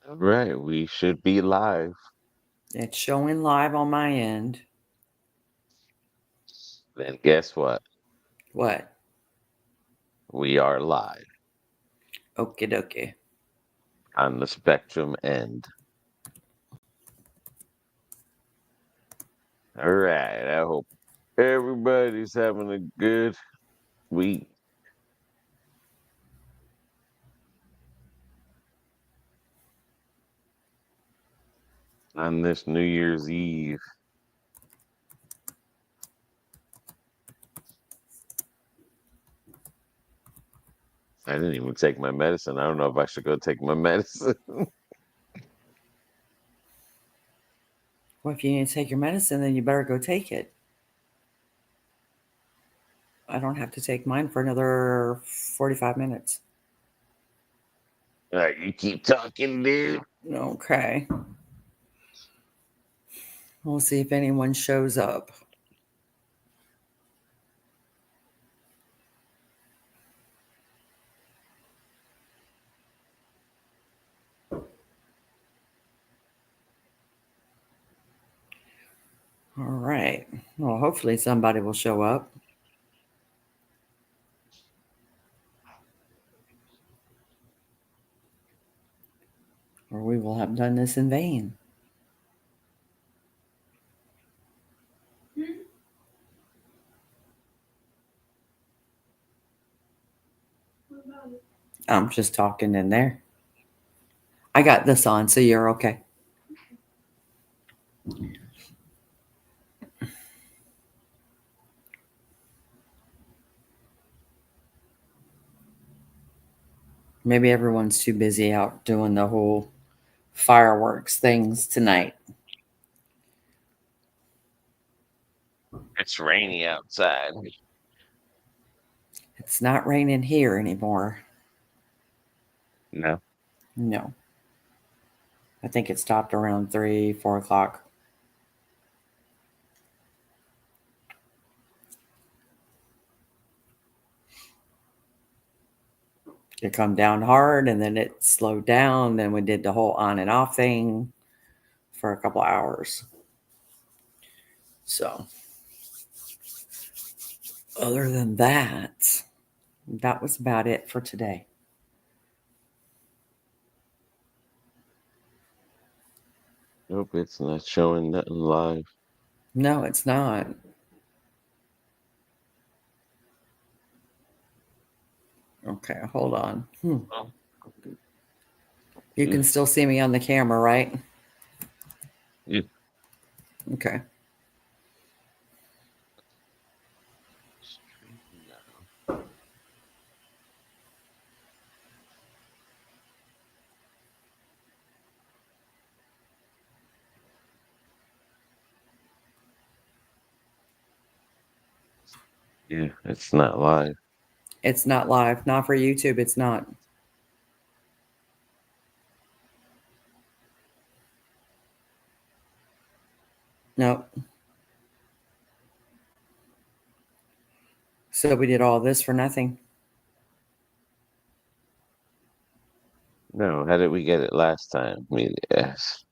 All right, we should be live. It's showing live on my end. Then guess what? What? We are live Okie dokie. on the spectrum end. All right, I hope everybody's having a good week. On this New Year's Eve. I didn't even take my medicine. I don't know if I should go take my medicine. Well, if you need to take your medicine, then you better go take it. I don't have to take mine for another 45 minutes. All right, you keep talking, dude. Okay. We'll see if anyone shows up. All right. Well, hopefully somebody will show up. Or we will have done this in vain. I'm just talking in there. I got this on, so you're okay. Maybe everyone's too busy out doing the whole fireworks things tonight. It's rainy outside. It's not raining here anymore. No. No. I think it stopped around 3, 4 o'clock. It come down hard and then it slowed down. Then we did the whole on and off thing for a couple hours. So, other than that, that was about it for today. Nope, it's not showing nothing live. No, it's not. Okay, hold on. Oh, You you, can still see me on the camera, right? you, Okay. yeah, it's not live. It's not live. Not for YouTube. It's not. Nope. So we did all this for nothing. No, how did we get it last time? Yes.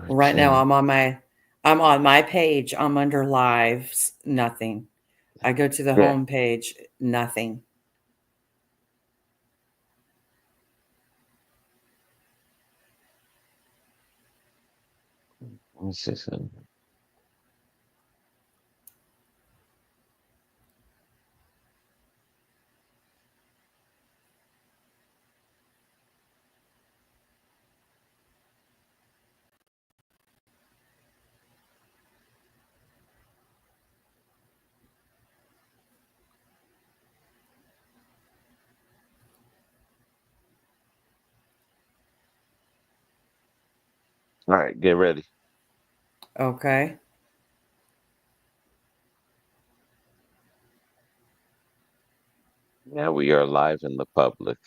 Right now Return. I'm on my page. I'm under lives, nothing. I go to the Yeah. home page, nothing. What's this one? All right, get ready. Okay. Now we are live in the public.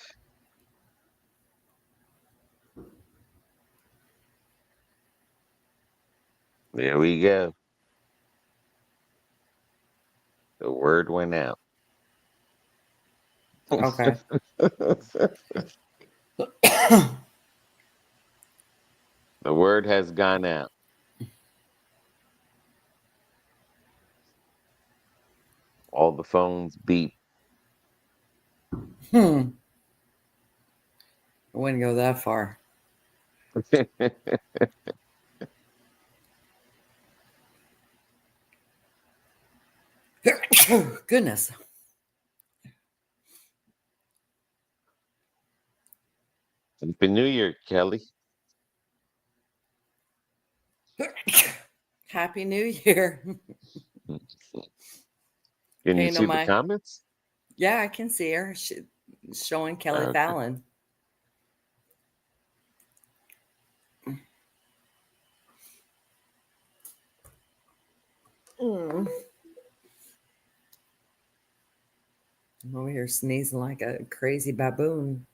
There we go. The word went out. Okay. word has gone out. All the phones beep. I wouldn't go that far. Goodness. Happy New Year, Kelly. Happy New Year. Can Hey, you you know see the my comments? yeah, I can see her showing Kelly Okay. Fallon. Mm. I'm over here sneezing like a crazy baboon.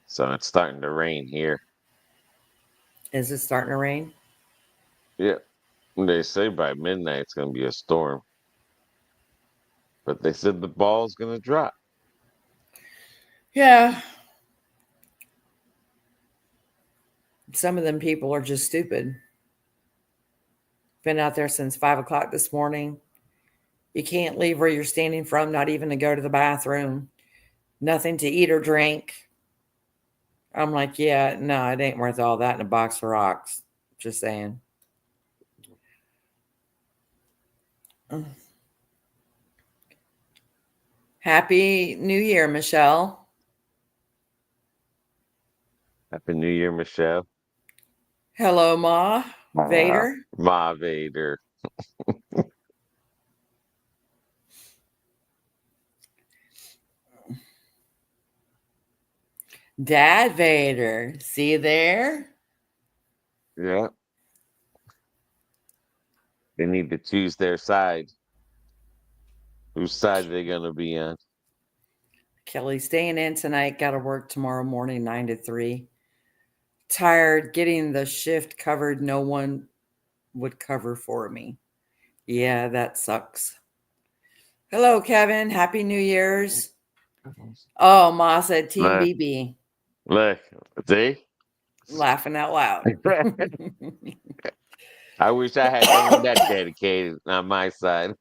So it's starting to rain here. Is it starting to rain? Yeah. They say by midnight it's going to be a storm, but they said the ball's going to drop. Yeah. Some of them people are just stupid. Been out there since 5 o'clock this morning. You can't leave where you're standing from, not even to go to the bathroom. Nothing to eat or drink. I'm like, yeah, no, it ain't worth all that in a box of rocks. Just saying. Happy New Year, Michelle. Happy New Year, Michelle. Hello, Ma. Vader. Ma Vader. Dad Vader. See you there? Yeah. They need to choose their side. Whose side are they going to be on? Kelly staying in tonight. Got to work tomorrow morning, 9 to 3. Tired getting the shift covered. No one would cover for me. Yeah, that sucks. Hello, Kevin. Happy New Year's. Oh, Ma said Team Look, BB. look, see? Laughing out loud. I wish I had no one that dedicated on my side.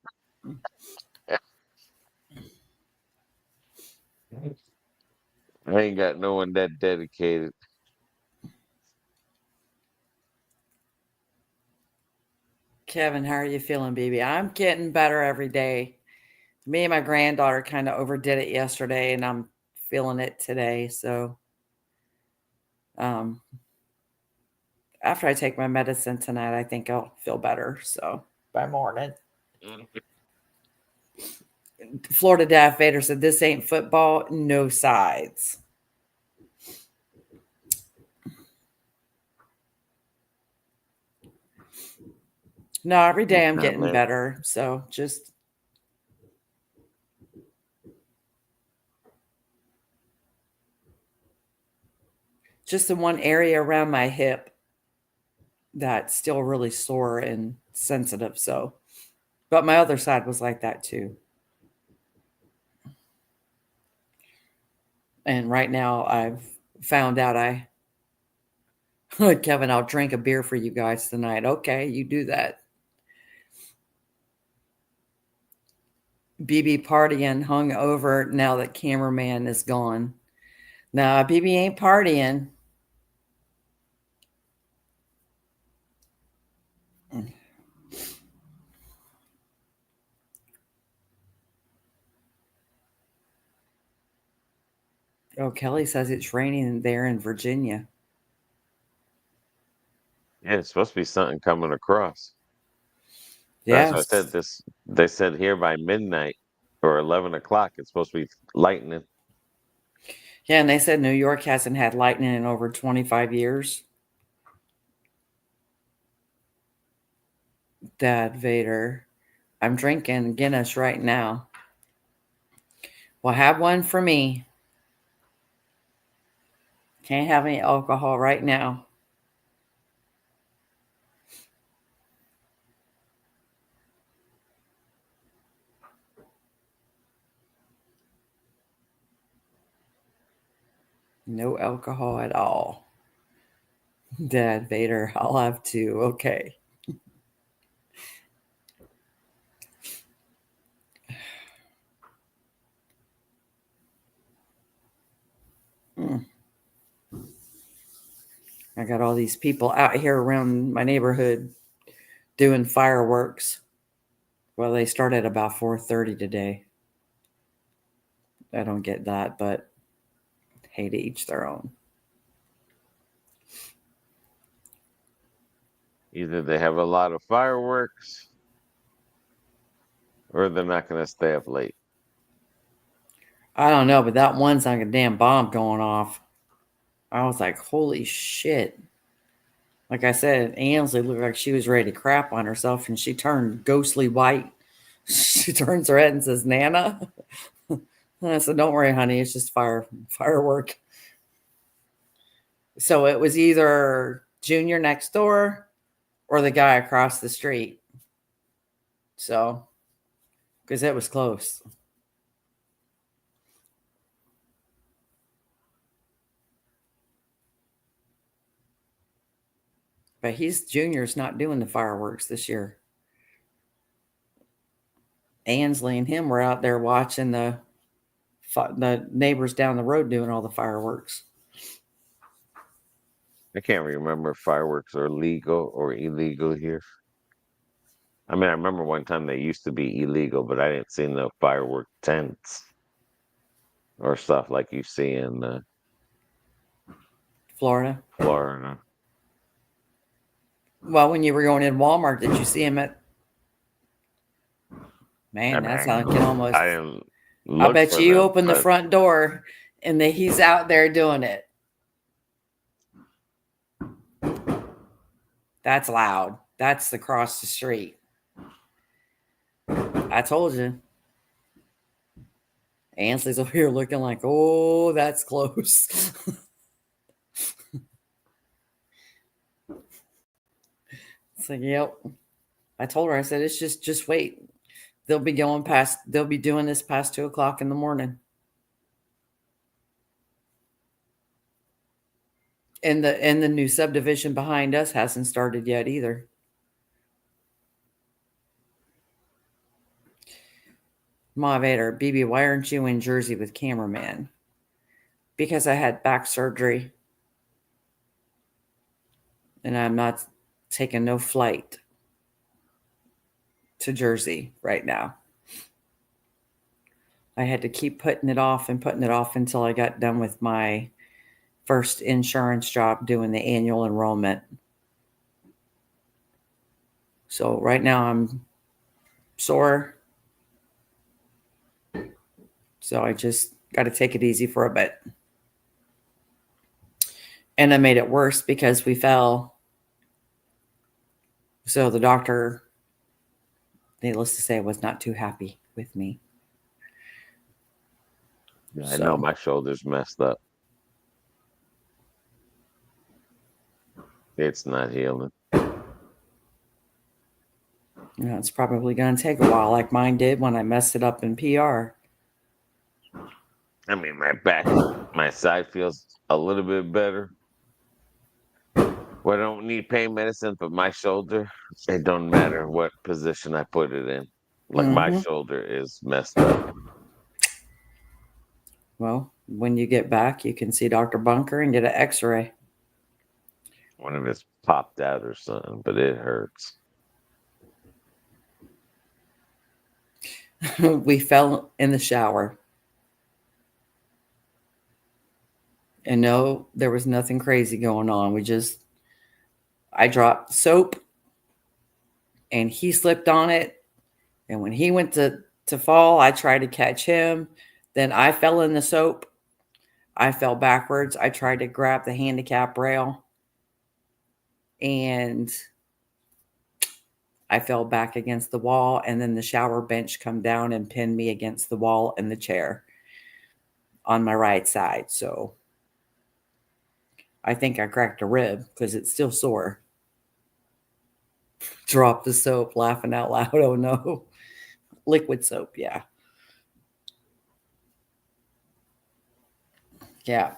I ain't got no one that dedicated. Kevin, how are you feeling, baby? I'm getting better every day. Me and my granddaughter kind of overdid it yesterday, and I'm feeling it today. So, um, after I take my medicine tonight, I think I'll feel better. So, by morning. Florida Daff Vader said, "This ain't football, no sides." No, every day I'm Not getting man. better. So, just the one area around my hip that's still really sore and sensitive. So, but my other side was like that too. And right now I've found out Kevin, I'll drink a beer for you guys tonight. Okay, you do that. BB partying hung over now that cameraman is gone. Nah, BB ain't partying. Oh, Kelly says it's raining there in Virginia. Yeah, it's supposed to be something coming across. That's what I said. Yes. This they said here by midnight or 11 o'clock. It's supposed to be lightning. Yeah, and they said New York hasn't had lightning in over 25 years. Dad Vader. I'm drinking Guinness right now. Well, have one for me. Can't have any alcohol right now. No alcohol at all. Dad, Vader, I'll have two. Okay. Mm. I got all these people out here around my neighborhood doing fireworks. Well, they start at about 4:30 today. I don't get that, but hey, to each their own. Either they have a lot of fireworks or they're not going to stay up late. I don't know, but that one's like a damn bomb going off. I was like, holy shit. Like I said, Ansley looked like she was ready to crap on herself, and she turned ghostly white. She turns her head and says, Nana? And I said, don't worry, honey, it's just firework. So it was either Junior next door or the guy across the street. So, because it was close. But Junior's not doing the fireworks this year. Ansley and him were out there watching the neighbors down the road doing all the fireworks. I can't remember if fireworks are legal or illegal here. I mean, I remember one time they used to be illegal, but I didn't see no firework tents or stuff like you see in Florida. Florida. Well, when you were going in Walmart, did you see him at? Man, I that's how I can mean, almost. I didn't I look bet for you them, open the but front door and he's out there doing it. That's loud. That's across the street. I told you. Ansley's over here looking like, oh, that's close. It's like, yep. I told her, I said, it's just wait. They'll be doing this past 2:00 in the morning. And the new subdivision behind us hasn't started yet either. Ma Vader, BB, why aren't you in Jersey with cameraman? Because I had back surgery. And I'm not taking no flight to Jersey right now. I had to keep putting it off until I got done with my first insurance job doing the annual enrollment. So right now I'm sore. So I just got to take it easy for a bit. And I made it worse because we fell. So the doctor, needless to say, was not too happy with me. yeah, I know my shoulder's messed up. It's not healing. It's probably going to take a while, like mine did when I messed it up in PR. I mean, my back, my side feels a little bit better. Well, I don't need pain medicine, but my shoulder, it don't matter what position I put it in. Like my shoulder is messed up. Well, when you get back, you can see Dr. Bunker and get an x-ray. One of it's popped out or something, but it hurts. We fell in the shower. And no, there was nothing crazy going on. I dropped soap and he slipped on it. And when he went to fall, I tried to catch him. Then I fell in the soap. I fell backwards. I tried to grab the handicap rail. And I fell back against the wall. And then the shower bench come down and pinned me against the wall and the chair on my right side. So I think I cracked a rib because it's still sore. Dropped the soap, laughing out loud. Oh no. Liquid soap, yeah. Yeah.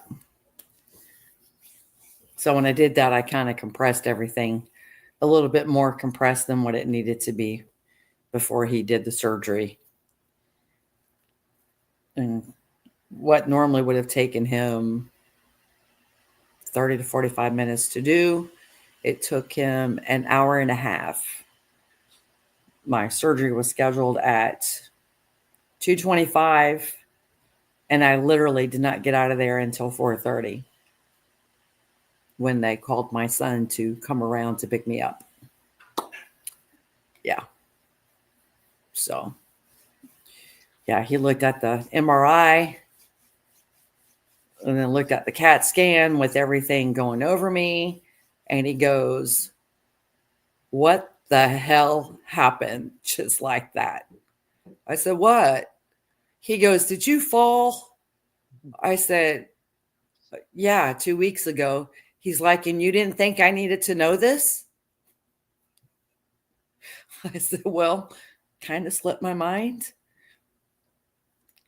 So when I did that, I kind of compressed everything a little bit more compressed than what it needed to be before he did the surgery. And what normally would have taken him 30 to 45 minutes to do, it took him an hour and a half. My surgery was scheduled at 2:25, and I literally did not get out of there until 4:30 when they called my son to come around to pick me up. Yeah. So, yeah, he looked at the MRI and then looked at the CAT scan with everything going over me. And he goes, "What the hell happened?" Just like that. I said, "What?" He goes, "Did you fall?" I said, "Yeah, 2 weeks ago." He's like, "And you didn't think I needed to know this?" I said, "Well, kind of slipped my mind."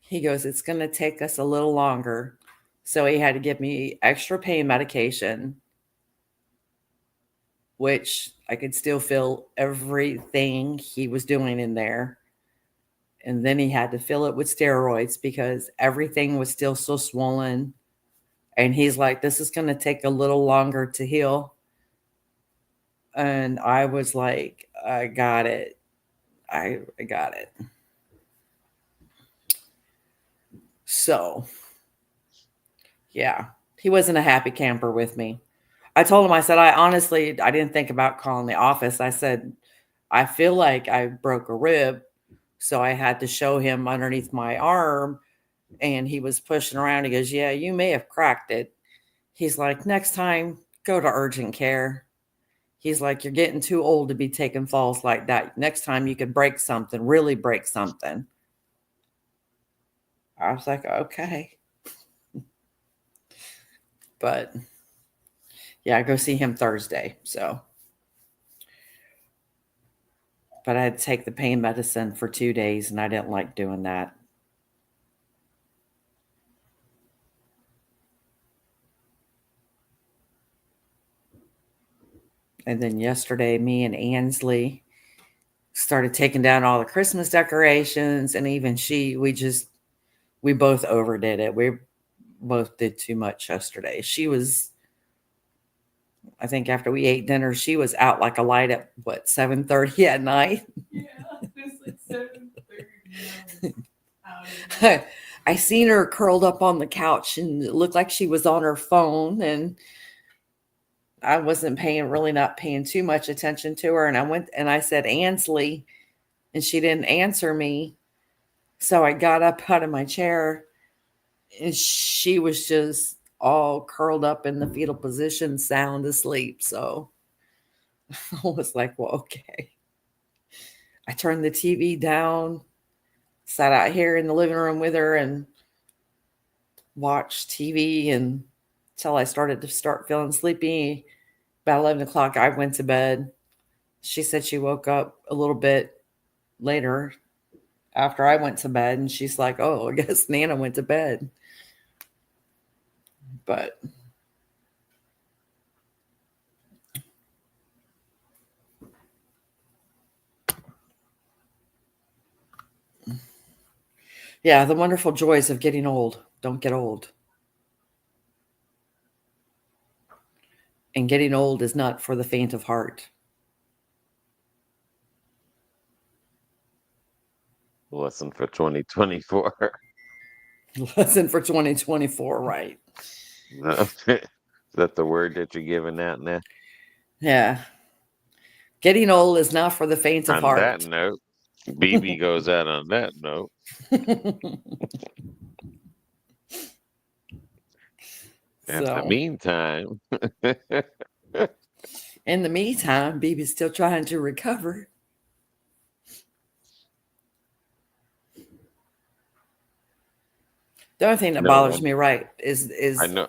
He goes, "It's going to take us a little longer." So he had to give me extra pain medication, which I could still feel everything he was doing in there. And then he had to fill it with steroids because everything was still so swollen. And he's like, "This is going to take a little longer to heal." And I was like, "I got it. I got it." So, yeah, he wasn't a happy camper with me. I told him, I said, I didn't think about calling the office. I said, "I feel like I broke a rib." So I had to show him underneath my arm, and he was pushing around. He goes, "Yeah, you may have cracked it." He's like, "Next time, go to urgent care." He's like, "You're getting too old to be taking falls like that. Next time you could break something, really break something." I was like, "Okay." But yeah, I go see him Thursday. So, but I had to take the pain medicine for 2 days, and I didn't like doing that. And then yesterday, me and Ansley started taking down all the Christmas decorations, and even we both overdid it. We both did too much yesterday. She was, I think after we ate dinner, she was out like a light at what, 7:30 at night. Yeah, it was like 7:30. I seen her curled up on the couch, and it looked like she was on her phone, and I wasn't not paying too much attention to her. And I went and I said, "Ansley," and she didn't answer me. So I got up out of my chair, and she was just all curled up in the fetal position, sound asleep. So I was like, "Well, okay." I turned the TV down, sat out here in the living room with her, and watched TV until I started to start feeling sleepy. About 11 o'clock, I went to bed. She said she woke up a little bit later after I went to bed, and she's like, "Oh, I guess Nana went to bed." But yeah, the wonderful joys of getting old. Don't get old. And getting old is not for the faint of heart. Lesson for 2024. Lesson for 2024, right? Is that the word that you're giving out now? Yeah. Getting old is not for the faint of On that heart. note, BB goes out on that note. In the meantime, in the meantime, BB's still trying to recover. The only thing that bothers me, right, is I know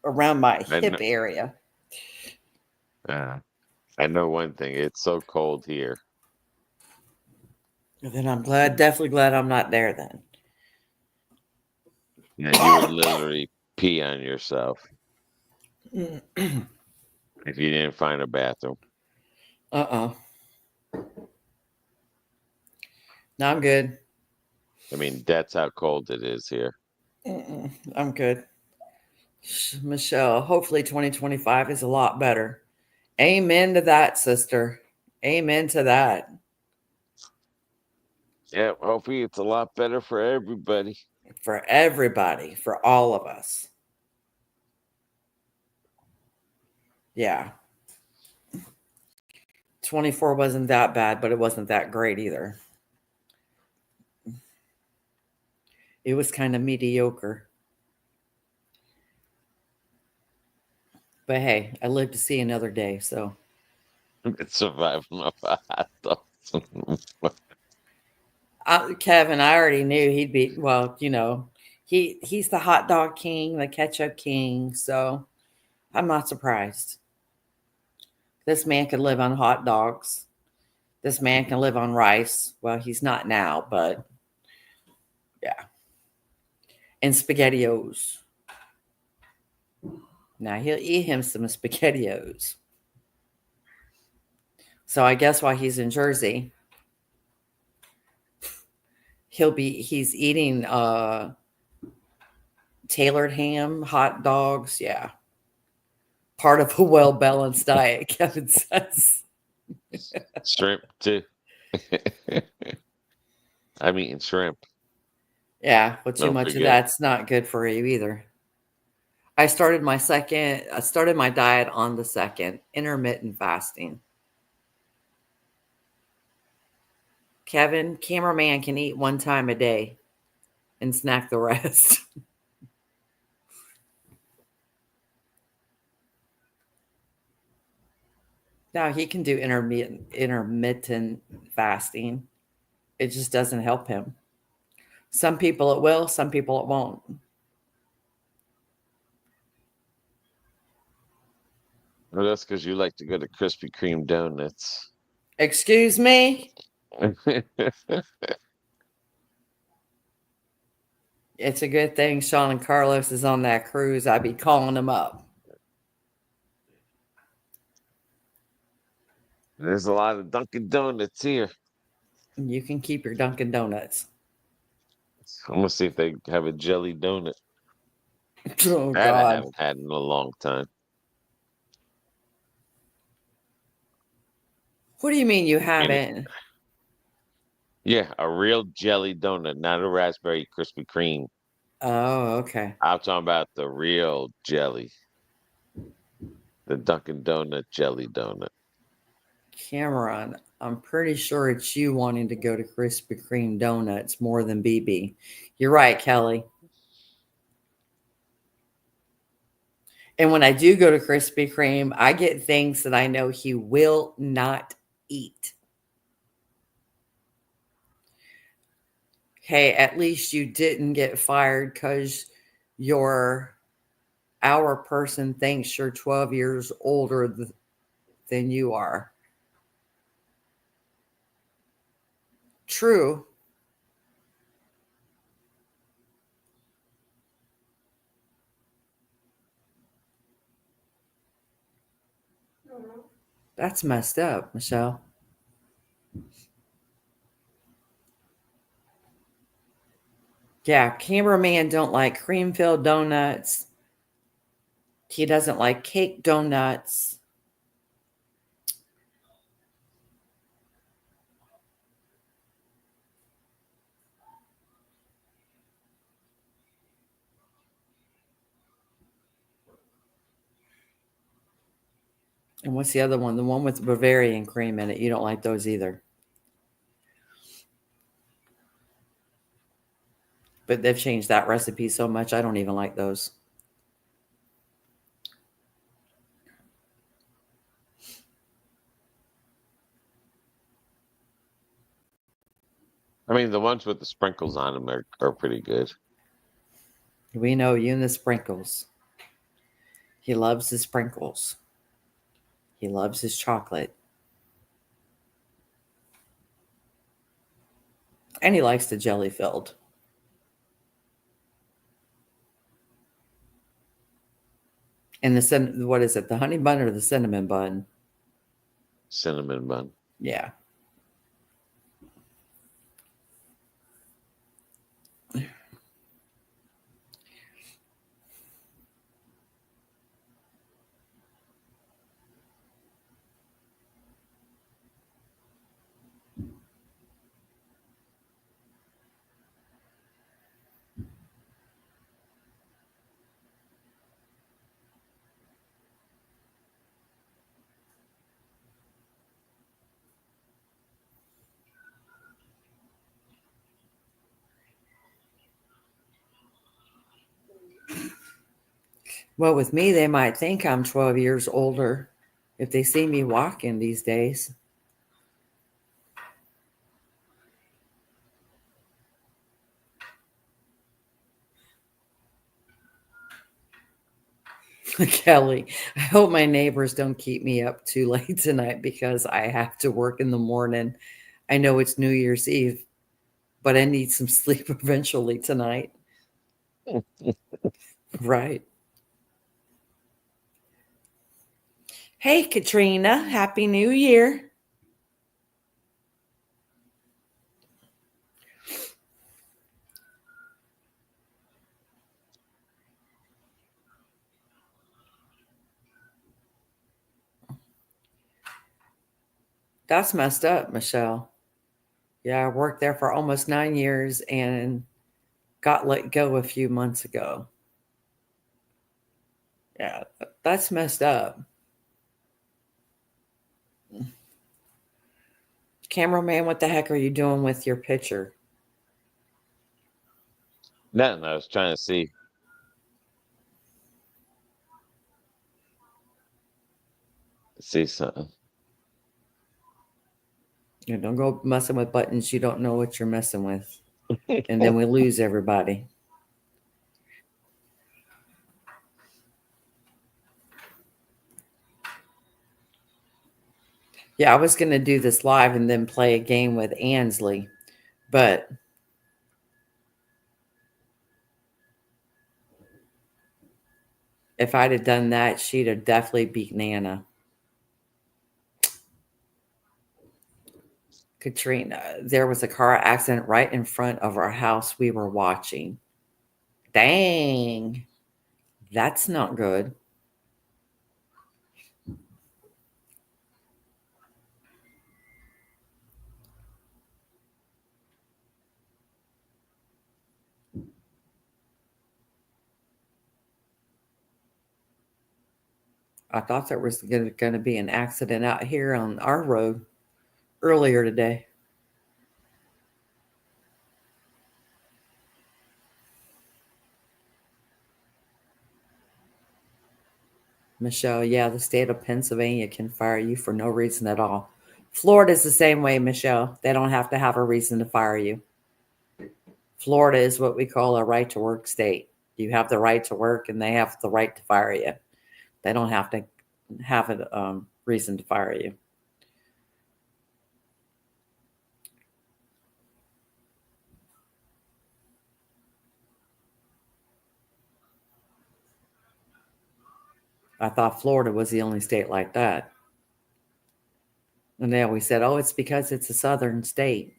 around my hip area. I know one thing. It's so cold here. Then I'm definitely glad I'm not there then. Yeah, you would literally pee on yourself. if you didn't find a bathroom. No, I'm good. I mean, that's how cold it is here. I'm good. Michelle, hopefully 2025 is a lot better. Amen to that, sister. Amen to that. Yeah, hopefully it's a lot better for everybody. For everybody, for all of us. Yeah. 24 wasn't that bad, but it wasn't that great either. It was kind of mediocre. But hey, I lived to see another day, so It's surviving off a hot dog. Kevin, I already knew he'd be well, he's the hot dog king, the ketchup king, so I'm not surprised. This man could live on hot dogs. This man can live on rice. Well, he's not now, but yeah. And SpaghettiOs. Now he'll eat him some SpaghettiOs. So I guess while he's in Jersey, he's eating tailored ham, hot dogs, yeah. Part of a well-balanced diet, Kevin says. Shrimp too. I'm eating shrimp. Yeah, well, too Don't much of forget. that's not good for you either. I started my diet on the second, intermittent fasting. Kevin, cameraman can eat one time a day and snack the rest. Now he can do intermittent fasting. It just doesn't help him. Some people it will, some people it won't. Well, that's because you like to go to Krispy Kreme donuts. Excuse me? It's a good thing Sean and Carlos is on that cruise. I'd be calling them up. There's a lot of Dunkin' Donuts here. You can keep your Dunkin' Donuts. I'm gonna see if they have a jelly donut. Oh, That I God. haven't had in a long time. What do you mean you I mean, haven't? yeah, a real jelly donut, not a raspberry Krispy Kreme. Oh, okay. I'm talking about the real jelly, the Dunkin' Donut jelly donut. Cameron, I'm pretty sure it's you wanting to go to Krispy Kreme donuts more than BB. You're right, Kelly. And when I do go to Krispy Kreme, I get things that I know he will not eat. Hey, at least you didn't get fired because our person thinks you're 12 years older than you are. True. That's messed up, Michelle. Yeah, cameraman don't like cream-filled donuts. He doesn't like cake donuts. And what's the other one? The one with Bavarian cream in it. You don't like those either. But they've changed that recipe so much, I don't even like those. I mean, the ones with the sprinkles on them are pretty good. We know you and the sprinkles. He loves his sprinkles. He loves his chocolate. And he likes the jelly filled. And what is it? The honey bun or the cinnamon bun? Cinnamon bun. Yeah. Well, with me, they might think I'm 12 years older if they see me walking these days. Kelly, I hope my neighbors don't keep me up too late tonight because I have to work in the morning. I know it's New Year's Eve, but I need some sleep eventually tonight. Right. Hey, Katrina, Happy New Year. That's messed up, Michelle. Yeah, I worked there for almost 9 years and got let go a few months ago. Yeah, that's messed up. Cameraman, what the heck are you doing with your picture? Nothing. I was trying to see something. You know, don't go messing with buttons you don't know what you're messing with. And then we lose everybody. Yeah, I was going to do this live and then play a game with Ansley, but if I'd have done that, she'd have definitely beat Nana. Katrina, there was a car accident right in front of our house we were watching. Dang, that's not good. I thought there was going to be an accident out here on our road earlier today. Michelle, yeah, the state of Pennsylvania can fire you for no reason at all. Florida's the same way, Michelle. They don't have to have a reason to fire you. Florida is what we call a right to work state. You have the right to work and they have the right to fire you. They don't have to have a reason to fire you. I thought Florida was the only state like that. And they always said, oh, it's because it's a southern state.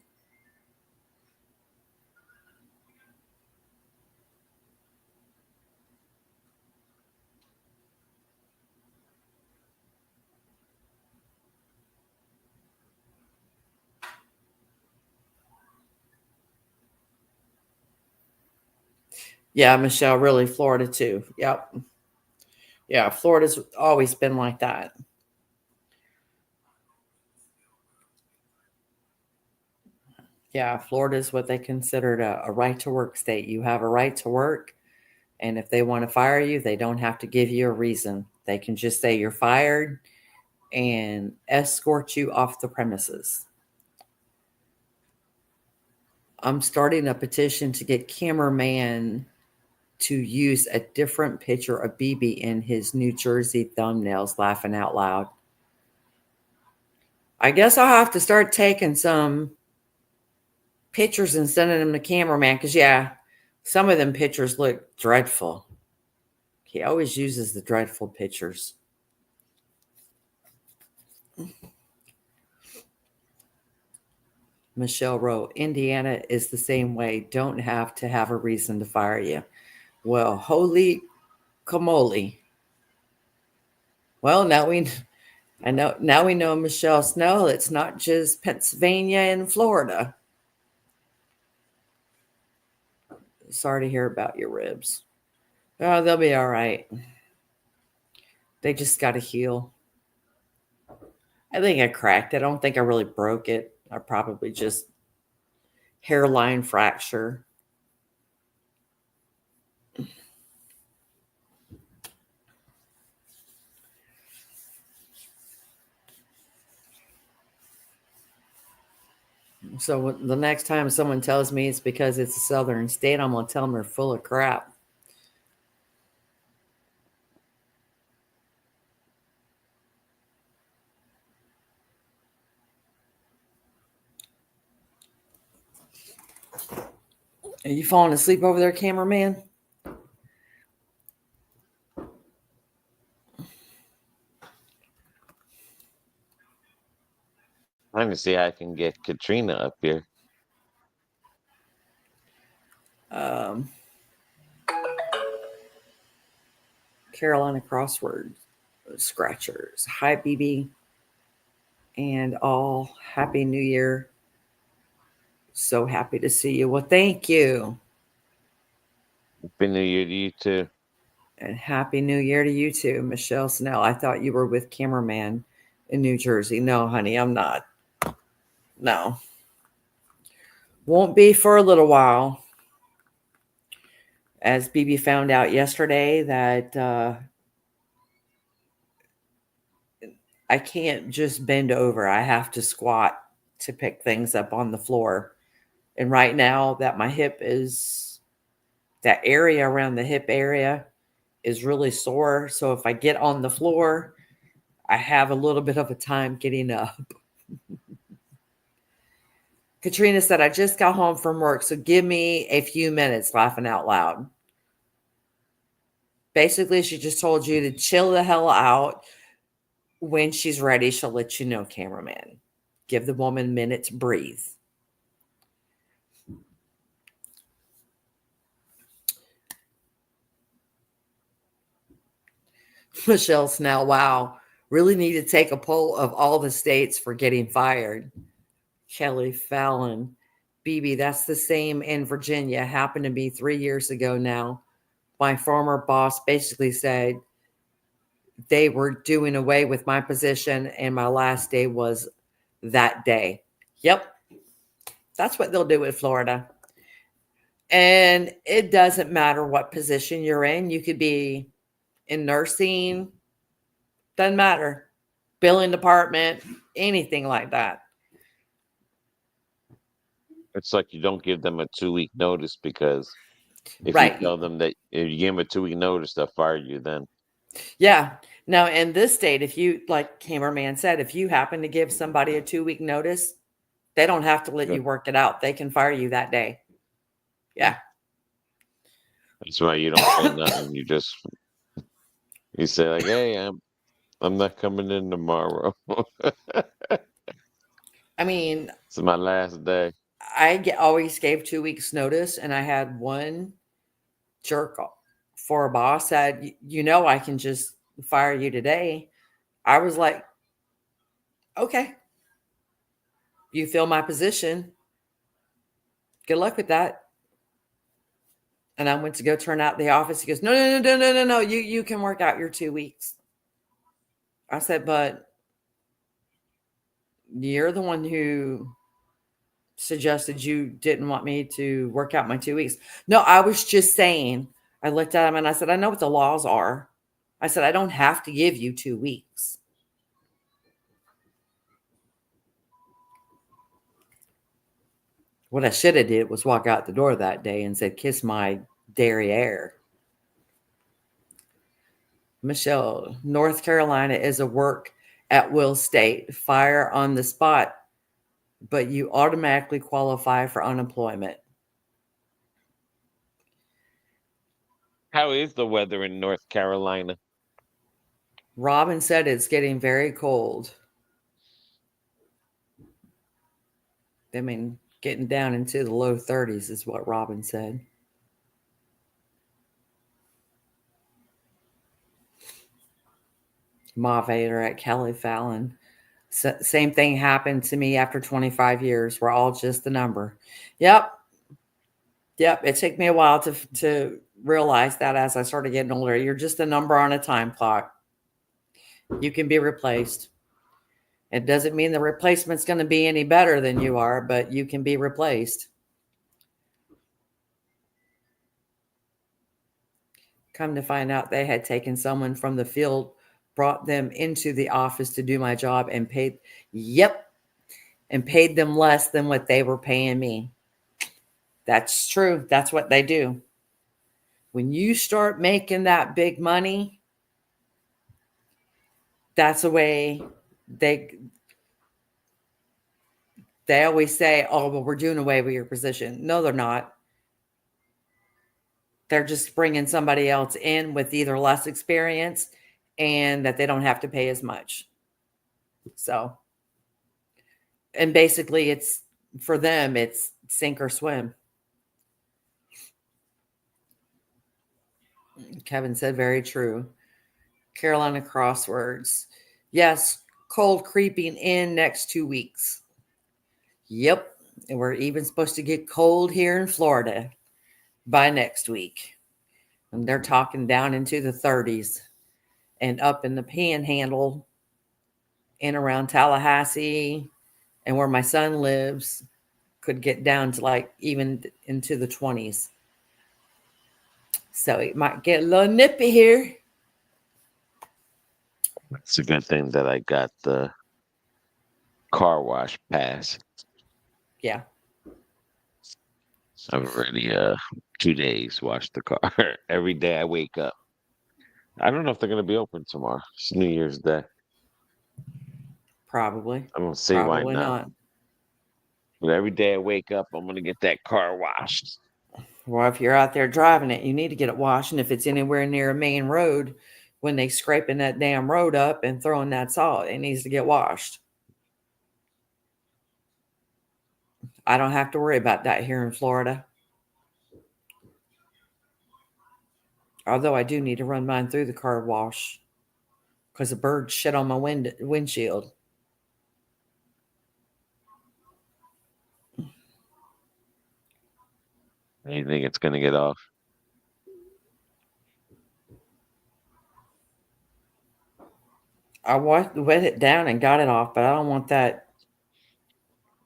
Yeah, Michelle, really, Florida too. Yep. Yeah, Florida's always been like that. Yeah, Florida is what they considered a right to work state. You have a right to work. And if they want to fire you, they don't have to give you a reason. They can just say you're fired and escort you off the premises. I'm starting a petition to get cameraman to use a different picture of BB in his New Jersey thumbnails, laughing out loud. I guess I'll have to start taking some pictures and sending them to cameraman because, yeah, some of them pictures look dreadful. He always uses the dreadful pictures. Michelle wrote, Indiana is the same way. Don't have to have a reason to fire you. Well, holy camole. Well, now we know Michelle Snow. It's not just Pennsylvania and Florida. Sorry to hear about your ribs. Oh, they'll be all right. They just got to heal. I think I cracked it. I don't think I really broke it. I probably just hairline fracture. So the next time someone tells me it's because it's a southern state, I'm going to tell them they're full of crap. Are you falling asleep over there, cameraman? Trying to see how I can get Katrina up here. Carolina Crossword Scratchers. Hi, BB. And all. Happy New Year. So happy to see you. Well, thank you. Happy New Year to you too. And Happy New Year to you too, Michelle Snell. I thought you were with Cameraman in New Jersey. No, honey, I'm not. No. Won't be for a little while. As BB found out yesterday that I can't just bend over. I have to squat to pick things up on the floor. And right now that my hip is, that area around the hip area is really sore. So if I get on the floor, I have a little bit of a time getting up. Katrina said, I just got home from work, so give me a few minutes, laughing out loud. Basically, she just told you to chill the hell out. When she's ready, she'll let you know, cameraman. Give the woman a minute to breathe. Michelle Snell, wow. Really need to take a poll of all the states for getting fired. Kelly Fallon, BB, that's the same in Virginia. Happened to me 3 years ago now. My former boss basically said they were doing away with my position, and my last day was that day. Yep. That's what they'll do in Florida. And it doesn't matter what position you're in. You could be in nursing, doesn't matter. Billing department, anything like that. It's like you don't give them a 2-week notice, because if Right. you tell them that if you give them a 2-week notice, they'll fire you then. Yeah. Now, in this state, if you, like Cameraman said, if you happen to give somebody a 2-week notice, they don't have to let you work it out. They can fire you that day. Yeah. That's why you don't say nothing. You say like, "Hey, I'm not coming in tomorrow. I mean, It's my last day." always gave 2 weeks notice, and I had one jerk for a boss said, I can just fire you today. I was like, okay, you fill my position. Good luck with that. And I went to go turn out the office. He goes, no. You can work out your 2 weeks. I said, but you're the one who suggested you didn't want me to work out my 2 weeks. No, I was just saying. I looked at him and I said, I know what the laws are. I said, I don't have to give you 2 weeks. What I should have did was walk out the door that day and said, kiss my derriere. Michelle, North Carolina is a work at will state, fire on the spot, but you automatically qualify for unemployment. How is the weather in North Carolina? Robin said it's getting very cold. I mean, getting down into the low 30s is what Robin said. Ma Vader at Kelly Fallon. Same thing happened to me after 25 years. We're all just a number. Yep. It took me a while to realize that as I started getting older. You're just a number on a time clock. You can be replaced. It doesn't mean the replacement's going to be any better than you are, but you can be replaced. Come to find out, they had taken someone from the field, brought them into the office to do my job, and paid them less than what they were paying me. That's true. That's what they do. When you start making that big money, that's the way they always say, oh, well, we're doing away with your position. No, they're not. They're just bringing somebody else in with either less experience and that they don't have to pay as much. So, and basically it's for them, it's sink or swim. Kevin said, very true. Carolina Crosswords. Yes, cold creeping in next 2 weeks. Yep. And we're even supposed to get cold here in Florida by next week. And they're talking down into the 30s and up in the Panhandle and around Tallahassee and where my son lives could get down to like even into the 20s. So it might get a little nippy here. It's a good thing that I got the car wash pass. Yeah. I've already 2 days washed the car. Every day I wake up. I don't know if they're gonna be open tomorrow. It's New Year's Day. Probably. I don't see why Probably not. But every day I wake up, I'm gonna get that car washed. Well, if you're out there driving it, you need to get it washed. And if it's anywhere near a main road, when they scraping that damn road up and throwing that salt, it needs to get washed. I don't have to worry about that here in Florida. Although I do need to run mine through the car wash because a bird shit on my windshield. You think it's gonna get off? I wet it down and got it off, but I don't want that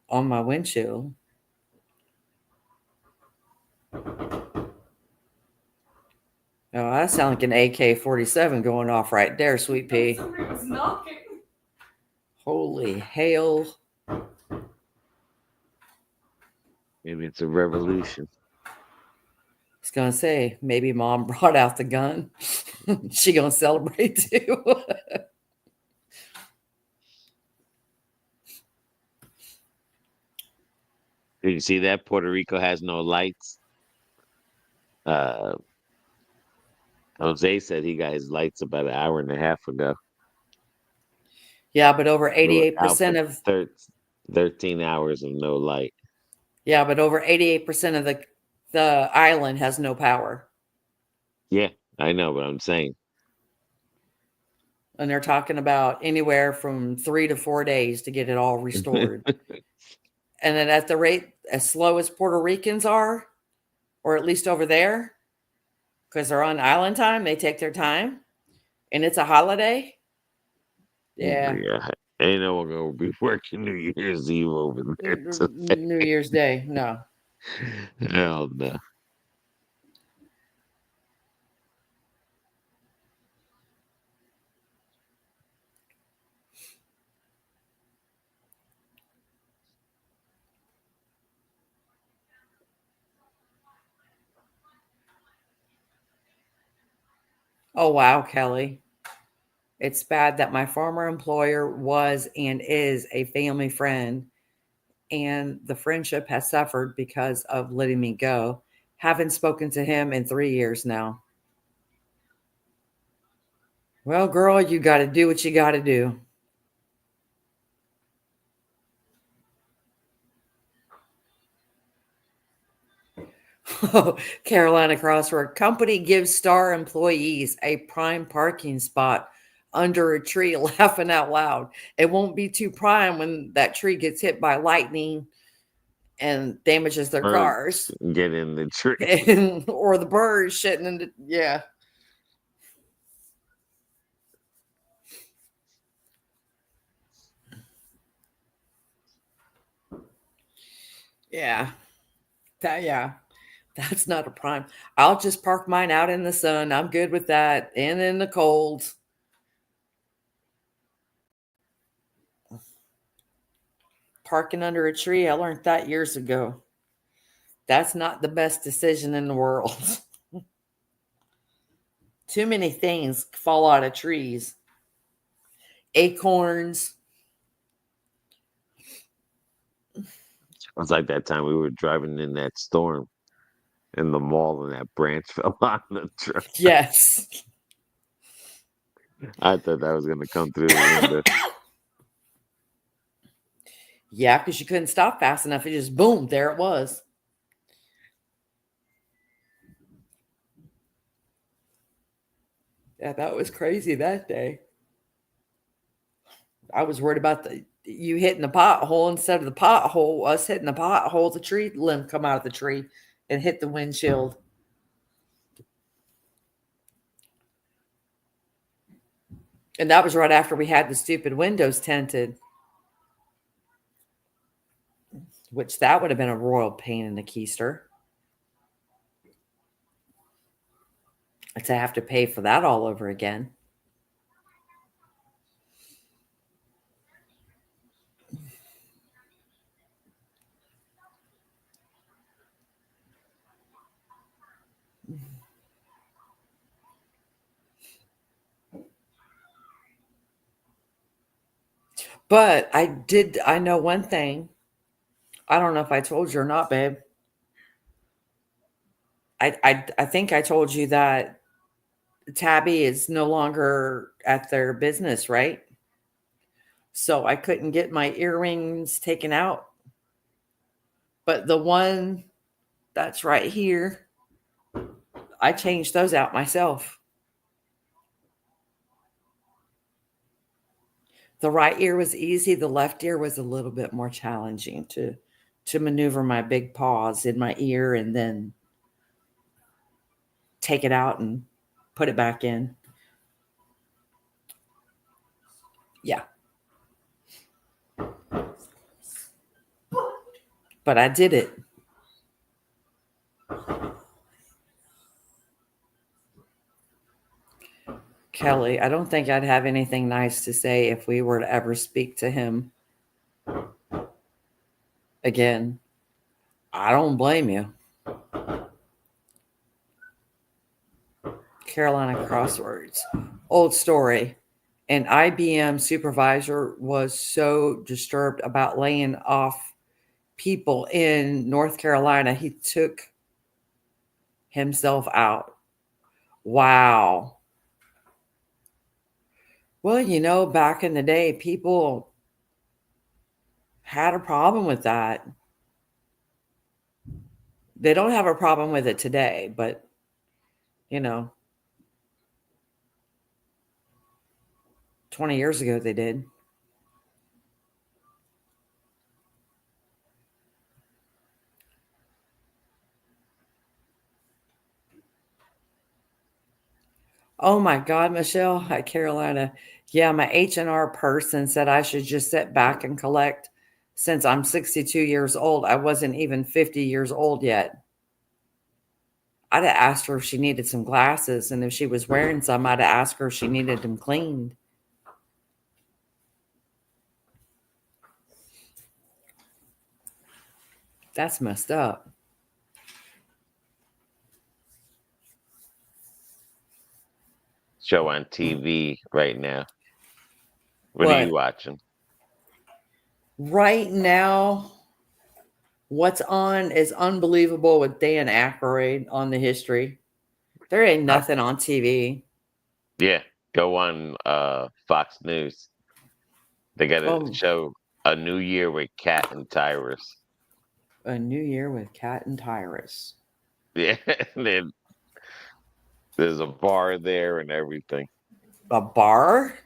on my windshield. Oh, that sounds like an AK-47 going off right there, sweet pea. Somebody was knocking. Holy hell. Maybe it's a revolution. I was going to say, maybe mom brought out the gun. She going to celebrate too. Did you see that? Puerto Rico has no lights. Jose said he got his lights about an hour and a half ago. Yeah, but over We were out 88% for of 13 hours of no light. yeah, but over 88% of the island has no power. Yeah, I know what I'm saying. And they're talking about anywhere from 3 to 4 days to get it all restored. And then at the rate as slow as Puerto Ricans are, or at least over there, because they're on island time, they take their time, and it's a holiday. Yeah. Ain't no one gonna be working New Year's Eve over there. New Year's Day. No. Hell no. Oh, wow, Kelly. It's bad that my former employer was and is a family friend, and the friendship has suffered because of letting me go. Haven't spoken to him in 3 years now. Well, girl, you got to do what you got to do. Carolina Crossword. Company gives star employees a prime parking spot under a tree, laughing out loud. It won't be too prime when that tree gets hit by lightning and damages their Birds cars. get in the tree. Or the birds shitting in the, yeah. Yeah. Yeah. That's not a prime. I'll just park mine out in the sun. I'm good with that. And in the cold. Parking under a tree, I learned that years ago. That's not the best decision in the world. Too many things fall out of trees. Acorns. It was like that time we were driving in that storm in the mall and that branch fell on the truck. Yes. I thought that was going to come through the window. Yeah, because you couldn't stop fast enough. It just boom, there it was. Yeah, that was crazy that day. I was worried about you hitting the pothole instead of the pothole. Us hitting the pothole, the tree limb come out of the tree and hit the windshield. And that was right after we had the stupid windows tinted. Which that would have been a royal pain in the keister. To have to pay for that all over again. But I know one thing. I don't know if I told you or not, babe. I think I told you that Tabby is no longer at their business, right? So I couldn't get my earrings taken out. But the one that's right here, I changed those out myself. The right ear was easy. The left ear was a little bit more challenging to maneuver my big paws in my ear and then take it out and put it back in. Yeah. But I did it. Kelly, I don't think I'd have anything nice to say if we were to ever speak to him again. I don't blame you. Carolina Crosswords. Old story. An IBM supervisor was so disturbed about laying off people in North Carolina, he took himself out. Wow. Well, back in the day, people had a problem with that. They don't have a problem with it today, but 20 years ago they did. Oh my God, Michelle at Carolina. Yeah, my H&R person said I should just sit back and collect since I'm 62 years old. I wasn't even 50 years old yet. I'd have asked her if she needed some glasses, and if she was wearing some, I'd have asked her if she needed them cleaned. That's messed up. Show on TV right now. What are you watching? Right now, what's on is Unbelievable with Dan Aykroyd on the history. There ain't nothing on TV. Yeah, Go on Fox News. They got a Oh, show A New Year with Cat and Tyrus. A New Year with Cat and Tyrus. Yeah, and then there's a bar there and everything. A bar?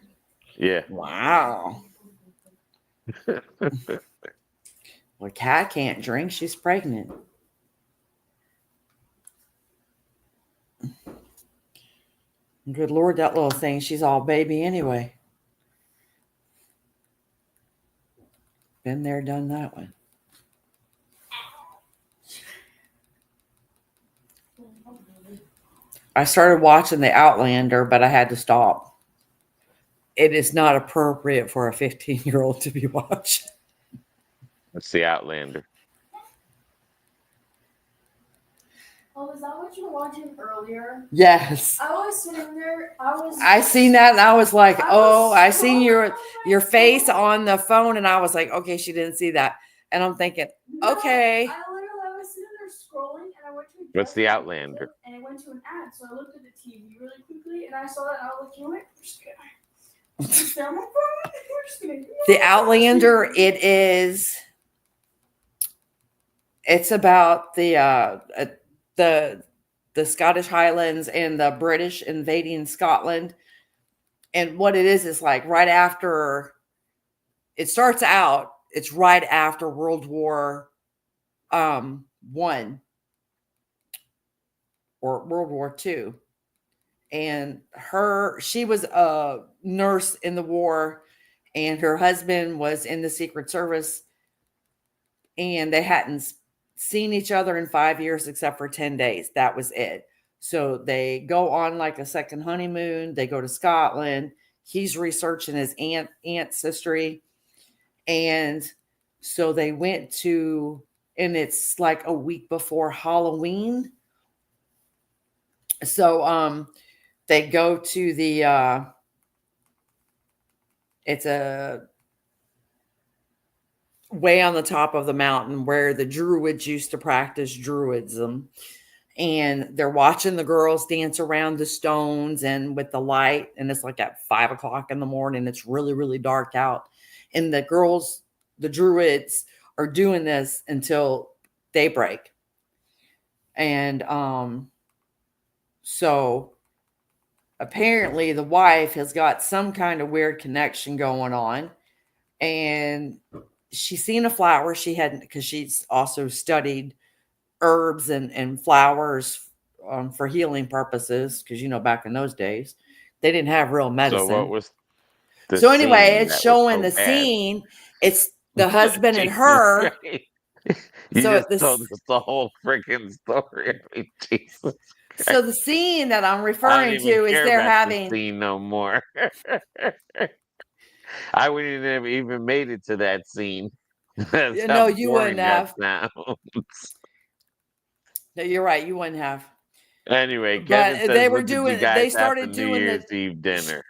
Yeah. Wow. Well, Cat can't drink. She's pregnant. Good Lord, that little thing. She's all baby anyway. Been there, done that one. I started watching The Outlander, but I had to stop. It is not appropriate for a 15-year-old to be watching. That's the Outlander. Oh, is that what you were watching earlier? Yes. I was sitting there. I seen that and I was like, oh, I seen scrolling your on my face phone. on the phone, and I was like, okay, she didn't see that. And I'm thinking, No, okay. I was sitting there scrolling, and I went to. What's the Outlander? And it went to an ad, so I looked at the TV really quickly, and I saw that. And I was like, you know what? I'm just gonna stay on my phone. We're just gonna. The Outlander, it's about the Scottish Highlands and the British invading Scotland. And what it is like right after it starts out, it's right after World War One or World War II. And she was a nurse in the war, and her husband was in the Secret Service, and they hadn't seen each other in 5 years except for 10 days. That was it. So they go on like a second honeymoon. They go to Scotland. He's researching his aunt's history. And so they went to, and it's like a week before Halloween. So they go to the it's a way on the top of the mountain where the Druids used to practice Druidism. And they're watching the girls dance around the stones and with the light. And it's like at 5 o'clock in the morning. It's really, really dark out. And the girls, the Druids, are doing this until daybreak. And so apparently the wife has got some kind of weird connection going on. And she's seen a flower she hadn't, because she's also studied herbs and flowers for healing purposes, because back in those days they didn't have real medicine. So what was the so anyway scene it's that showing was the so bad? scene. It's the husband and Jesus her. Christ. You So just told us the whole freaking story. I mean, Jesus. So the scene that I'm I don't referring even to is care they're about having. the scene no more. I wouldn't have even made it to that scene. That's No, how you boring wouldn't have. that sounds. No, you're right. You wouldn't have. Anyway, Kevin But says, they were "What did you doing. guys They have for started New doing Year's the. Eve dinner?"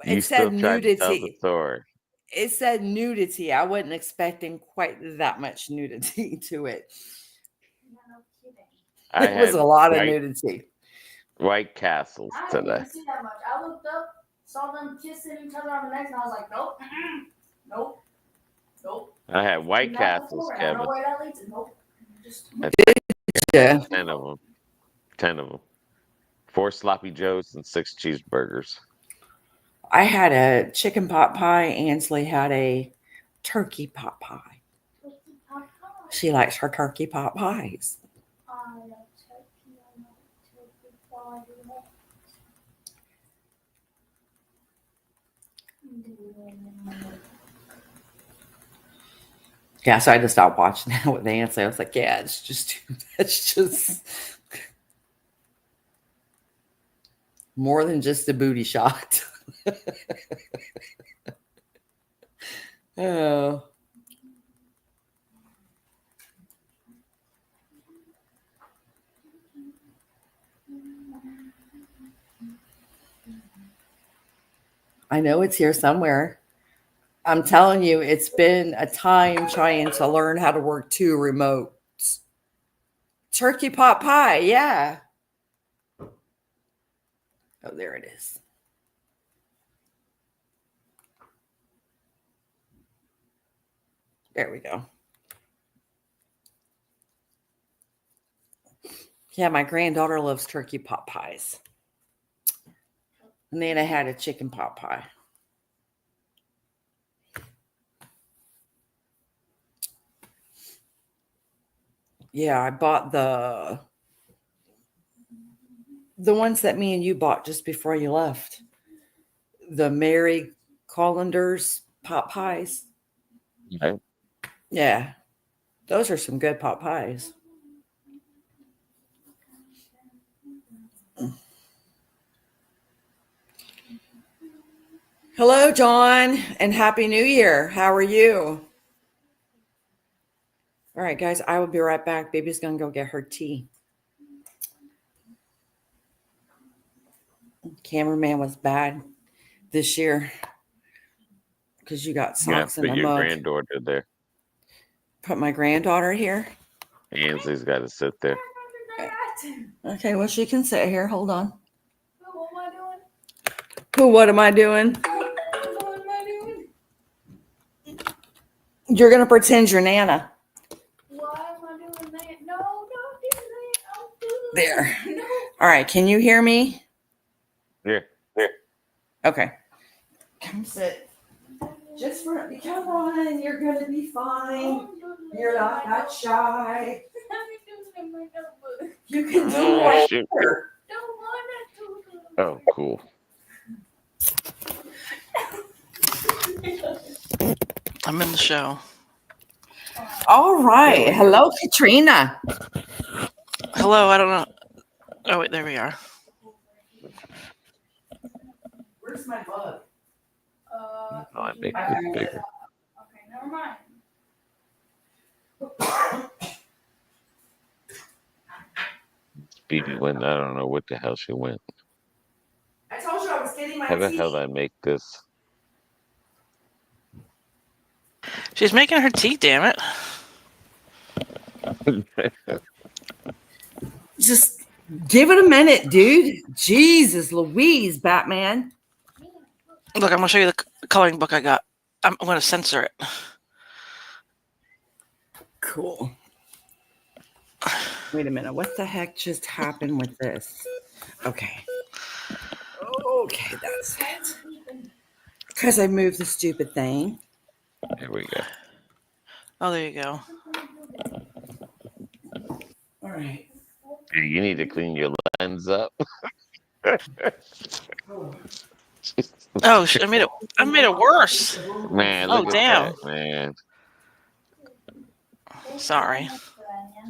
It You said still tried to tell the nudity. story. It said nudity. I wasn't expecting quite that much nudity to it. No kidding. I It was had a lot of nudity. White Castles I didn't today. even see that much. I looked up, saw them kissing each other on the neck, and I was like, nope, nope, nope. I had White Not Castles, before, I don't Kevin. know where that leads to. Nope. Just Yeah. 10 of them. 10 of them. 4 sloppy joes and 6 cheeseburgers. I had a chicken pot pie. Ansley had a turkey pot pie. She likes her turkey pot pies. I love turkey. I love turkey pie. Yeah, so I just stopped watching that with Nancy. I was like, yeah, it's just more than just a booty shot. Oh. I know it's here somewhere. I'm telling you, it's been a time trying to learn how to work 2 remotes. Turkey pot pie, yeah. Oh, there it is. There we go. Yeah, my granddaughter loves turkey pot pies. And then I had a chicken pot pie. Yeah, I bought the ones that me and you bought just before you left. The Mary Collander's pot pies. Okay. Yeah, those are some good pot pies. Hello, John, and Happy New Year. How are you? All right, guys, I will be right back. Baby's going to go get her tea. Cameraman was bad this year because you got Yeah, socks in put a your mug. granddaughter there. Put my granddaughter here. Ainsley's got to sit there. Okay, well, she can sit here. Hold on. What am I doing? Who, what am I doing? What am I doing? You're going to pretend you're Nana. Why am I doing that? No, don't do that. I'm doing There. No. All right, can you hear me? Here. Okay. Come sit. Just for come on, you're going to be fine. You're not that shy. You can do Oh, it shoot. here. Don't want to. Oh, cool. I'm in the show. All right. There we go. Hello, Katrina. Hello, I don't know. Oh, wait, there we are. Where's my bug? Oh, I make this bigger. Okay, never mind. Phoebe went. I don't know what the hell she went. I told you I was getting my How the tea. hell did I make this? She's making her tea, damn it. Just give it a minute, dude. Jesus Louise, Batman. Look, I'm going to show you the coloring book I got. I'm going to censor it. Cool. Wait a minute. What the heck just happened with this? Okay. Okay, that's it. Because I moved the stupid thing. There we go. Oh, there you go. All right. Hey, you need to clean your lens up. Oh, I made it worse. Man, Oh, look at damn. that, man. Sorry.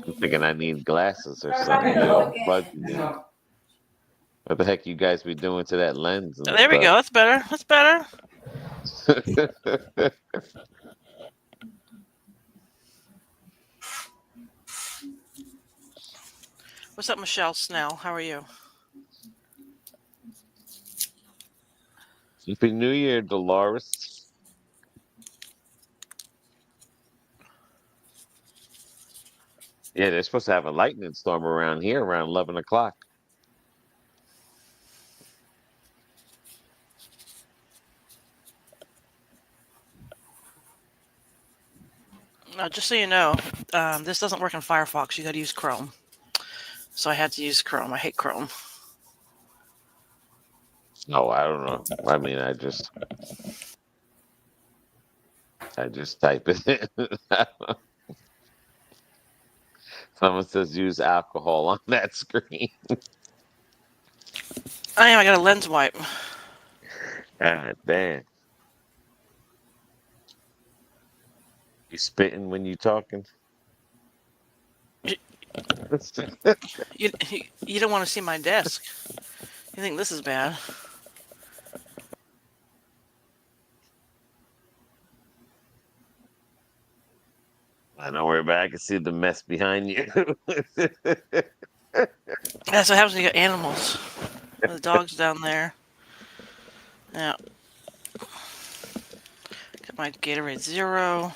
I'm thinking I need glasses or something. You know, plug me. What the heck you guys be doing to that lens and There we go. That's better. That's better. stuff? What's up, Michelle Snell? How are you? Happy New Year, Dolores. Yeah, they're supposed to have a lightning storm around here around 11 o'clock. Just so you know, this doesn't work in Firefox. You got to use Chrome. So I had to use Chrome. I hate Chrome. Oh, I don't know. I mean, I just type it in. Someone says use alcohol on that screen. I got a lens wipe. God damn. You spitting when you talking? You don't want to see my desk. You think this is bad? I don't worry about it. I can see the mess behind you. That's what happens when you got animals. The dog's down there. Yeah. Got my Gatorade Zero.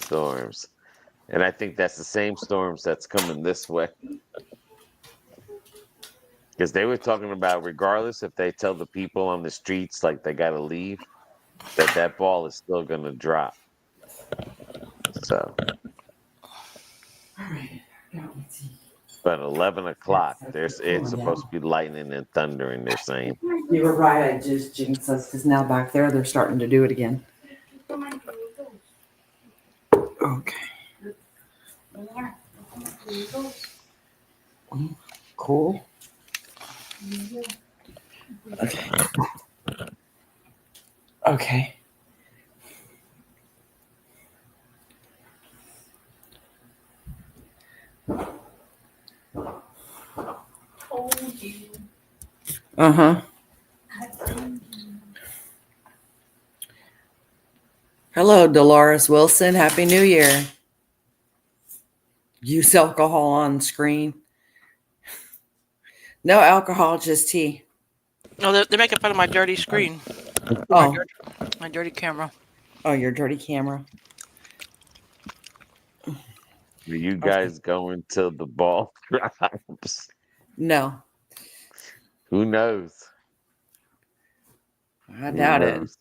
Storms. And I think that's the same storms that's coming this way. Because they were talking about, regardless if they tell the people on the streets like they got to leave, that ball is still going to drop. So, All right. Got my tea. but 11 o'clock, It's it's supposed to be lightning and thundering, they're saying. You were right. I just jinxed us because now back there they're starting to do it again. Okay. Cool. Okay. Okay. Told you. Uh-huh. Hello, Dolores Wilson. Happy New Year. Use alcohol on screen. No alcohol, just tea. No, they're making fun of my dirty screen. Oh, My dirty camera. oh, your dirty camera. Are you guys going till the ball drops? No, Who knows? I Who doubt it. knows?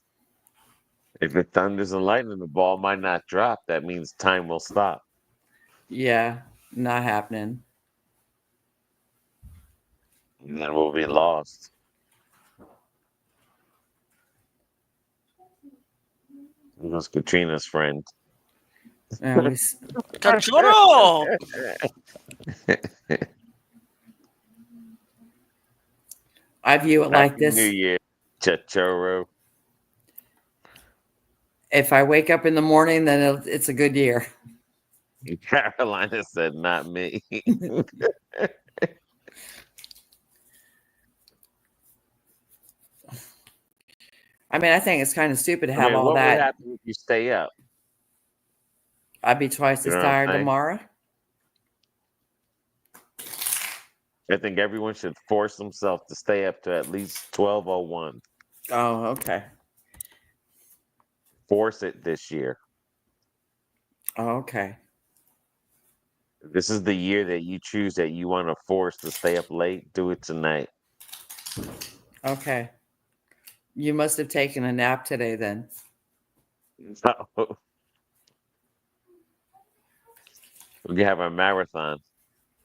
If it thunders and lightning, the ball might not drop. That means time will stop. Yeah, not happening. And then we'll be lost. It was Katrina's friend. Cachorro! I view it like Happy this. New Year, Chachoro. If I wake up in the morning, then it's a good year. Carolina said, not me. I mean, I think it's kind of stupid to have all what would that. happen if you stay up? I'd be twice You as know what I'm tired saying? tomorrow. I think everyone should force themselves to stay up to at least 12:01. Oh, okay. Force it this year. Oh, okay. This is the year that you choose that you want to force to stay up late. Do it tonight. Okay. You must have taken a nap today then. No. We have a marathon.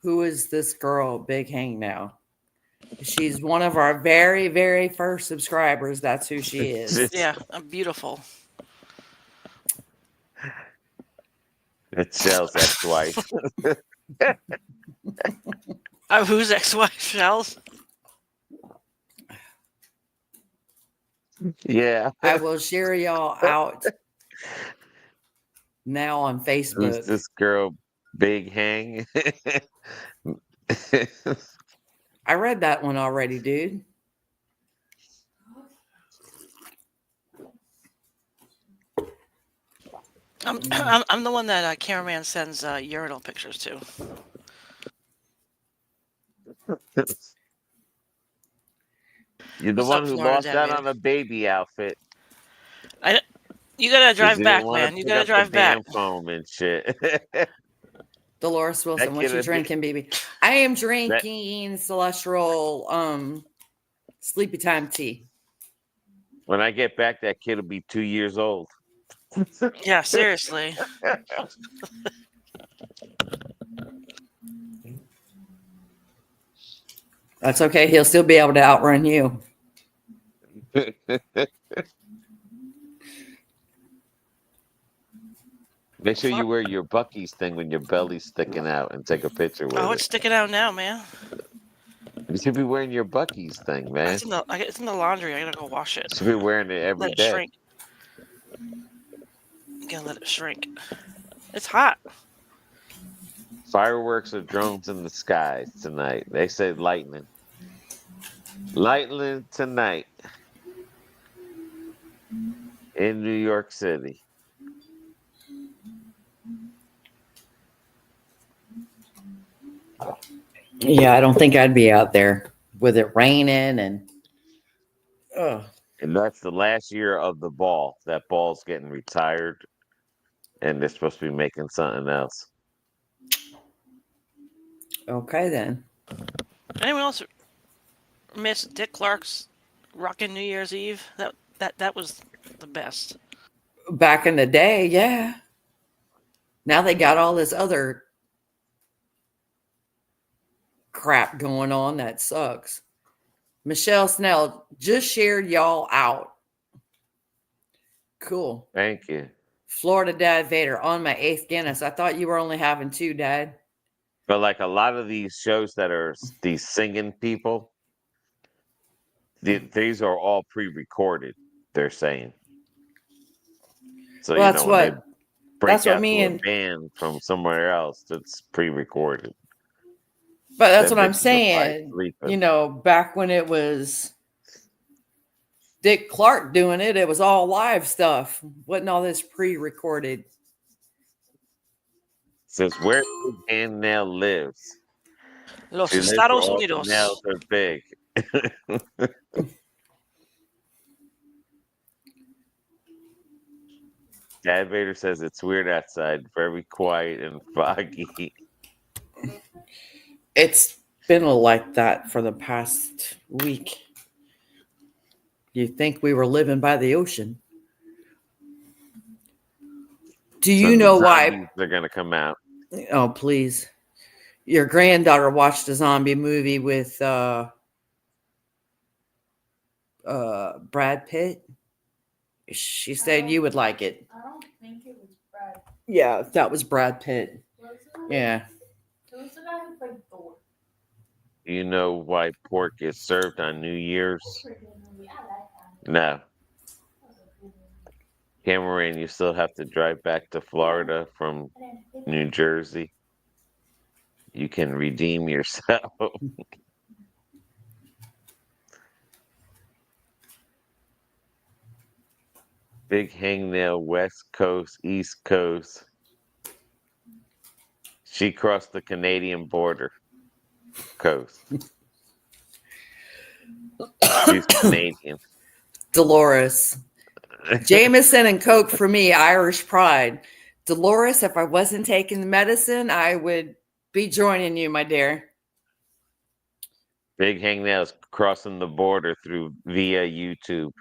Who is this girl, Bighangnail? She's one of our very, very first subscribers. That's who she is. Yeah, I'm beautiful. It's Chelle's ex-wife. Who's ex-wife, Shells? Yeah. I will share y'all out now on Who's Facebook. this girl, Big Hang? I read that one already, dude. I'm the one that cameraman sends urinal pictures to. You're the What's one up, who Florida lost out Debbie? on a baby outfit. You gotta drive You back, didn't want to man. You pick gotta up the drive back. damn phone and shit. Dolores Wilson, what kid you would be- drinking, baby? I am drinking celestial sleepy time tea. When I get back, that kid will be 2 years old. Yeah, seriously. That's okay. He'll still be able to outrun you. Make sure you wear your Bucky's thing when your belly's sticking out and take a picture with Oh, it. it's sticking out now, man. You should be wearing your Bucky's thing, man. It's in the laundry. I gotta go wash it. You should be wearing it every Let it day. shrink. I'm gonna let it shrink. It's hot. Fireworks or drones in the skies tonight. They said lightning. Lightning tonight in New York City. Yeah, I don't think I'd be out there with it raining and. Ugh. And that's the last year of the ball. That ball's getting retired, and they're supposed to be making something else. Okay, then. Anyone else miss Dick Clark's Rockin' New Year's Eve? That was the best. Back in the day, yeah. Now they got all this other crap going on that sucks. Michelle Snell just shared y'all out. Cool. Thank you. Florida Dad Vader on my 8th Guinness. I thought you were only having 2, Dad. But like a lot of these shows that are these singing people, these are all pre-recorded. They're saying. So Well, when they break that's what out me to a and band from somewhere else, that's pre-recorded. but that's That what I'm bitches are probably saying. sleeping. Back when it was Dick Clark doing it, it was all live stuff. Wasn't all this pre-recorded. Since where Bighangnail lives, Los she lives where Estados all the nails Unidos. are big. Dad Vader says it's weird outside, very quiet and foggy. It's been like that for the past week. You'd think we were living by the ocean. Do So you the know why? zombies are gonna come out. Oh, please. Your granddaughter watched a zombie movie with Brad Pitt. She said you would like it. I don't think it was Brad. Yeah, that was Brad Pitt. Was it? Yeah. It was the guy who played Thor. You know why pork is served on New Year's? Pretty good movie. I like that. No. That was a good movie. Cameron, you still have to drive back to Florida from And then New Jersey. You can redeem yourself. Bighangnail, West Coast, East Coast. She crossed the Canadian border coast. She's Canadian. Dolores. Jameson and Coke for me, Irish pride. Dolores, if I wasn't taking the medicine, I would be joining you, my dear. Bighangnail's crossing the border through via YouTube.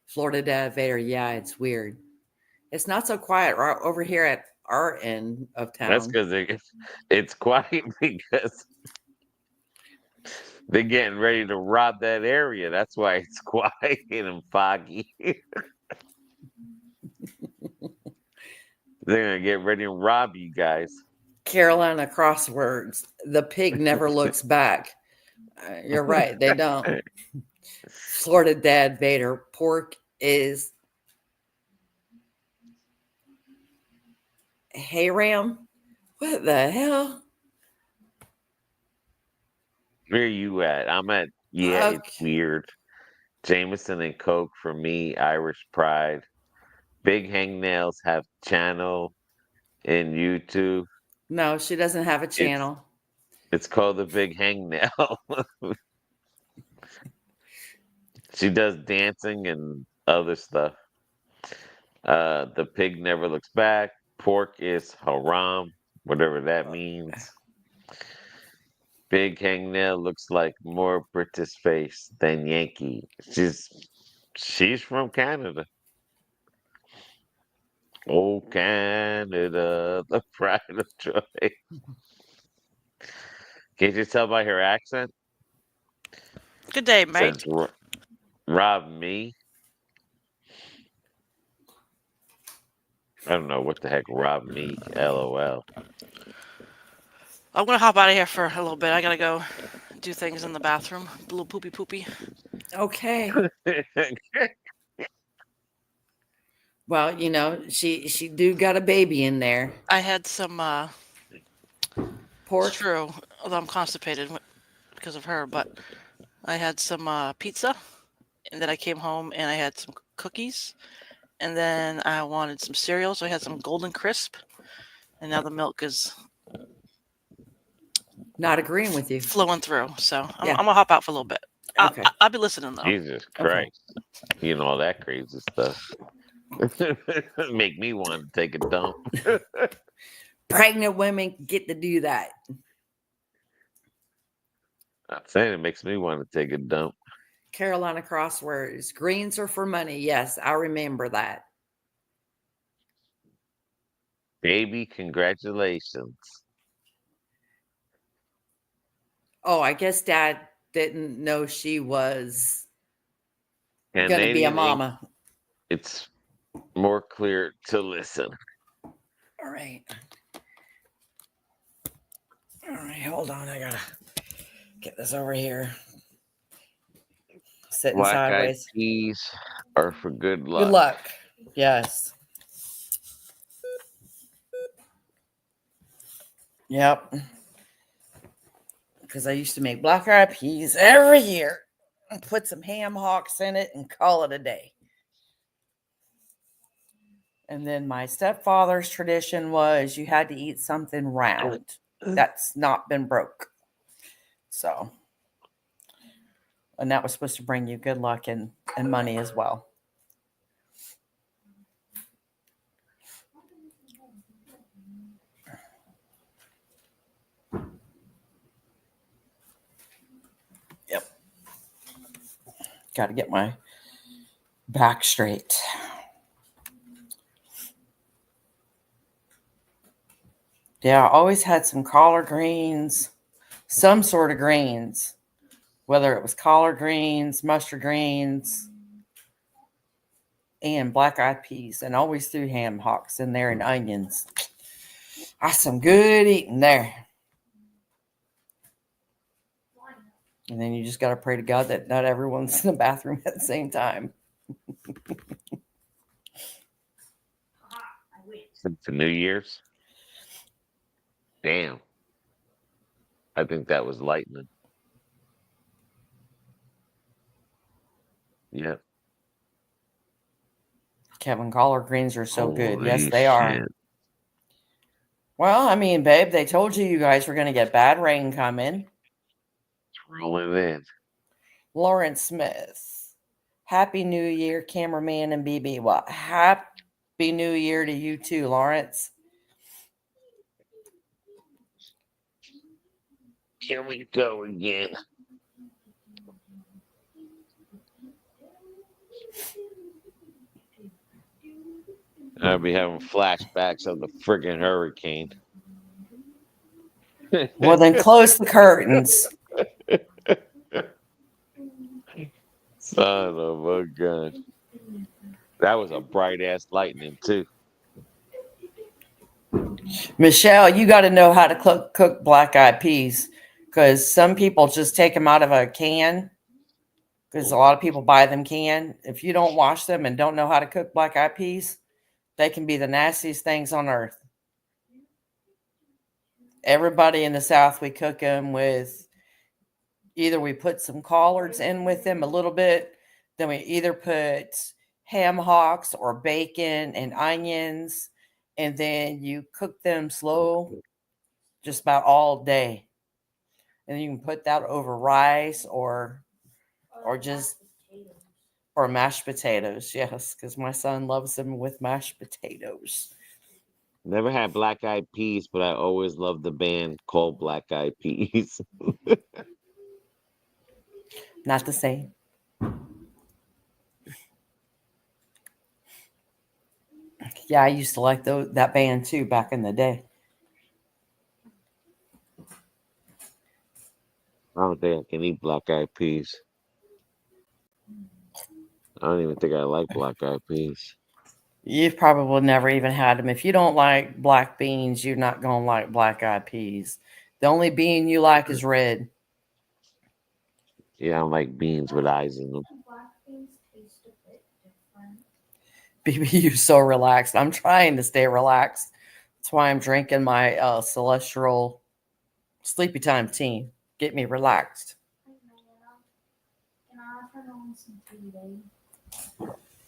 Florida Dad Vader, yeah, it's weird. It's not so quiet right over here at our end of town. That's because it's quiet because they're getting ready to rob that area. That's why it's quiet and foggy. They're gonna get ready to rob you guys. Carolina Crosswords. The pig never looks back. You're right, they don't. Florida Dad Vader, pork is hey Ram. What the hell? Where are you at? I'm at it's weird. Jameson and Coke for me, Irish pride. Bighangnails have channel in YouTube. No, she doesn't have a channel. It's called the Bighangnail. She does dancing and other stuff. The pig never looks back. Pork is haram, whatever that means. Bighangnail looks like more British face than Yankee. She's from Canada. Oh, Canada, the pride of joy. Can't you tell by her accent? Good day, mate. Says, rob me. I don't know what the heck rob me, LOL. I'm gonna hop out of here for a little bit. I gotta go do things in the bathroom. A little poopy. Okay. Well, she do got a baby in there. I had some Pork. It's true, although I'm constipated because of her, but I had some pizza, and then I came home and I had some cookies, and then I wanted some cereal, so I had some Golden Crisp, and now the milk is Not agreeing with you. flowing through. So I'm Yeah. gonna hop out for a little bit. Okay. I'll be listening though. Jesus Christ. You know all that crazy stuff. Make me want to take a dump. Pregnant women get to do that. I'm saying it makes me want to take a dump. Carolina Crosswords. Greens are for money. Yes, I remember that. Baby, congratulations. Oh, I guess Dad didn't know she was going to be a Canadian ink, mama. it's more clear to listen. All right. All right, hold on. I got to get this over here. Sitting Black-eyed sideways. peas are for good luck. Good luck. Yes. Yep. Because I used to make black-eyed peas every year and put some ham hocks in it and call it a day. And then my stepfather's tradition was you had to eat something round that's not been broke. So, and that was supposed to bring you good luck and money as well. Yep. Got to get my back straight. Yeah, I always had some collard greens, some sort of greens, whether it was collard greens, mustard greens, and black-eyed peas, and always threw ham hocks in there and onions. That's some good eating there. And then you just got to pray to God that not everyone's in the bathroom at the same time. Since the New Year's? Damn. I think that was lightning. Yep. Kevin, collard greens are so good. Yes, Holy they are. shit. Well, I mean, babe, they told you guys were going to get bad rain coming. It's rolling in. Lawrence Smith. Happy New Year, cameraman and BB. Well, happy New Year to you too, Lawrence. Here we go again. I'll be having flashbacks of the friggin' hurricane. Well, then close the curtains. Son of a gun. That was a bright ass lightning too. Michelle, you got to know how to cook black-eyed peas, because some people just take them out of a can, because a lot of people buy them canned. If you don't wash them and don't know how to cook black-eyed peas, they can be the nastiest things on earth. Everybody in the South, we cook them with, either we put some collards in with them a little bit, then we either put ham hocks or bacon and onions, and then you cook them slow just about all day. And then you can put that over rice or just or mashed potatoes. Yes, because my son loves them with mashed potatoes. Never had black eyed peas, but I always loved the band called Black Eyed Peas. Not the same. Yeah, I used to like that band too back in the day. I don't think I can eat black eyed peas. I don't even think I like black eyed peas. You've probably never even had them. If you don't like black beans, you're not going to like black-eyed peas. The only bean you like is red. Yeah, I don't like beans with eyes in them. Black beans taste a bit different. BB, you're so relaxed. I'm trying to stay relaxed. That's why I'm drinking my Celestial Sleepy Time tea. Get me relaxed. Can I turn on some TV?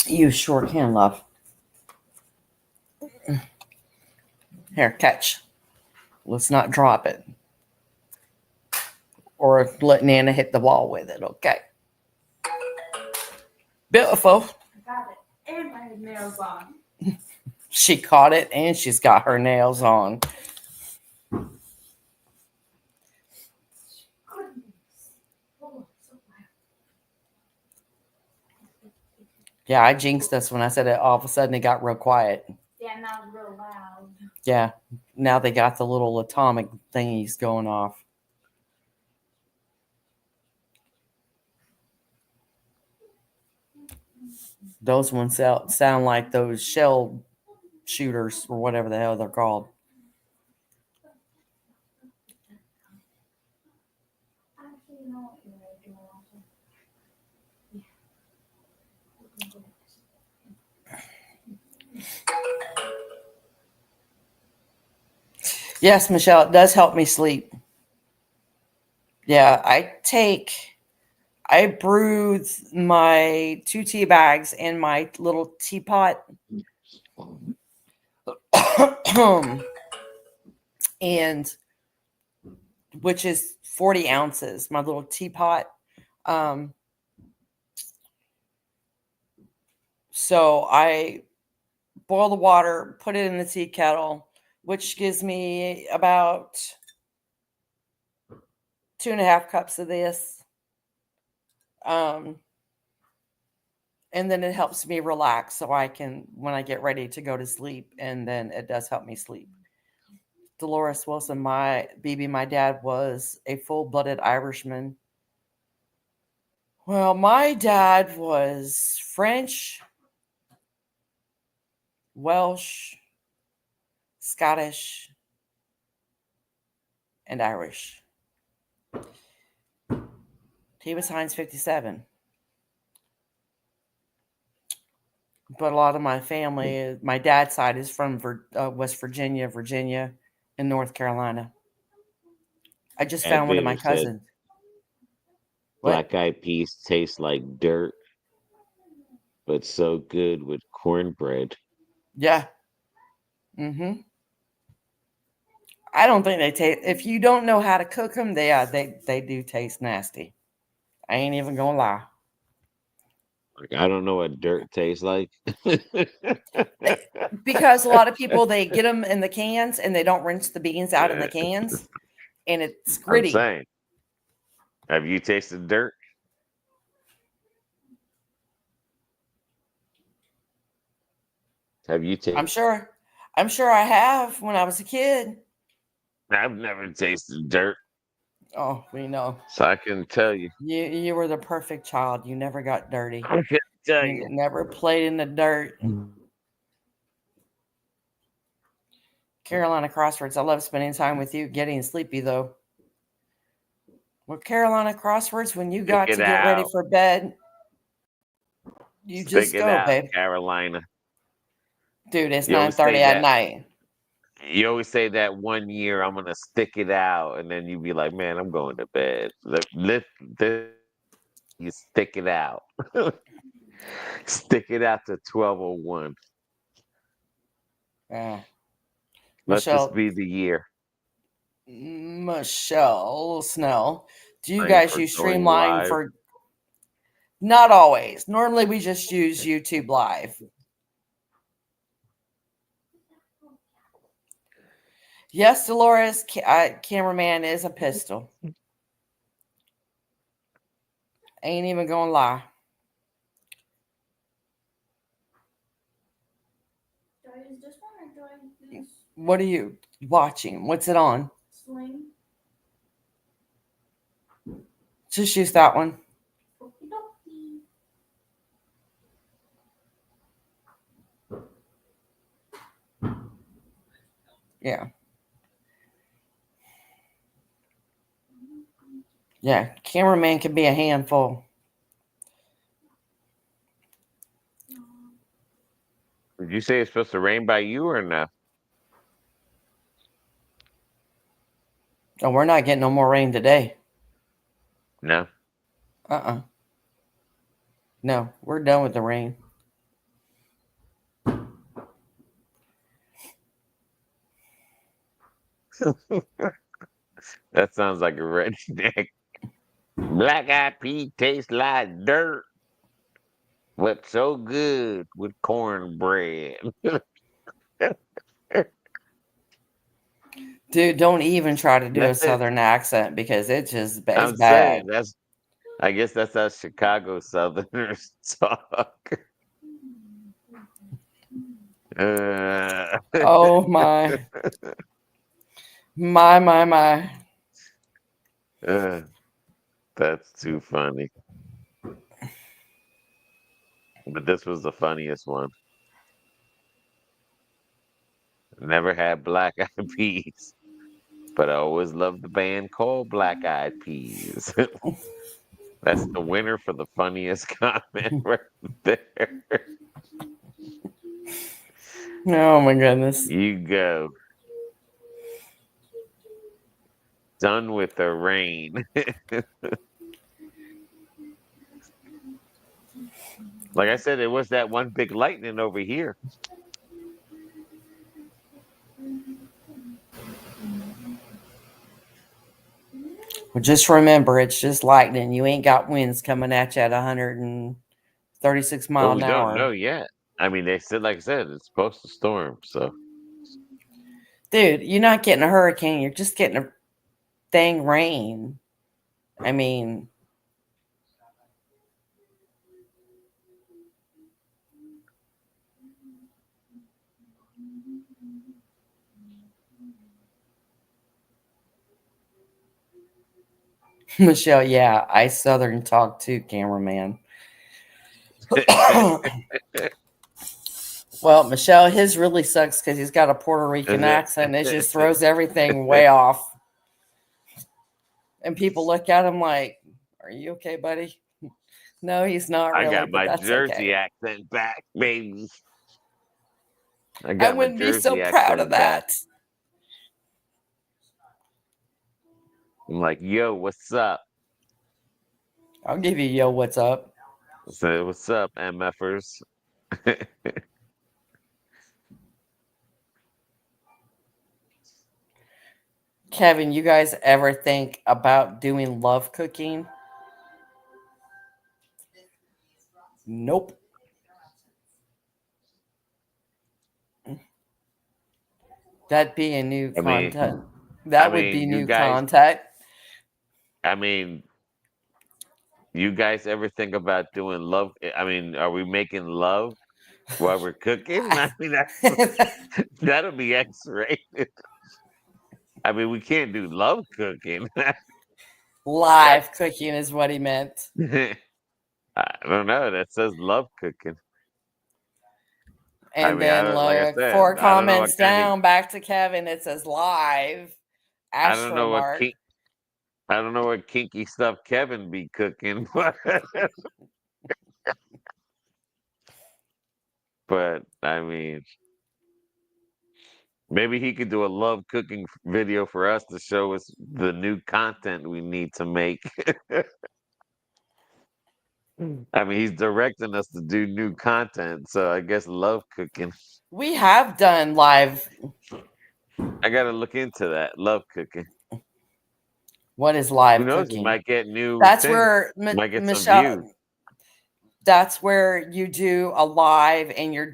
You sure can, love. Here, catch. Let's not drop it. Or let Nana hit the wall with it, okay? Beautiful. I got it. And I had nails on. She caught it and she's got her nails on. Goodness. Yeah, I jinxed us when I said it. All of a sudden, it got real quiet. Yeah, now it's real loud. Yeah, now they got the little atomic thingies going off. Those ones sound like those shell shooters or whatever the hell they're called. Actually, you know what you're doing also. Yes, Michelle, it does help me sleep. Yeah, I brew my 2 tea bags in my little teapot. And which is 40 ounces, my little teapot. So I boil the water, put it in the tea kettle, which gives me about 2.5 cups of this. And then it helps me relax so I can, when I get ready to go to sleep, and then it does help me sleep. Dolores Wilson, my dad was a full-blooded Irishman. Well, my dad was French, Welsh, Scottish, and Irish. He was Heinz 57. But a lot of my family, my dad's side is from West Virginia, and North Carolina. I just found one of my Vader said cousins. What? black eyed peas taste like dirt, but so good with cornbread. Yeah. I don't think they taste. If you don't know how to cook them, they do taste nasty. I ain't even gonna lie. Like, I don't know what dirt tastes like. Because a lot of people, they get them in the cans and they don't rinse the beans out in the cans, and it's I'm gritty. saying, have you tasted dirt? Have you I'm tasted? sure I have when I was a kid. I've never tasted dirt, Oh, we know. so I can tell you. You were the perfect child. You never got dirty. I can tell You you. never played in the dirt. Carolina Crosswords. I love spending time with you. Getting sleepy though. Well, Carolina Crosswords, when you Stick got it to get ready out. for bed, you Stick just it go, out, babe. Carolina. Dude, it's You always 9:30 say at that. night. You always say that 1 year I'm gonna stick it out, and then you be like, "Man, I'm going to bed." You stick it out. Stick it out to 12:01. Yeah. Let this Michelle be the year. Snell. Do you Time guys for use going Streamline live. for? Not always. Normally, we just use YouTube Live. Yes, Dolores, cameraman is a pistol. Ain't even gonna lie. Do I use this one or do I use What are you watching? What's it on? Sling? Just use that one. Okie dokie. Yeah. Yeah. Cameraman can be a handful. Did you say it's supposed to rain by you or no? Oh, we're not getting no more rain today. No. No, we're done with the rain. That sounds like a redneck. Black eyed pea tastes like dirt, but so good with cornbread. Dude, don't even try to do a That's it. southern accent because it's I'm bad. saying I guess that's how Chicago Southerners talk. Oh my. My. That's too funny. But this was the funniest one. Never had black eyed peas, but I always loved the band called Black Eyed Peas. That's the winner for the funniest comment right there. Oh my goodness. You go. Done with the rain. Like I said, it was that one big lightning over here. Well, just remember, it's just lightning. You ain't got winds coming at you at 136 Well, mile we an don't know hour. yet. I mean, they said, like I said, it's supposed to storm. So, Dude, you're not getting a hurricane. You're just getting a dang rain. I mean, Michelle, yeah, I Southern talk too, cameraman. Well, Michelle, his really sucks because he's got a Puerto Rican accent. It just throws everything way off. And people look at him like, "Are you okay, buddy?" No, he's not I really, got but my that's Jersey okay. accent back, baby. I I got my wouldn't be so Jersey proud of accent back. that. I'm like, yo, what's up? I'll give you yo, what's up? So, what's up, MFers? Kevin, you guys ever think about doing love cooking? Nope. That'd be a new I mean, content. I That would be mean, new content. I mean, you guys ever think about doing love? I mean, are we making love while we're cooking? I mean, that'll be X-rated. I mean, we can't do love cooking. Live cooking is what he meant. I don't know. That says love cooking. I And mean, I then don't, like I look, said, 4 I don't know what comments kind of, down, back to Kevin. It says live. I don't Astro know what mark. I don't know what kinky stuff Kevin be cooking, but I mean, maybe he could do a love cooking video for us to show us the new content we need to make. I mean, he's directing us to do new content, so I guess love cooking. We have done live. I gotta look into that love cooking. What is Who live knows? We cooking? might get new That's things. where Might get some views. Michelle. That's where you do a live and you're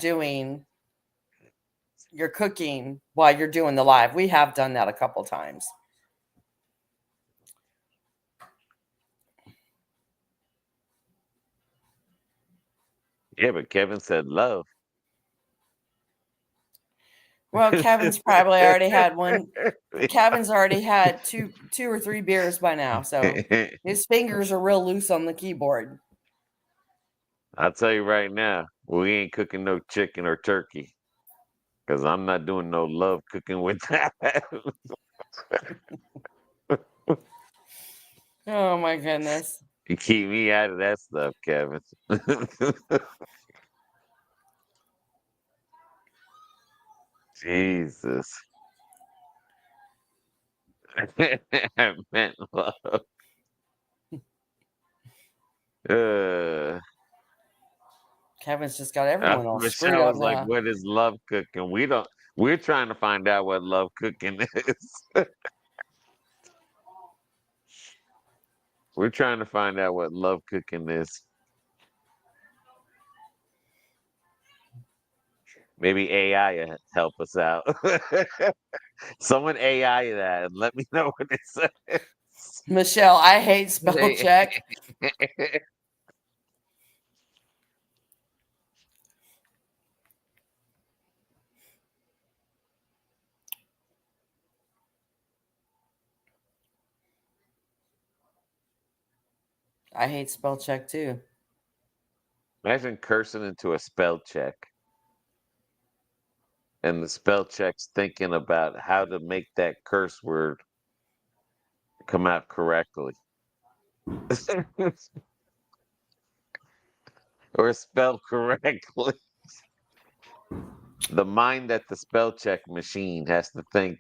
cooking while you're doing the live. We have done that a couple times. Yeah, but Kevin said love. Well, Kevin's probably already had one. Kevin's already had two or three beers by now, so his fingers are real loose on the keyboard. I'll tell you right now, we ain't cooking no chicken or turkey. Because I'm not doing no love cooking with that. Oh my goodness. You keep me out of that stuff, Kevin. Jesus. I meant love. Uh, Kevin's just got everyone all screwed Michelle up was like, now. "What is love cooking?" We're trying to find out what love cooking is. We're trying to find out what love cooking is. Maybe AI will help us out. Someone AI that and let me know what it says. Michelle, I hate spell check. I hate spell check too. Imagine cursing into a spell check, and the spell check's thinking about how to make that curse word come out correctly. Or spell correctly. The mind at the spell check machine has to think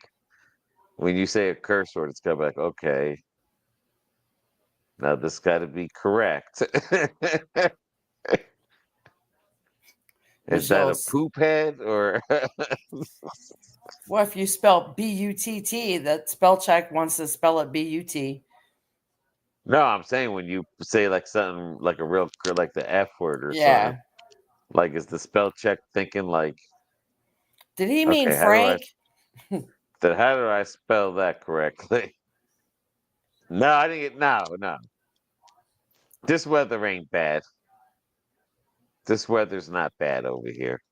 when you say a curse word, it's gonna be like, okay, now this got to be correct. Is that a Michelle's. poop head or? Well, if you spell B-U-T-T, that spell check wants to spell it B-U-T. No, I'm saying when you say like something like a real like the F word or something. Yeah. Like, is the spell check thinking like, Did he mean okay, Frank? how do I spell that correctly? No, I didn't get no. This weather ain't bad. This weather's not bad over here.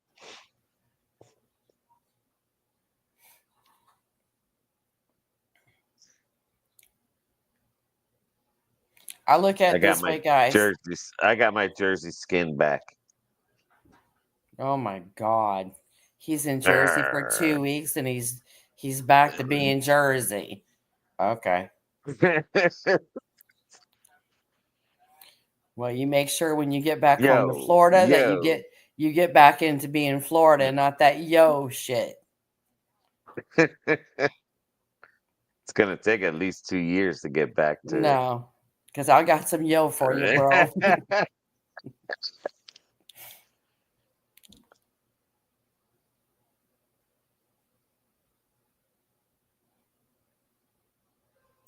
I look at it this way, guys. I got my jersey skin back. Oh my God. He's in Jersey for Arr. 2 weeks and he's back to being Jersey. Okay. Well, you make sure when you get back home to Florida that you get back into being Florida and not that yo shit. It's gonna take at least 2 years to get back to No. Because I got some yo for you, bro. it.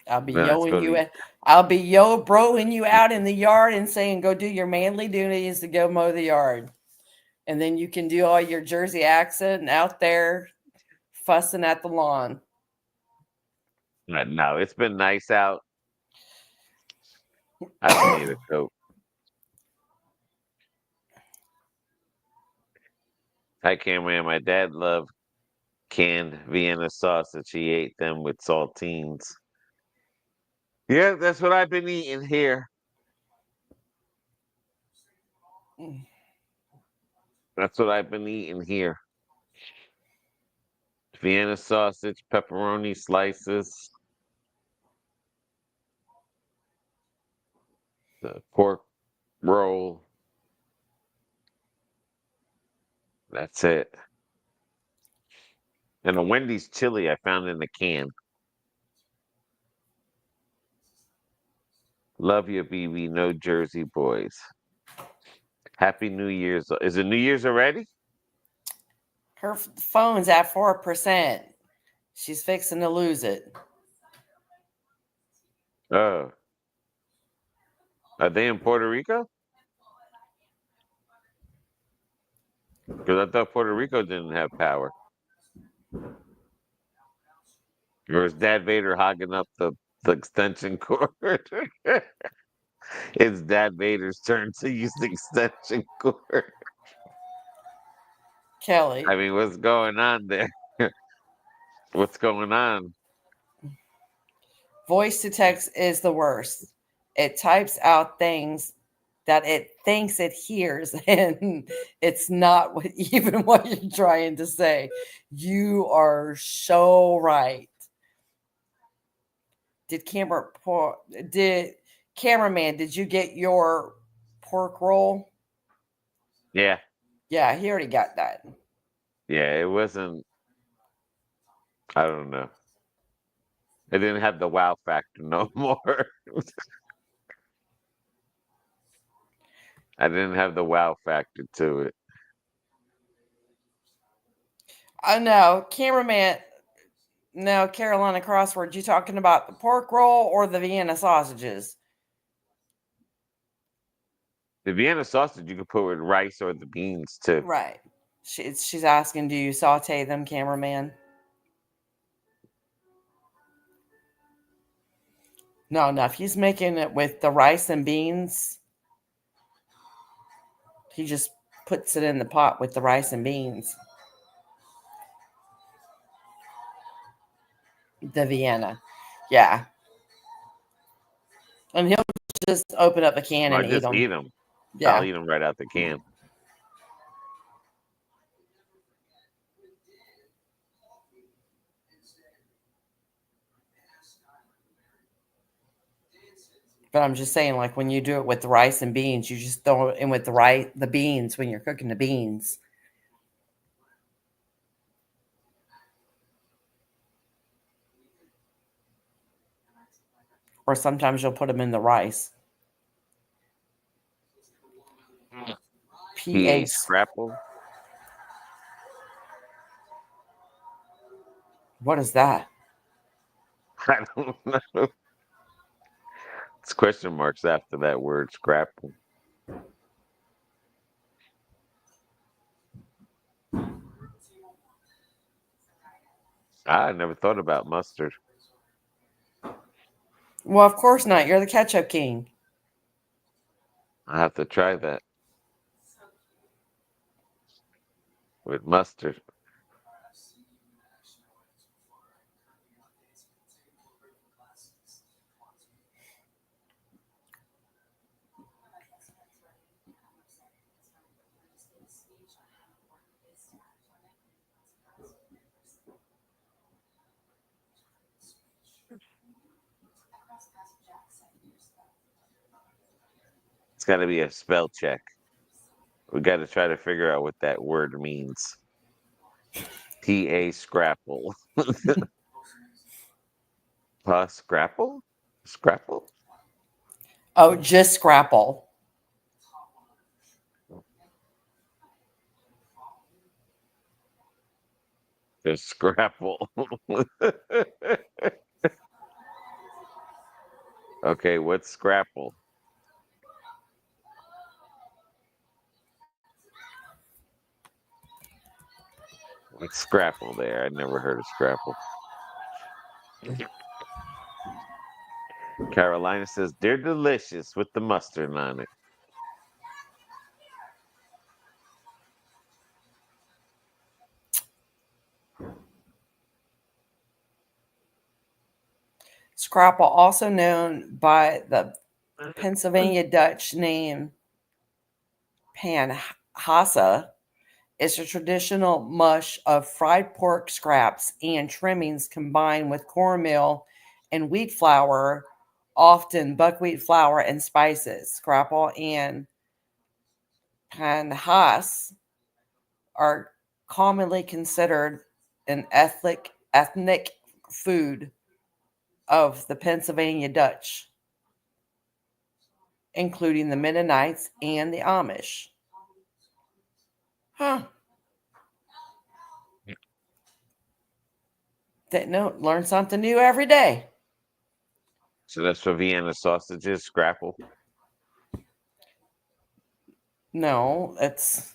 I'll be No, it's yoing gonna you be out. I'll be yo broing you out in the yard and saying go do your manly duties to go mow the yard. And then you can do all your Jersey accent out there fussing at the lawn. no. It's been nice out. I don't need a coat. Hi, Cameron. My dad loved canned Vienna sausage. He ate them with saltines. Yeah, that's what I've been eating here. That's what I've been eating here. Vienna sausage, pepperoni slices, the pork roll. That's it. And a Wendy's chili I found in the can. Love you, BB. No Jersey boys. Happy New Year's. Is it New Year's already? Her phone's at 4%. She's fixing to lose it. Oh. Are they in Puerto Rico? Because I thought Puerto Rico didn't have power. Or is Dad Vader hogging up the extension cord? It's Dad Vader's turn to use the extension cord. Kelly. I mean, what's going on there? What's going on? Voice to text is the worst. It types out things that it thinks it hears, and it's not even what you're trying to say. You are so right. Cameraman, did you get your pork roll? Yeah. Yeah, he already got that. Yeah, it wasn't. I don't know. It didn't have the wow factor no more. I didn't have the wow factor to it. I know, cameraman. No, Carolina Crosswords. You talking about the pork roll or the Vienna sausages? The Vienna sausage you could put with rice or the beans too. Right. She's asking, do you saute them, cameraman? No, if he's making it with the rice and beans, he just puts it in the pot with the rice and beans. The Vienna. Yeah. And he'll just open up the can I and eat just them. eat them. Yeah. I'll eat them right out the can. But I'm just saying, like when you do it with the rice and beans, you just throw it in with the beans when you're cooking the beans. Or sometimes you'll put them in the rice. PA PA. scrapple. What is that? I don't know. It's question marks after that word scrapple. I never thought about mustard. Well, of course not. You're the ketchup king. I have to try that with mustard. It's got to be a spell check. We got to try to figure out what that word means. PA scrapple. Scrapple? Scrapple? Oh, just scrapple. The scrapple. Okay, what's scrapple? What's scrapple there? I never heard of scrapple. Carolina says they're delicious with the mustard on it. Scrapple, also known by the Pennsylvania Dutch name panhassa, is a traditional mush of fried pork scraps and trimmings combined with cornmeal and wheat flour, often buckwheat flour and spices. Scrapple and panhas are commonly considered an ethnic food of the Pennsylvania Dutch, including the Mennonites and the Amish. Huh. Didn't know. Learn something new every day. So that's for Vienna sausages, scrapple. No, it's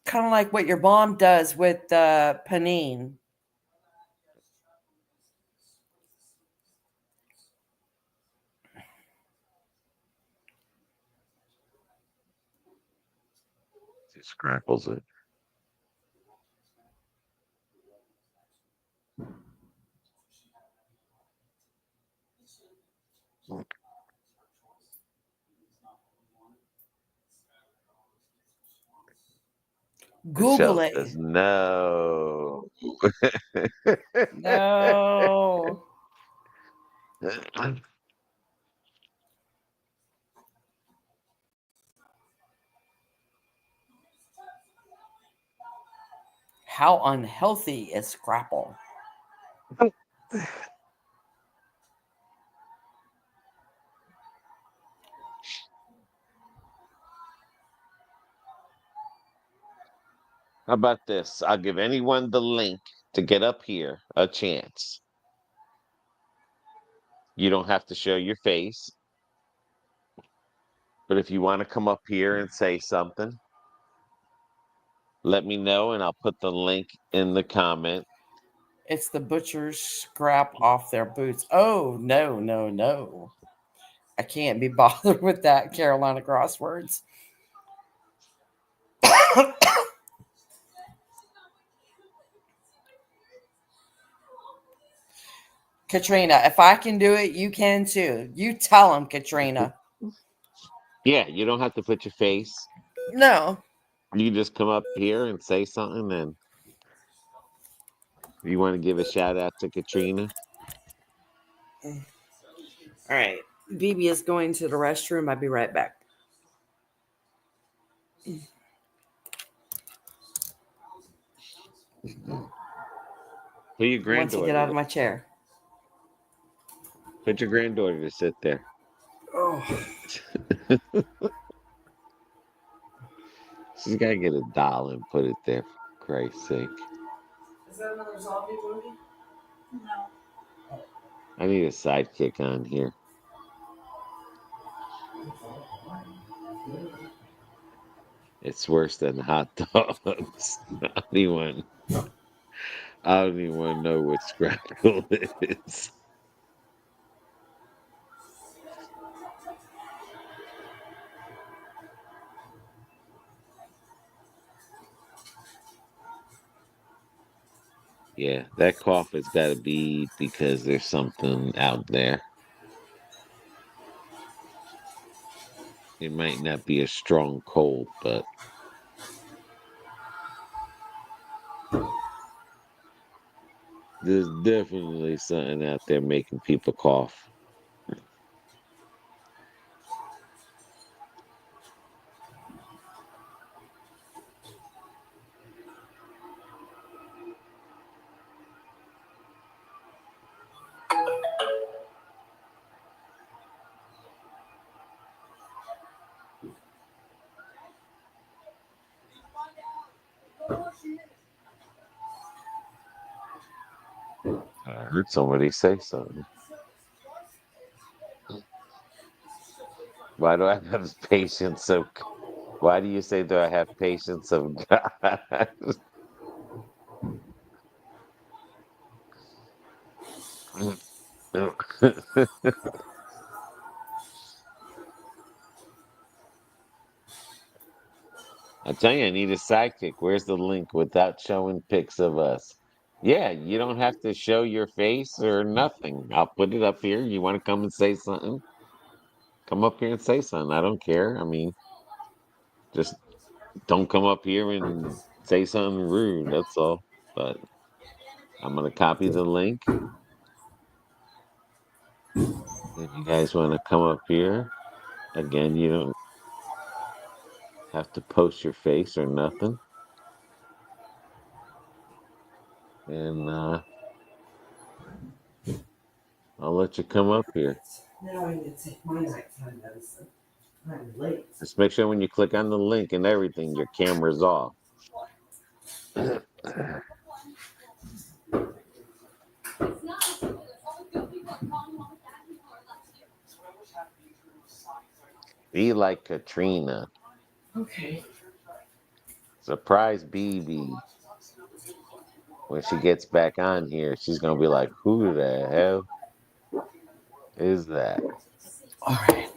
kind of like what your mom does with panini. She scrapples it. Google Michelle it. says no. No. How unhealthy is scrapple? How about this? I'll give anyone the link to get up here a chance. You don't have to show your face, but if you want to come up here and say something, let me know and I'll put the link in the comment. It's the butchers scrap off their boots. Oh, no, no, no. I can't be bothered with that, Carolina Crosswords. Katrina, if I can do it, you can too. You tell them, Katrina. Yeah, you don't have to put your face. No. You just come up here and say something, and you want to give a shout out to Katrina. All right. BB is going to the restroom. I'll be right back. Put your Once you get granddaughter. out of my chair. Put your granddaughter to sit there. Oh. She's got to get a doll and put it there, for Christ's sake. Is that another zombie movie? No. I need a sidekick on here. It's worse than hot dogs. I don't even want to know what scrapple is. Yeah, that cough has got to be because there's something out there. It might not be a strong cold, but there's definitely something out there making people cough. I heard somebody say something. Why do I have patience of? Why do you say do I have patience of God? I tell you, I need a sidekick. Where's the link without showing pics of us? Yeah, you don't have to show your face or nothing. I'll put it up here. You want to come and say something? Come up here and say something. I don't care. I mean, just don't come up here and say something rude. That's all. But I'm going to copy the link. If you guys want to come up here, again, you don't have to post your face or nothing. And I'll let you come up here. Now I need to take my nighttime medicine. I'm late. Just make sure when you click on the link and everything, your camera's off. Be like Katrina. Okay. Surprise BB. When she gets back on here, she's going to be like, who the hell is that? All right.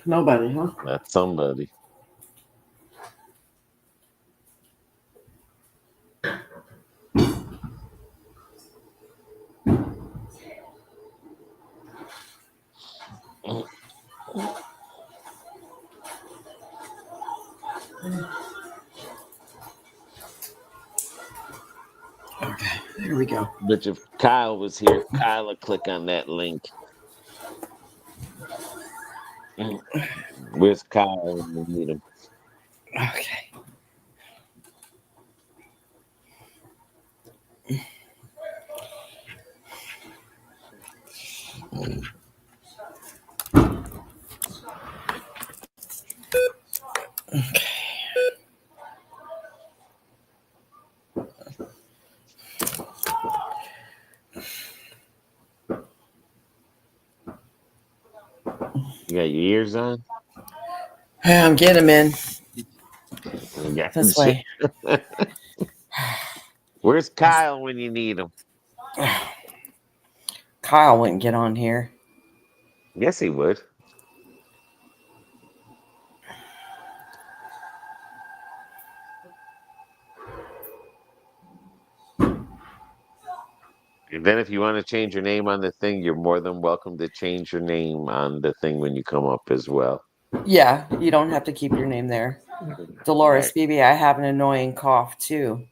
Nobody, huh? That's somebody. Okay. There we go. But if Kyle was here, Kyle would click on that link. Where's Kyle when we need him? Okay. You got your ears on? I'm getting him in Yeah. this way. Where's Kyle when you need him? Kyle wouldn't get on here. Yes, he would. If then if you want to change your name on the thing, you're more than welcome to change your name on the thing when you come up as well. Yeah, you don't have to keep your name there. Dolores, Right. BB, I have an annoying cough too.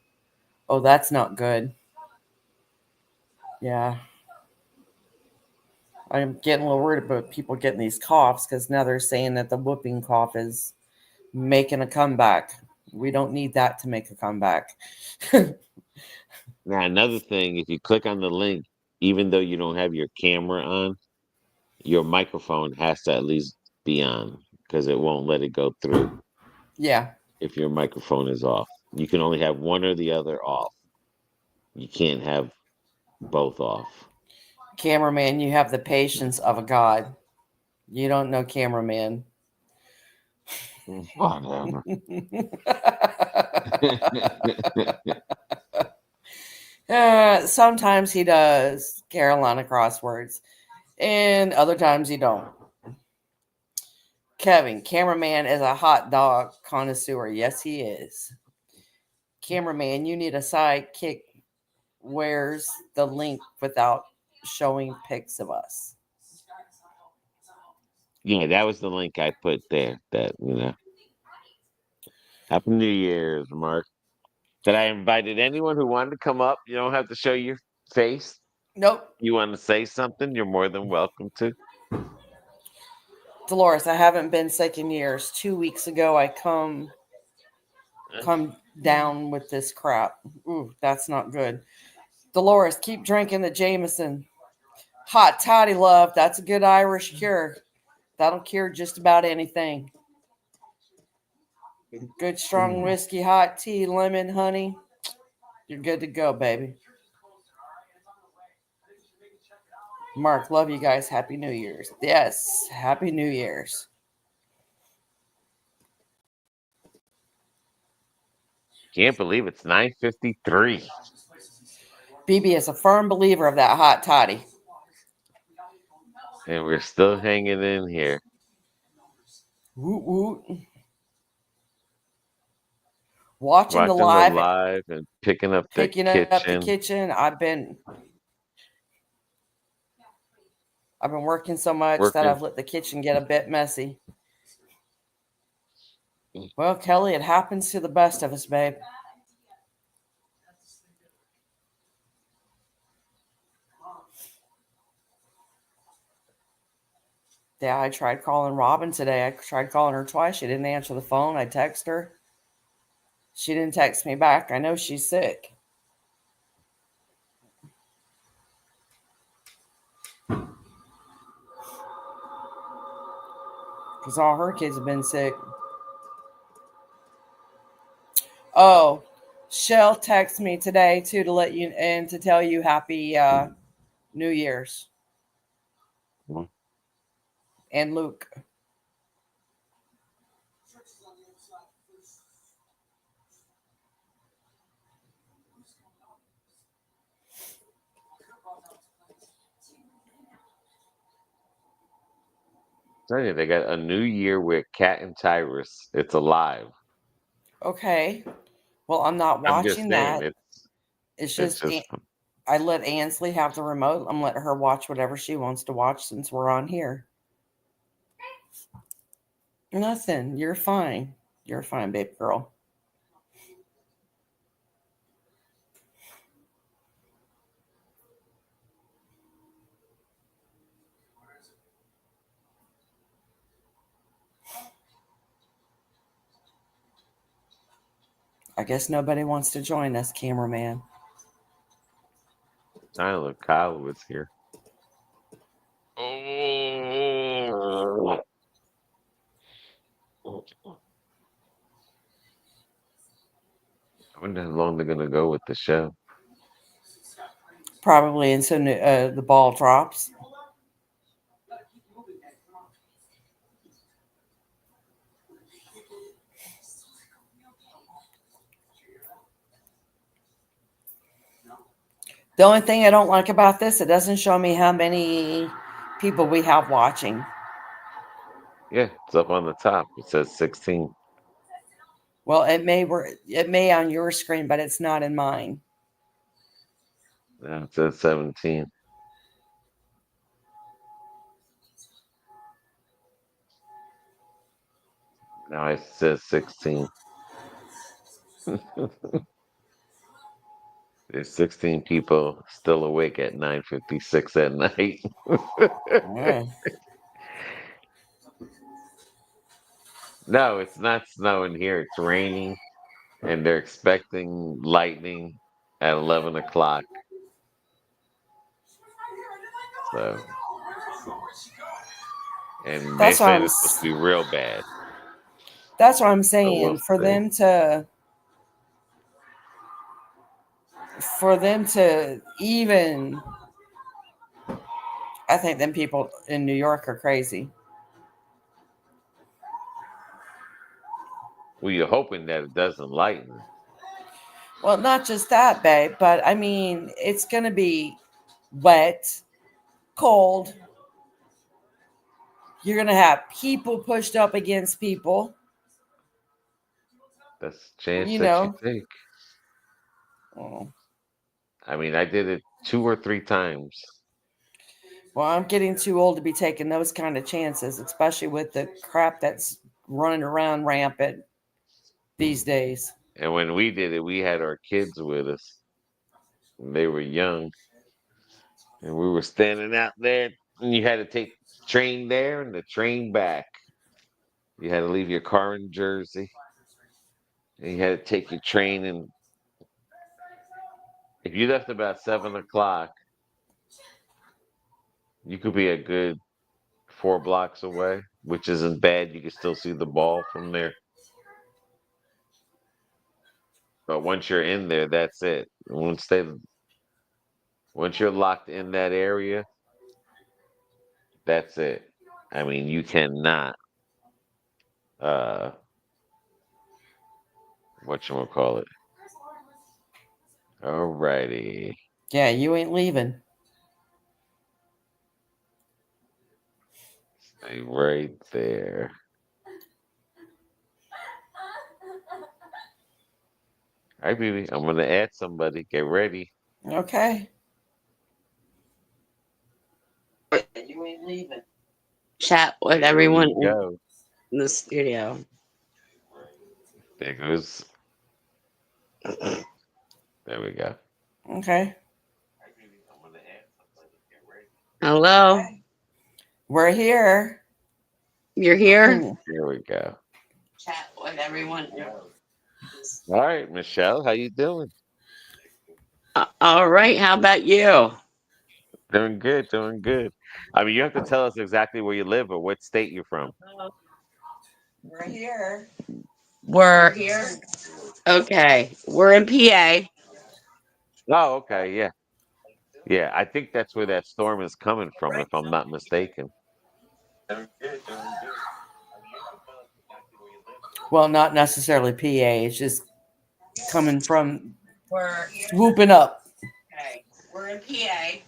Oh, that's not good. Yeah. I'm getting a little worried about people getting these coughs because now they're saying that the whooping cough is making a comeback. We don't need that to make a comeback. Now, another thing, if you click on the link, even though you don't have your camera on, your microphone has to at least be on because it won't let it go through Yeah. if your microphone is off. You can only have one or the other off. You can't have both off. Cameraman, you have the patience of a god. You don't know cameraman. Whatever. Sometimes he does Carolina crosswords, and other times he don't. Kevin, cameraman is a hot dog connoisseur. Yes, he is. Cameraman, you need a sidekick. Where's the link without showing pics of us? Yeah, that was the link I put there. Happy New Year's, Mark. That I invited anyone who wanted to come up. You don't have to show your face. Nope. You want to say something, you're more than welcome to. Dolores, I haven't been sick in years. 2 weeks ago, I come down with this crap. Ooh, that's not good. Dolores, keep drinking the Jameson. Hot toddy love. That's a good Irish cure. That'll cure just about anything. Good strong whiskey, hot tea, lemon, honey. You're good to go, baby. Mark, love you guys. Happy New Year's. Yes, Happy New Year's. Can't believe it's 9:53. BB is a firm believer of that hot toddy. And we're still hanging in here. Woot woot. Watching the Watching the live, live and picking up the picking up the kitchen. kitchen. I've been working so much that Working. I've let the kitchen get a bit messy. Well, Kelly, it happens to the best of us, babe. Yeah, I tried calling Robin today. I tried calling her twice. She didn't answer the phone. I text her. She didn't text me back. I know she's sick. Because all her kids have been sick. Oh, Chelle texted me today too to let you and to tell you happy New Year's. And Luke. Tell you, they got a new year with Cat and Tyrus. It's alive. Okay. Well, I'm not I'm just watching saying that. It's it's just just I let Ansley have the remote. I'm letting her watch whatever she wants to watch since we're on here. Nothing. You're fine. You're fine, babe girl. I guess nobody wants to join us, cameraman. Tyler Kyle was here. Oh. I wonder how long they're gonna go with the show. Probably until the ball drops. The only thing I don't like about this, it doesn't show me how many people we have watching. Yeah, it's up on the top. It says 16. Well, it may on your screen, but it's not in mine. Now it says 17. Now it says 16. There's 16 people still awake at 9:56 at night. Yeah. No, it's not snowing here. It's raining, and they're expecting lightning at 11 o'clock. So, and they're That's what saying I'm. it's supposed to be real bad. That's what I'm So we'll saying. see. For them to even, I think them people in New York are crazy. Well, you're hoping that it doesn't lighten. Well, not just that, babe, but I mean, it's going to be wet, cold. You're going to have people pushed up against people, That's a chance you that you know. take. Oh. I mean, I did it 2 or 3 times. Well, I'm getting too old to be taking those kind of chances, especially with the crap that's running around rampant these days. And when we did it, we had our kids with us. And they were young. And we were standing out there. And you had to take the train there and the train back. You had to leave your car in Jersey. And you had to take your train. And if you left about 7 o'clock, you could be a good 4 blocks away, which isn't bad. You can still see the ball from there. But once you're in there, that's it. Once you're locked in that area, that's it. I mean, you cannot whatchamacallit. Alrighty. Yeah, you ain't leaving. Stay right there. All right, baby. I'm gonna add somebody. Get ready. Okay. You ain't leaving. Chat with Here everyone we go. in the studio. There goes. There we go. Okay. I'm gonna add somebody. Get ready. Hello, We're here. you're here. Here we go. Chat with everyone. All right, Michelle, how you doing? All right, how about you? Doing good, doing good. I mean, you have to tell us exactly where you live or what state you're from. We're here. We're here. Okay, we're in PA. Oh, okay, yeah. Yeah, I think that's where that storm is coming from, if I'm not mistaken. Well, not necessarily PA. It's just coming from We're here. swooping up. Okay, we're in PA.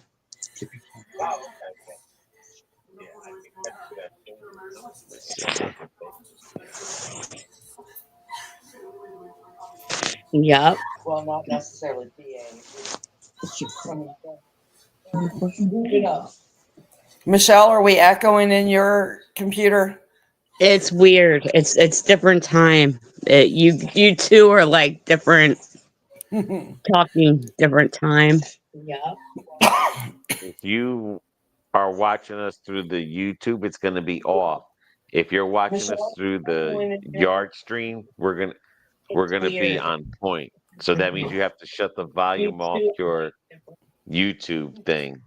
Yep. Well, not necessarily PA. Swooping up. Michelle, are we echoing in your computer? It's weird. It's different time. You two are like different talking different time. Yep. If you are watching us through the YouTube, it's going to be off. If you're watching us through the yard stream, we're gonna be on point. So that means you have to shut the volume off your YouTube thing,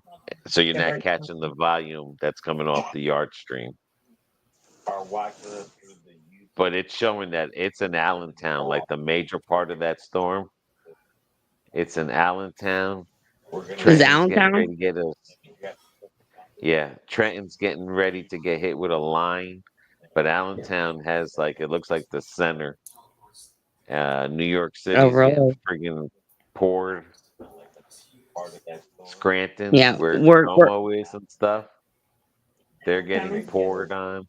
so you're not catching the volume that's coming off the yard stream. But it's showing that it's in Allentown, like the major part of that storm. It's in Allentown. Is Trenton's getting ready Allentown? to get a yeah. Trenton's getting ready to get hit with a line, but Allentown has like it looks like the center. New York Oh, City's getting really? friggin' poured. Scranton, Yeah, where we're Como is and stuff, they're getting poured on.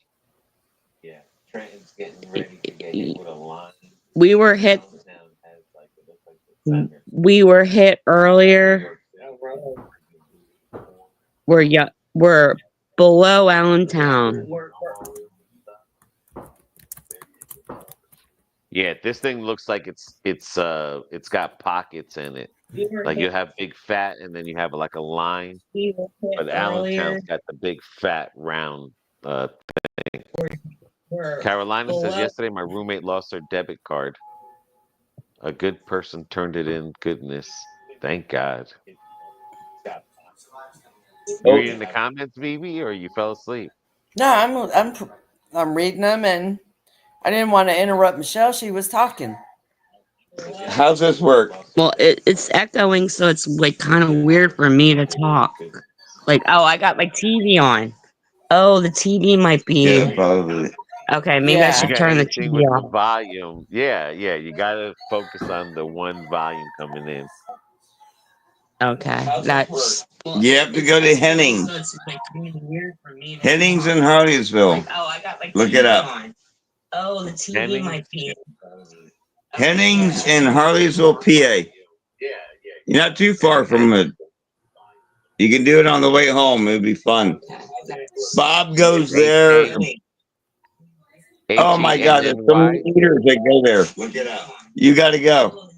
Yeah, Trenton's getting ready to get hit with a line. we were hit. Allentown has like it looks like the center. We were hit earlier We're below Allentown. Yeah, this thing looks like it's got pockets in it. Like you have big fat, and then you have like a line. But Allentown's got the big fat round. Carolina says Below. yesterday my roommate lost her debit card. A good person turned it in. Goodness, thank God. You reading the comments, Vivi, or you fell asleep? No, I'm reading them, and I didn't want to interrupt Michelle. She was talking. How's this work? Well, it's echoing, so it's like kind of weird for me to talk. Like, oh, I got my TV on. Oh, the TV might be. Yeah, probably. Okay, maybe I Yeah. You should got turn the anything TV with the off. volume? Yeah, yeah. You gotta focus on the one volume coming in. Okay, that's. You have to go to Henning. Henning's in Harleysville. Like, oh, I got my Look TV it up. on. Oh, the TV Henning? might be. Henning's in Harleysville, PA. You're not too far from it. You can do it on the way home. It'd be fun. Bob goes there. Oh my God, there's so many leaders that go there. Look it up. You got to go.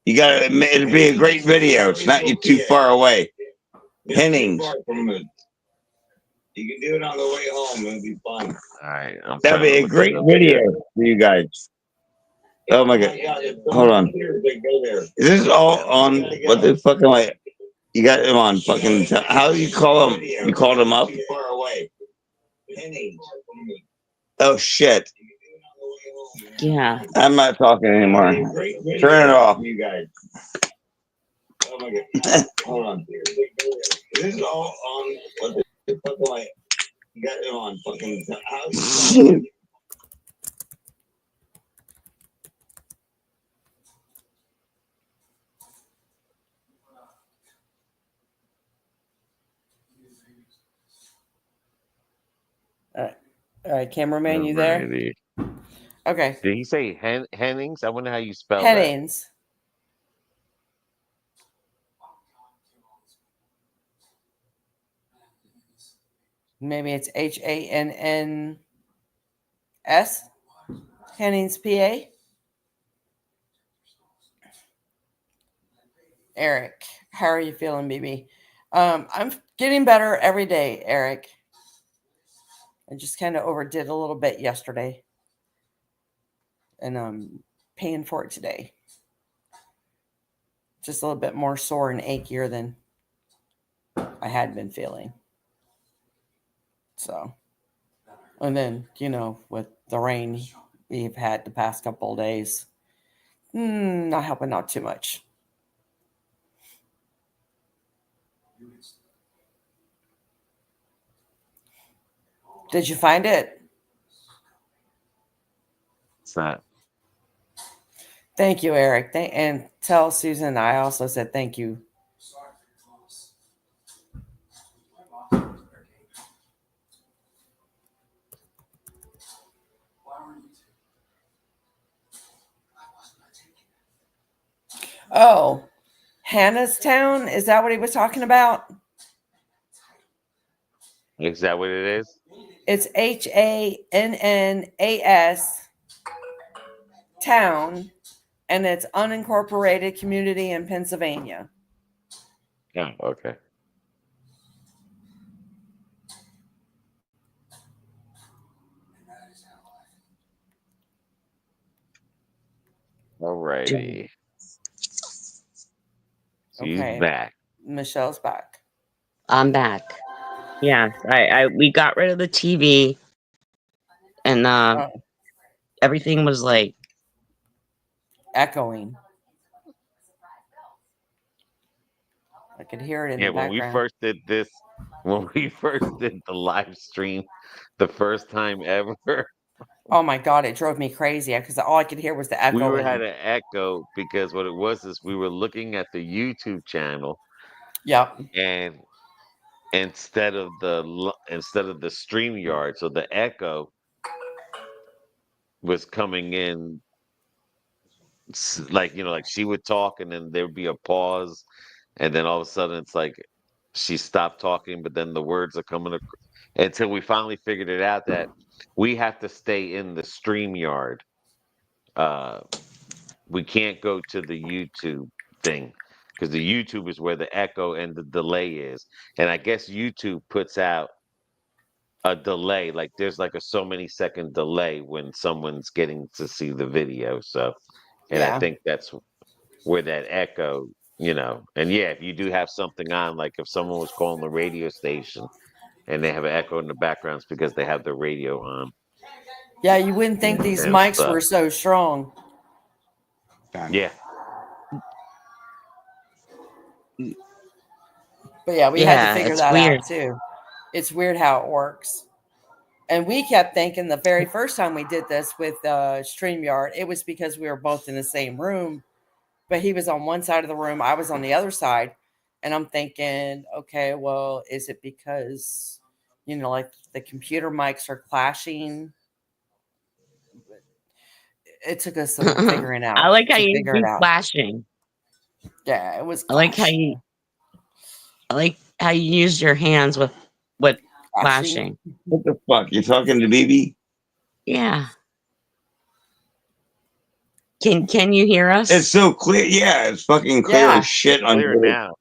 You got to. It'd be a great video. It's not you too far away. Hennings. You can do it on the way home. It'd be fun. All right. That'd be a great video for you guys. Oh my God. Hold on. Is this all on? What the fuck am I? You got him on fucking. How do you call him? You called him up? Oh shit. Yeah. I'm not talking anymore. Turn it off. You guys. Oh my God. Hold on. This is all on. What the fuck am I? You got him on fucking. How? All right, cameraman, you there? Alrighty. Okay. Did he say Hennings? I wonder how you spell Hennings. Maybe it's Hanns. Hennings, PA. Eric, how are you feeling, BB? I'm getting better every day, Eric. I just kind of overdid a little bit yesterday, and I'm paying for it today. Just a little bit more sore and achier than I had been feeling. So, and then, with the rain we've had the past couple of days, not helping out too much. Did you find it? It's not. Thank you, Eric. And tell Susan I also said thank you. Oh, Hannah's Town? Is that what he was talking about? Is that what it is? It's Hannnas Town, and it's unincorporated community in Pennsylvania. Yeah. Okay. Alrighty. She's Okay. back. Michelle's back. I'm back. Yeah, we got rid of the TV, and everything was like Echoing. I could hear it in the When we background. first did this, when we first did the live stream, the first time ever, Oh my God, it drove me crazy because all I could hear was the echoing. we had an echo because what it was is we were looking at the YouTube channel, Yep. and instead of the StreamYard, so the echo was coming in like she would talk and then there'd be a pause and then all of a sudden it's like she stopped talking, but then the words are coming until we finally figured it out that we have to stay in the StreamYard. Uh, we can't go to the YouTube thing because the YouTube is where the echo and the delay is. And I guess YouTube puts out a delay, like there's like a so many second delay when someone's getting to see the video. So, and I Yeah. think that's where that echo, and yeah, if you do have something on, like if someone was calling the radio station and they have an echo in the background, it's because they have the radio on Yeah, you wouldn't think these and mics stuff. were so strong. Yeah. But yeah, we had to Yeah, figure it's that weird. out too. It's weird how it works. And we kept thinking the very first time we did this with StreamYard, it was because we were both in the same room, but he was on one side of the room, I was on the other side. And I'm thinking, okay, well, is it because, like the computer mics are clashing? It took us some figuring out I like how to you figure it do out. flashing. Yeah, it was I like how you use your hands with flashing. What the fuck? You talking to BB? Yeah. Can you hear us? It's so clear. Yeah, it's fucking clear Yeah. as shit on Clear her. now.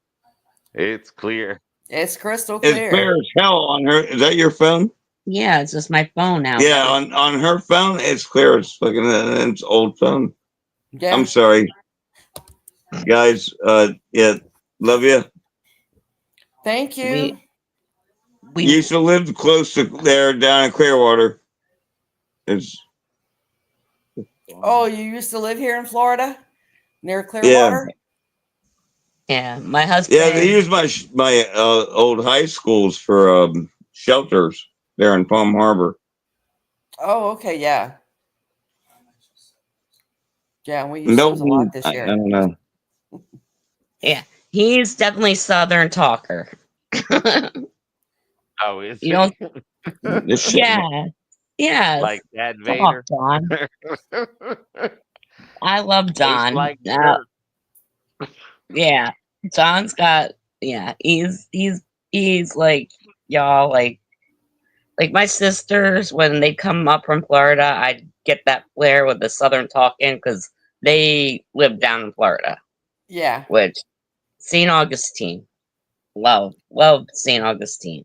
It's clear. It's crystal It's clear. clear as hell on her. Is that your phone? Yeah, it's just my phone now. Yeah, on her phone, it's clear. It's fucking it's old phone. Yeah. I'm sorry, guys. Yeah, love you. Thank you. We You used to live close to there down in Clearwater. It's Oh, you used to live here in Florida, near Clearwater? yeah, my husband. yeah. They use my old high schools for shelters there in Palm Harbor. Oh, okay, yeah. Yeah, we used those a lot this I year. don't know. Yeah, he's definitely Southern talker. Oh, is You don't. This shit. Yeah. Yes. like Dad Talk, Vader? Don. I love Tastes Don. like dirt. Yeah, Don's got. Yeah, he's like y'all. Like my sisters when they come up from Florida, I get that flair with the Southern talking because they live down in Florida. Yeah. Which St. Augustine, love St. Augustine.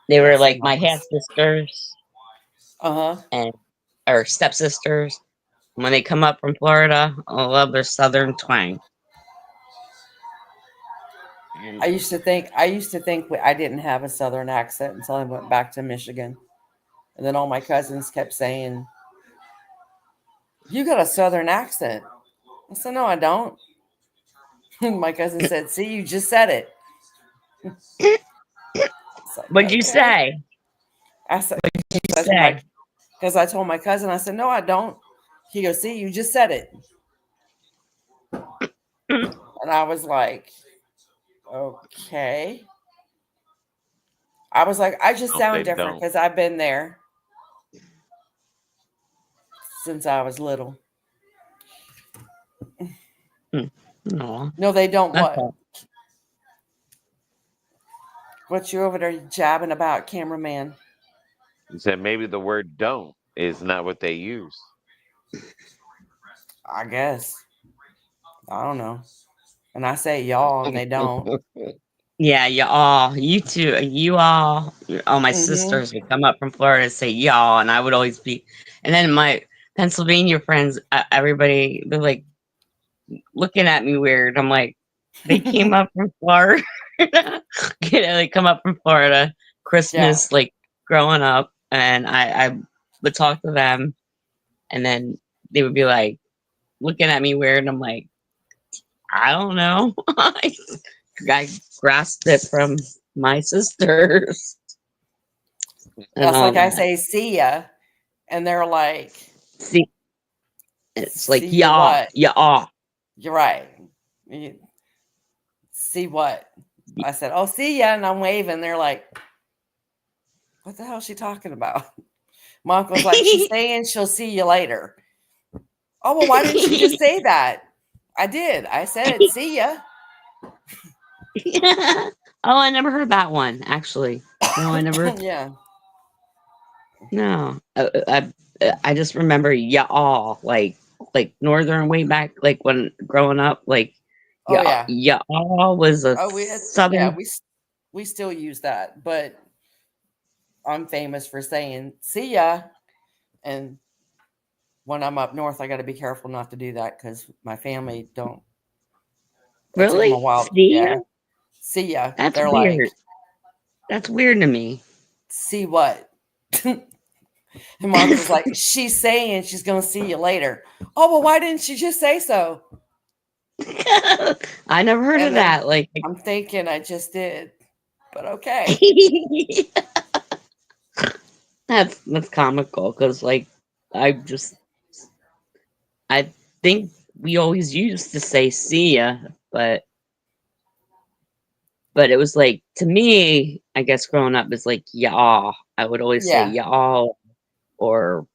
They were like my half sisters Uh-huh. and or stepsisters. When they come up from Florida, I love their Southern twang. I used to think I didn't have a Southern accent until I went back to Michigan. And then all my cousins kept saying, "You got a Southern accent." I said, "No, I don't." My cousin said, "See, you just said it." Like, What'd you say? I said, Say. because I told my cousin, I said, "No, I don't." He goes, "See, you just said it." And I was like, okay. I was like, I just No, sound they different don't. because I've been there since I was little. No, No, they don't. that's What? all. What you over there jabbing about, cameraman? He said maybe the word "don't" is not what they use. I guess. I don't know. And I say y'all, and they don't. Yeah, you two, all my sisters would come up from Florida and say y'all, and I would always be, and then my Pennsylvania friends, everybody, they're like looking at me weird. I'm like, they came up from Florida. They come up from Florida, Christmas, like growing up, and I would talk to them, and then they would be like looking at me weird, and I'm like, I don't know. I grasped it from my sisters. That's like I say, "See ya," and they're like, See, it's like "See you what?" y'all. You're right. See what? I said, "Oh, see ya," and I'm waving. They're like, "What the hell is she talking about?" My uncle's like, "She's saying she'll see you later." Oh, well, why didn't you just say that? I did. I said, see ya. Oh, I never heard that one, actually. No, I never. Yeah. No. I just remember y'all, like Northern way back, like when growing up, like Oh, yeah. y'all was a Oh, Southern. we still use that, but I'm famous for saying see ya. And when I'm up north, I got to be careful not to do that because my family don't. It took them a Really? while. See ya? Yeah. See ya. That's They're like, weird. That's weird to me. see what? And Martha's like, she's saying she's going to see you later. Oh, well, why didn't she just say so? I never heard of And then that. Like, I'm thinking I just did, but okay. that's comical because, like, I think we always used to say "see ya," but it was like, to me, I guess growing up is like y'all. I would always say Yeah. y'all, or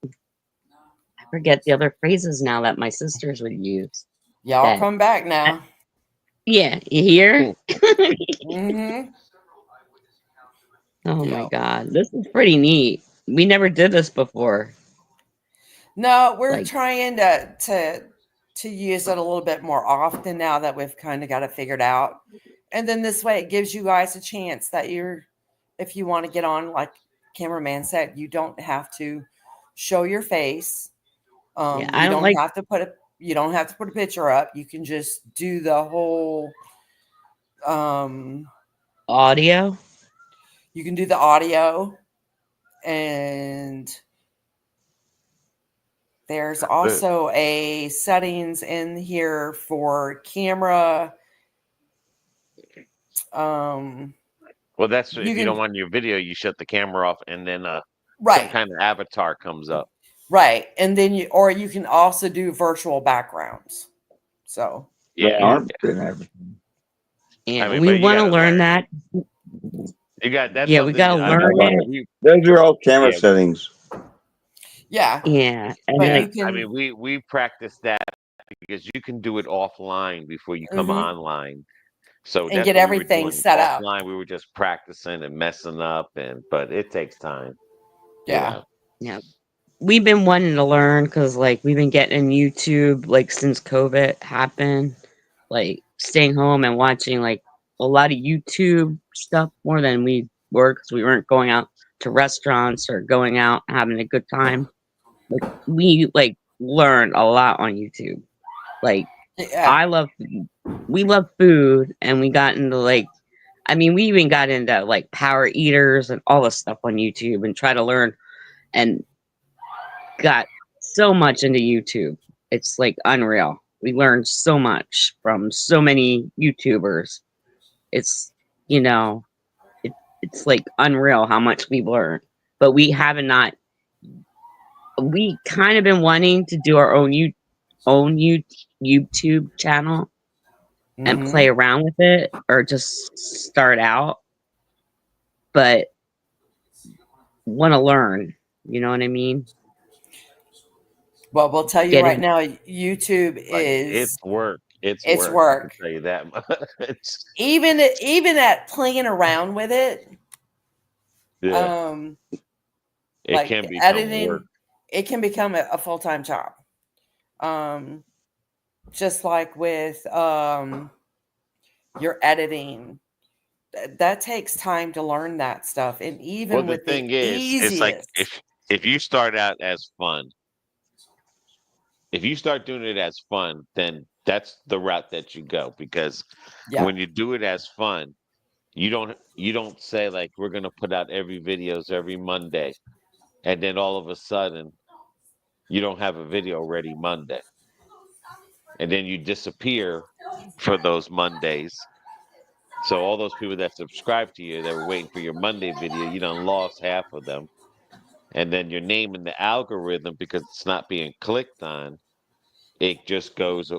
I forget the other phrases now that my sisters would use. Y'all That come back now. yeah, you hear? Mm-hmm. Oh my Yep. god, this is pretty neat. We never did this before. No, we're Like, trying to use it a little bit more often now that we've kind of got it figured out. And then this way it gives you guys a chance that if you want to get on, like cameraman said, you don't have to show your face. yeah, I You don't don't like have to put a picture up. You can just do the whole audio. you can do the audio, and there's also a settings in here for camera. Well, that's You if you don't can want your video, you shut the camera off, and then some right, kind of avatar comes up. right, and then you can also do virtual backgrounds. So Yeah, Yeah, I mean, we but you want got to to learn learn. that. You got that's Yeah, we something got to I know. learn it. Those are all camera Yeah, settings. yeah, Yeah, and but yeah. you like, I can. mean, we practice that because you can do it offline before you come Mhm, online. So and that's get what we were everything doing set up. offline. We were just practicing and messing up, but it takes time, you Yeah. know. yeah, we've been wanting to learn because, like, we've been getting YouTube like since COVID happened, like staying home and watching like a lot of YouTube stuff more than we were because we weren't going out to restaurants or going out having a good time. Like, we like learned a lot on YouTube. Like, Yeah. we love food, and we got into like, I mean, we even got into like power eaters and all this stuff on YouTube and try to learn, and got so much into YouTube. It's like unreal. We learned so much from so many YouTubers. It's, you know, it's like unreal how much we've learned. But we haven't not. We kind of been wanting to do our own YouTube channel and play Hmm. around with it, or just start out, but want to learn. You know what I mean? Well, we'll tell you Get right in. now, YouTube Like it's is work. It's it's work. I can work. tell you that much. Even at playing around with it, Yeah, um, it like can become work. editing, it can become a full-time job. Um, just like with your editing, that takes time to learn that stuff, and Well, even the with the thing is, it's like easiest. if you start out as fun, if you start doing it as fun, then that's the route that you go because Yeah. when you do it as fun, you don't say like we're gonna put out every videos every Monday, and then all of a sudden you don't have a video ready Monday, and then you disappear for those Mondays. So all those people that subscribe to you that were waiting for your Monday video, you done lost half of them. And then your name in the algorithm because it's not being clicked on, it just goes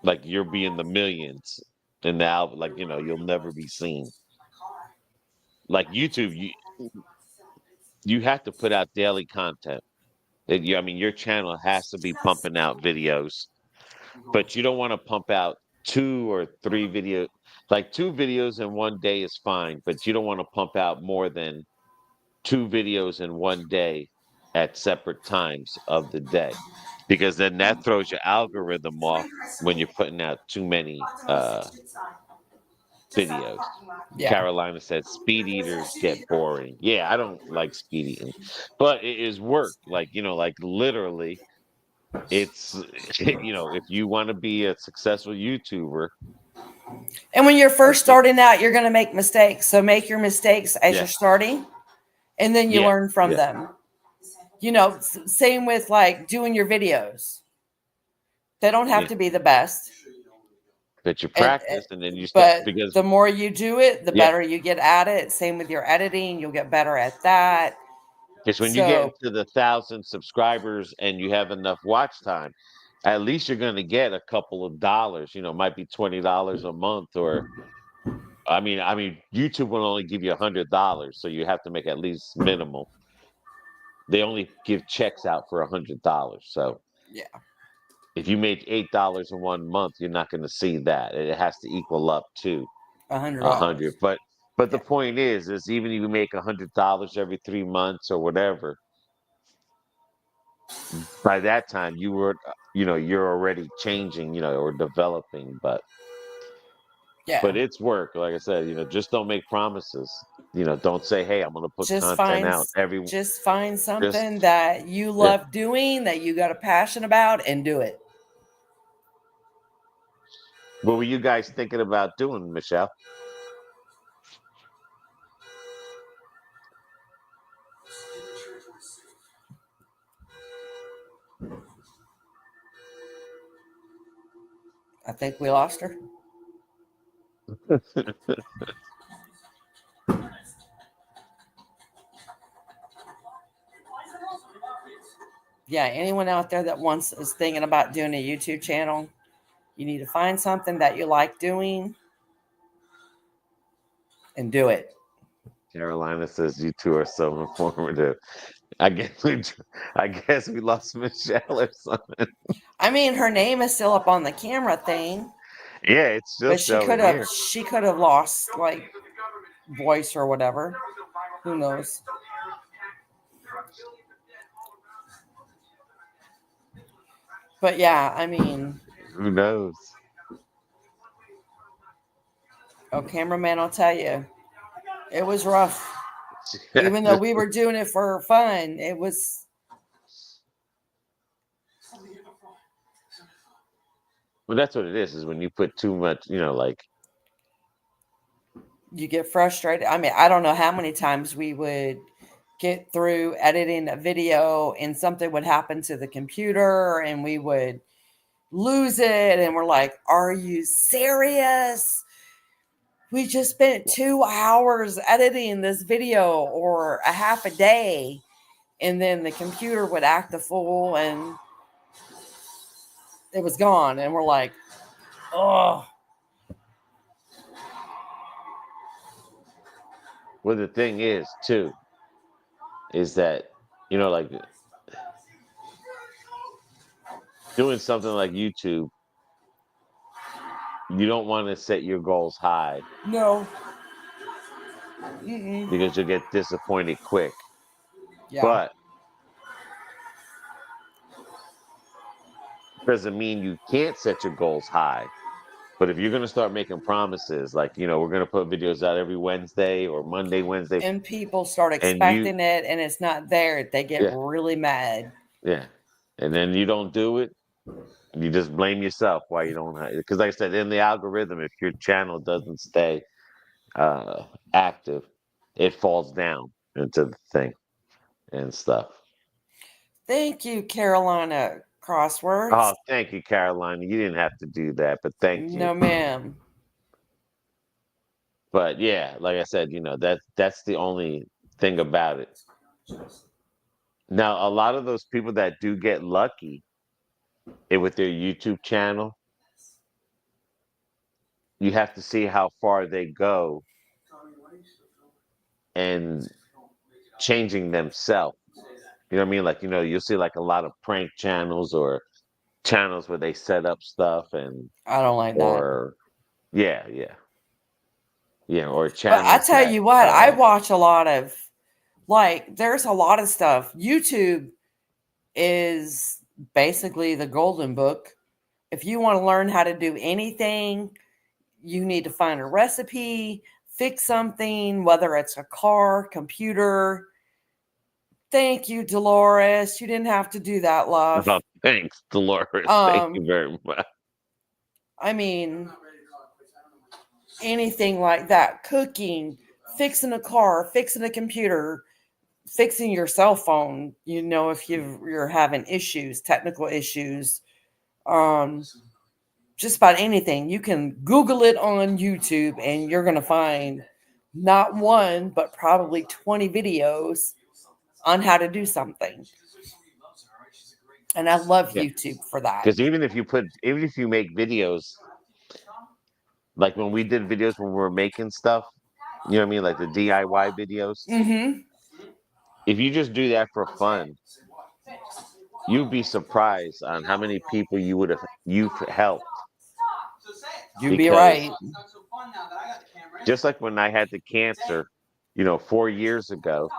like you're being the millions in the like you'll never be seen. Like YouTube, you have to put out daily content. I mean, your channel has to be pumping out videos but you don't want to pump out 2 or 3 videos. Like 2 videos in one day is fine, but you don't want to pump out more than 2 videos in one day at separate times of the day, because then that throws your algorithm off when you're putting out too many videos. Yeah. Carolina said speed eaters get boring. Yeah, I don't like speed eating, but it is work. Like, like literally, it's, if you want to be a successful YouTuber, And when you're first that's what, starting out, you're going to make mistakes. So make your mistakes as yeah, you're starting, and then you yeah, learn from yeah, them. Same with like doing your videos. They don't have yeah. to be the best. But you And practice and then you start, but because, the more you do it, the yeah, better you get at it. Same with your editing, you'll get better at that. because when you get So, into the 1,000 subscribers and you have enough watch time, at least you're going to get a couple of dollars. Might be $20 a month, or I mean, YouTube will only give you $100, so you have to make at least minimal. They only give checks out for $100, so yeah, if you made $8 in one month, you're not going to see that. It has to equal up to a $100. hundred. But the Yeah, point is even if you make $100 every 3 months or whatever, by that time you were, you're already changing, or developing. But yeah. it's work. Like I said, just don't make promises. Don't say, "Hey, I'm going to put Just content find out every." just find Just something that you yeah. love doing, that you got a passion about, and do it. What were you guys thinking about doing, Michelle? I think we lost her. Yeah, anyone out there that is thinking about doing a YouTube channel, you need to find something that you like doing and do it. Carolina says you two are so informative. I guess we, I guess we lost Michelle or something. I mean, her name is still up on the camera thing, Yeah, it's still but showing here. she could have lost like voice or whatever. Who knows? But yeah, I mean, Who knows? cameraman, I'll tell you, it was rough. Even though we were doing it for fun, it was. Well, that's what it is when you put too much, like, You get frustrated. I mean, I don't know how many times we would get through editing a video and something would happen to the computer and we would lose it. And we're like, are you serious? We just spent 2 hours editing this video, or a half a day. And then the computer would act a fool and it was gone. And we're like, oh. well, the thing is, too, is that, like doing something like YouTube, you don't want to set your goals high No. Mm-mm. because you'll get disappointed quick. Yeah. But doesn't mean you can't set your goals high. But if you're going to start making promises, like, we're going to put videos out every Wednesday or Monday, Wednesday, And people start and you, expecting it and it's not there, they get yeah, really mad. yeah, and then you don't do it, you just blame yourself why you don't have, because like I said, in the algorithm, if your channel doesn't stay active, it falls down into the thing and stuff. Thank you, Carolina Crosswords. Oh, thank you, Carolina. You didn't have to do that, but thank you. No, ma'am. But yeah, like I said, that's the only thing about it. Now, a lot of those people that do get lucky with their YouTube channel, you have to see how far they go and changing themselves. You know what I mean? Like, you'll see like a lot of prank channels or channels where they set up stuff I don't like that. or yeah, or But I channels tell that you what, I watch a lot of there's a lot of stuff. YouTube is basically the golden book. If you want to learn how to do anything, you need to find a recipe, fix something, whether it's a car, computer. Thank you, Dolores. You didn't have to do that, love. Oh, thanks, Dolores. Thank you very much. I mean, anything like that. Cooking, fixing a car, fixing a computer, fixing your cell phone, if you're having issues, technical issues, just about anything. You can Google it on YouTube and you're going to find not one, but probably 20 videos on how to do something. And I love YouTube for that. Because even if you make videos, like when we did videos when we were making stuff, you know what I mean, like the DIY videos. Mm-hmm. If you just do that for fun, you'd be surprised on how many people you've helped. You'd be right. Just like when I had the cancer, 4 years ago,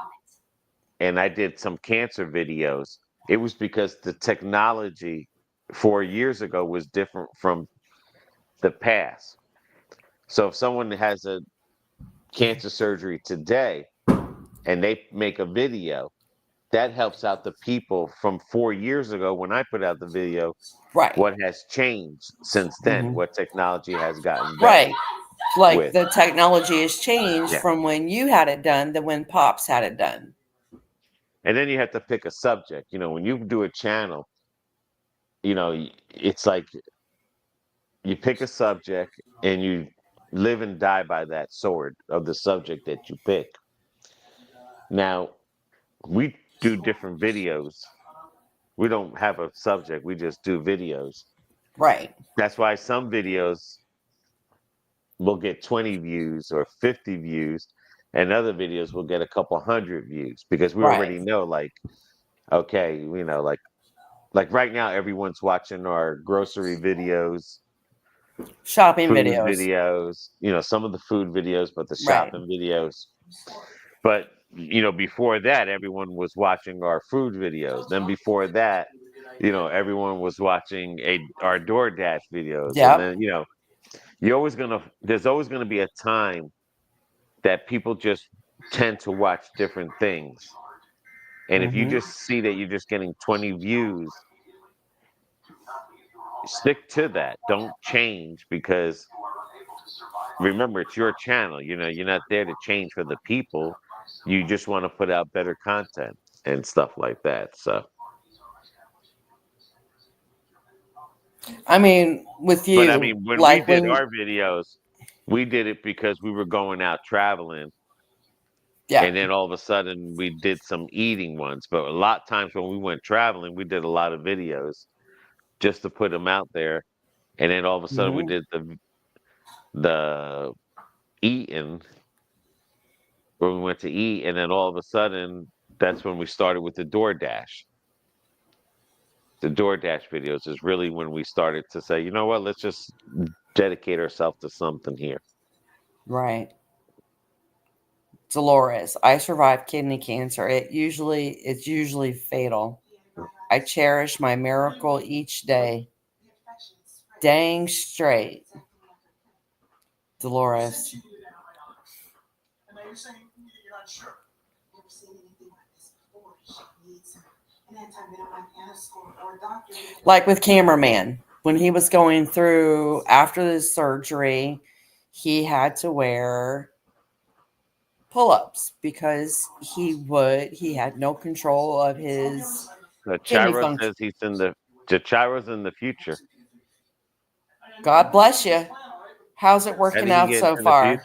and I did some cancer videos, it was because the technology 4 years ago was different from the past. So if someone has a cancer surgery today and they make a video, that helps out the people from 4 years ago when I put out the video. Right. What has changed since then? Mm-hmm. What technology has gotten better? Right. Like the technology has changed from when you had it done to when Pops had it done. And then you have to pick a subject. When you do a channel, it's like you pick a subject and you live and die by that sword of the subject that you pick. Now, we do different videos. We don't have a subject. We just do videos. Right. That's why some videos will get 20 views or 50 views, and other videos will get a couple hundred views because we already know, like, okay, like right now, everyone's watching our grocery videos, shopping food videos, some of the food videos, but the shopping videos. But, before that, everyone was watching our food videos. Then before that, everyone was watching our DoorDash videos. Yep. And then, there's always going to be a time that people just tend to watch different things. And if you just see that you're just getting 20 views, stick to that. Don't change, because remember, it's your channel. You're not there to change for the people. You just want to put out better content and stuff like that. So, I mean, with you, but I mean, when we did our videos, we did it because we were going out traveling. Yeah. And then all of a sudden we did some eating ones. But a lot of times when we went traveling, we did a lot of videos just to put them out there. And then all of a sudden we did the eating, where we went to eat. And then all of a sudden, that's when we started with the DoorDash. The DoorDash videos is really when we started to say, you know what, let's just dedicate ourselves to something here. Right. Dolores, I survived kidney cancer. It's usually fatal. I cherish my miracle each day. Dang straight. Dolores. Like with cameraman, when he was going through after the surgery, he had to wear pull-ups because he had no control of his kidney Chiro function. says Chiro's in the future. God bless you. How's it working out so far?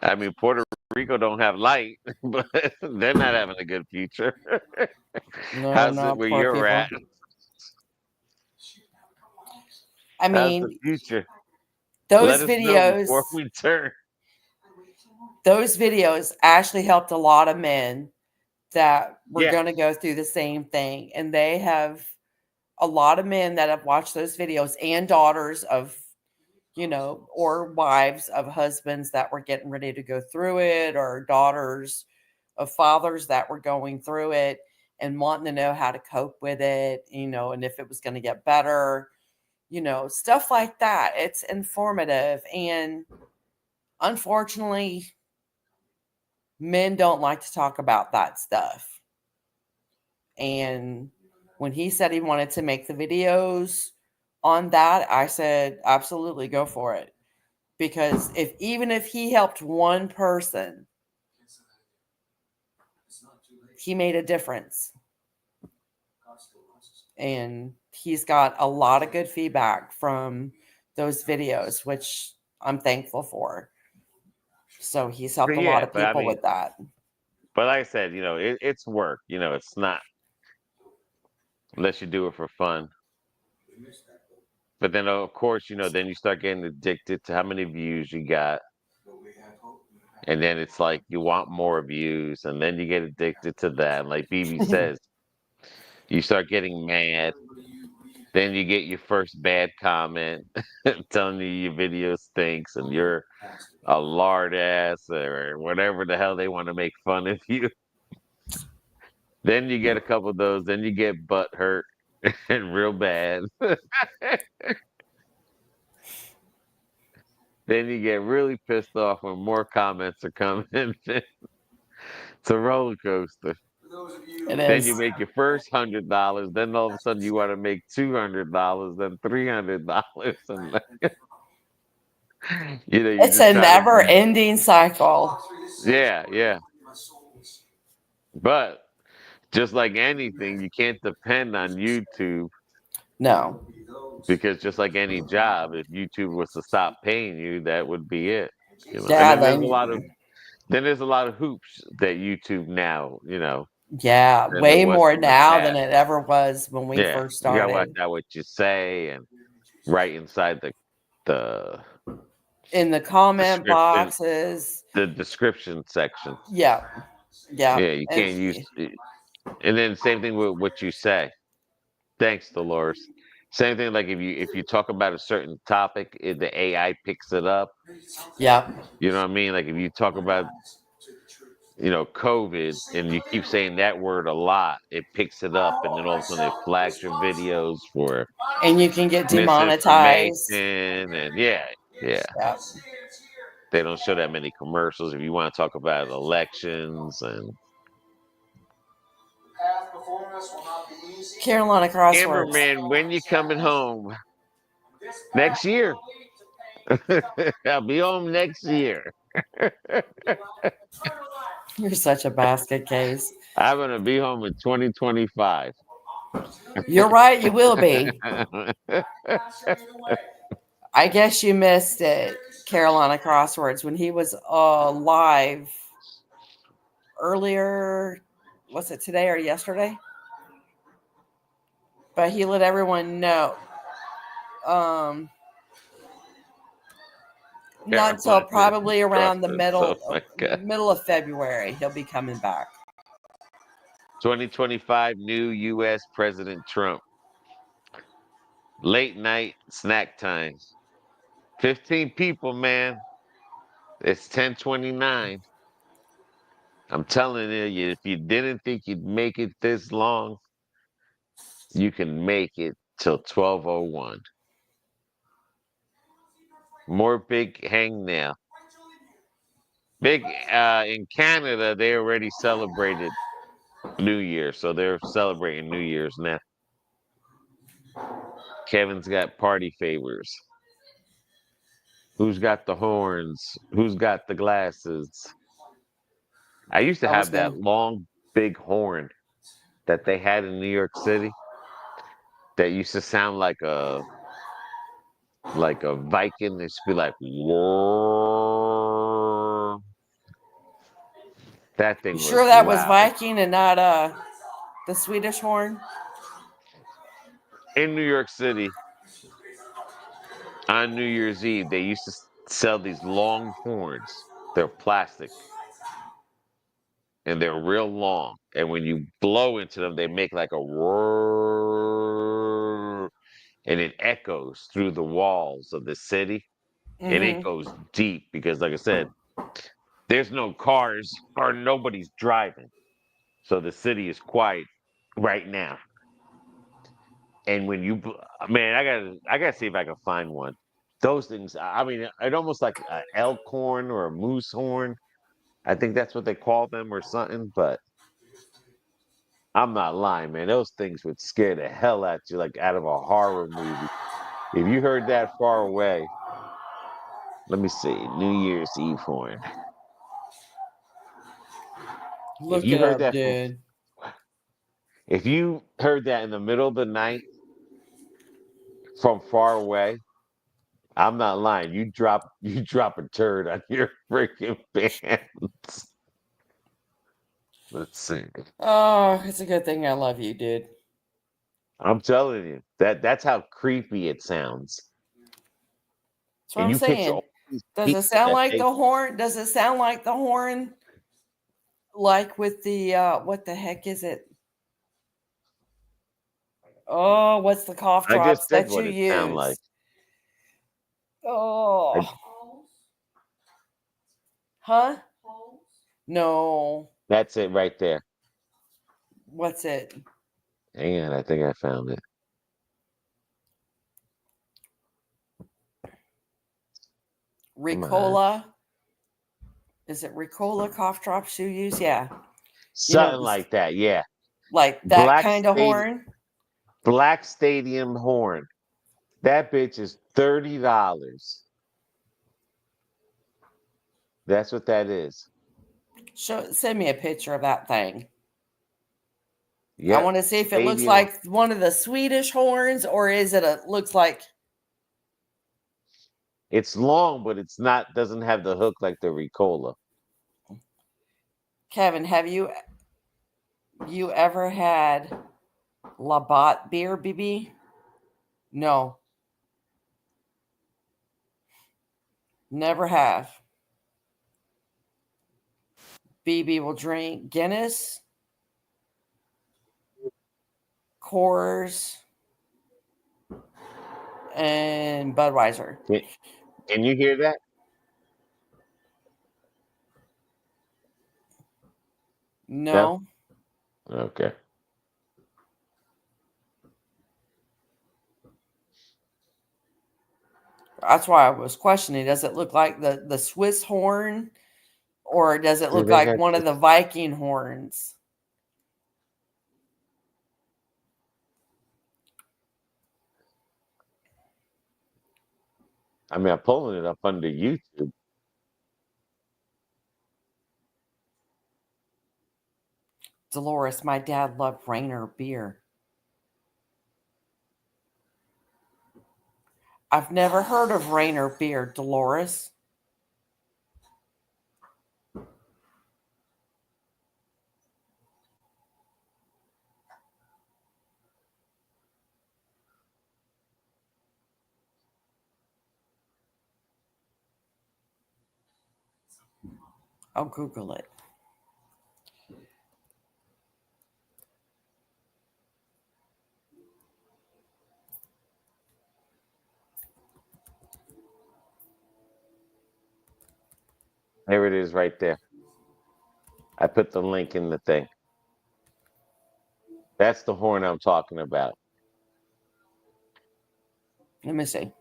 I mean, Puerto Rico don't have light, but they're not having a good future. No, how's it where you're people. at? I mean, how's the future? Those Let us videos know before we turn. Those videos actually helped a lot of men that were Yeah. going to go through the same thing. And they have a lot of men that have watched those videos and daughters of, or wives of husbands that were getting ready to go through it, or daughters of fathers that were going through it and wanting to know how to cope with it, and if it was going to get better, stuff like that. It's informative. And unfortunately, men don't like to talk about that stuff. And when he said he wanted to make the videos on that, I said, absolutely, go for it. Because even if he helped one person, he made a difference. And he's got a lot of good feedback from those videos, which I'm thankful for. So he's helped a lot of people with that. But like I said, it's work. It's not unless you do it for fun. But then, of course, then you start getting addicted to how many views you got. And then it's like you want more views, and then you get addicted to that. And like BB says, you start getting mad. Then you get your first bad comment telling you your video stinks and you're a lard ass or whatever the hell they want to make fun of you. Then you get a couple of those. Then you get butt hurt and real bad. Then you get really pissed off when more comments are coming. It's a roller coaster. Then you make your first $100. Then all of a sudden you want to make $200, then $300, and it's a never-ending cycle. Yeah. But just like anything, you can't depend on YouTube. No. Because just like any job, if YouTube was to stop paying you, that would be it. Yeah, and then there's a lot of hoops that YouTube now, Yeah, way more now than it ever was when we first started. You gotta watch out what you say and right inside the in the comment boxes, the description section. Yeah, you can't use. And then same thing with what you say. Thanks, Dolores. Same thing, like if you talk about a certain topic, the AI picks it up. Yeah. You know what I mean? Like if you talk about, COVID, and you keep saying that word a lot, it picks it up, and then all of a sudden it flags your videos for. And you can get demonetized. And yeah. They don't show that many commercials. If you want to talk about elections and. Carolina Crosswords. Amberman, when you coming home? Next year. I'll be home next year. You're such a basket case. I'm going to be home in 2025. You're right. You will be. I guess you missed it, Carolina Crosswords, when he was live earlier. Was it today or yesterday? But he let everyone know. Not until probably around the middle of February, he'll be coming back. 2025, new U.S. President Trump. Late night snack time. 15 people, man. It's 10:29. I'm telling you, if you didn't think you'd make it this long, you can make it till 12:01. More Bighangnail. In Canada, they already celebrated New Year, so they're celebrating New Year's now. Kevin's got party favors. Who's got the horns? Who's got the glasses? I used to have that long, big horn that they had in New York City that used to sound like a Viking. It used to be like, whoa. That thing was sure that loud. was Viking and not the Swedish horn? In New York City, on New Year's Eve, they used to sell these long horns. They're plastic. and they're real long. And when you blow into them, they make like a whir, and it echoes through the walls of the city. And it Mm-hmm. goes deep because, like I said, there's no cars or nobody's driving. So the city is quiet right now. And when you, man, I gotta see if I can find one. Those things, I mean, it almost like an elk horn or a moose horn. I think that's what they call them or something. But I'm not lying, man. Those things would scare the hell out you, like out of a horror movie. If you heard that far away, let me see, New Year's Eve horn. If Look you it heard up, that from, dude. if you heard that in the middle of the night from far away, I'm not lying. You drop a turd on your freaking pants. Let's see. Oh, it's a good thing I love you, dude. I'm telling you that's how creepy it sounds. That's what And I'm you picture saying. all these Does it people sound that like they the horn? Does it sound like the horn? Like with the what the heck is it? Oh, what's the cough I just drops said that you what it sound like. use? Oh, I, Halls. huh? Halls. No. that's it right there. What's it? Hang on, I think I found it. Come on. Ricola. Is it Ricola cough drops you use? Yeah. You know, Something like that, yeah. like that Black kind of Stadium horn. Black Stadium horn. That bitch is $30. That's what that is. Send me a picture of that thing. I Yep. want to see if it looks Stadium. like one of the Swedish horns or is it looks like It's long, but it's not doesn't have the hook like the Ricola. Kevin, have you ever had Labatt beer, BB? No. Never have. BB will drink Guinness, Coors, and Budweiser. Can you hear that? No? No. Okay. That's why I was questioning. Does it look like the Swiss horn or does it Do look they like got one of the Viking horns? I mean, I'm pulling it up under YouTube. Dolores, my dad loved Rainer beer. I've never heard of Rainer beer, Dolores. I'll Google it. There it is right there. I put the link in the thing. That's the horn I'm talking about. Let me see.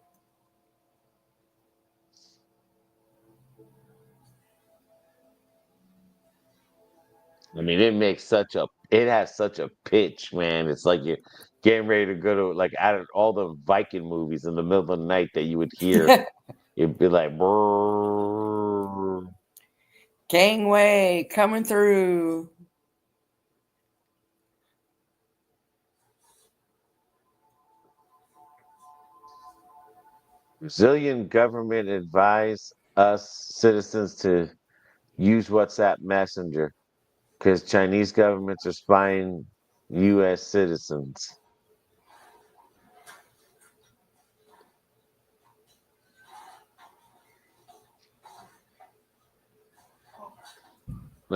I mean, it has such a pitch, man. It's like you're getting ready to go to like out of all the Viking movies in the middle of the night that you would hear. It'd be like brrrr. Gangway coming through. Brazilian government advised us citizens to use WhatsApp Messenger because Chinese governments are spying U.S. citizens.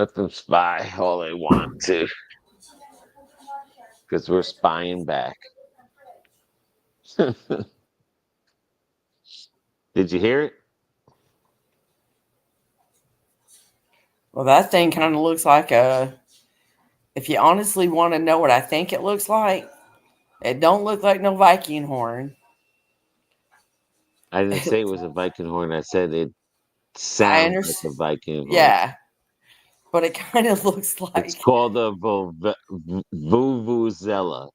Let them spy all they want to, because we're spying back. Did you hear it? Well, that thing kind of looks like a. If you honestly want to know what I think it looks like, it don't look like no Viking horn. I didn't say it was a Viking horn. I said it I sounds like a understand. Viking horn. Yeah, but it kind of looks It's like. called a vuvuzela.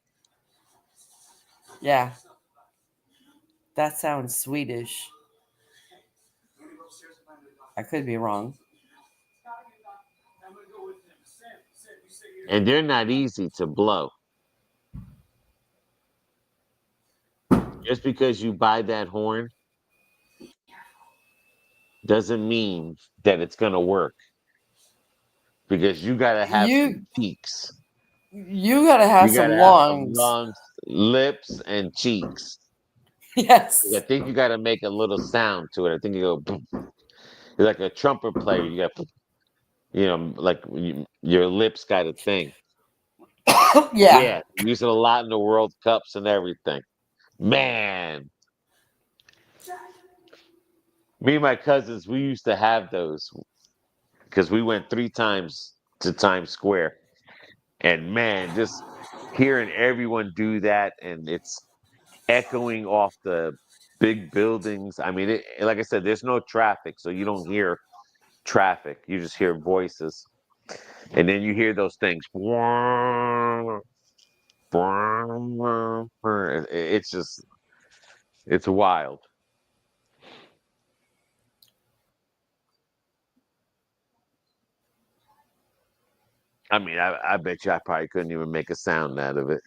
Yeah, that sounds Swedish. I could be wrong. And they're not easy to blow. Just because you buy that horn doesn't mean that it's going to work, because you got to have some You cheeks. you gotta have You got some to have some lungs. lungs, lips, and cheeks. I Yes. think you got to make a little sound to it. I think you go, boom. You're like a trumpet player. You got, like your lips got a thing. Yeah. Yeah, use it a lot in the World Cups and everything. Man, me and my cousins, we used to have those because we went 3 times to Times Square. And man, just hearing everyone do that, and it's echoing off the big buildings. I mean, like I said, there's no traffic, so you don't hear traffic. You just hear voices. And then you hear those things. It's just, it's wild. I mean, I bet you I probably couldn't even make a sound out of it.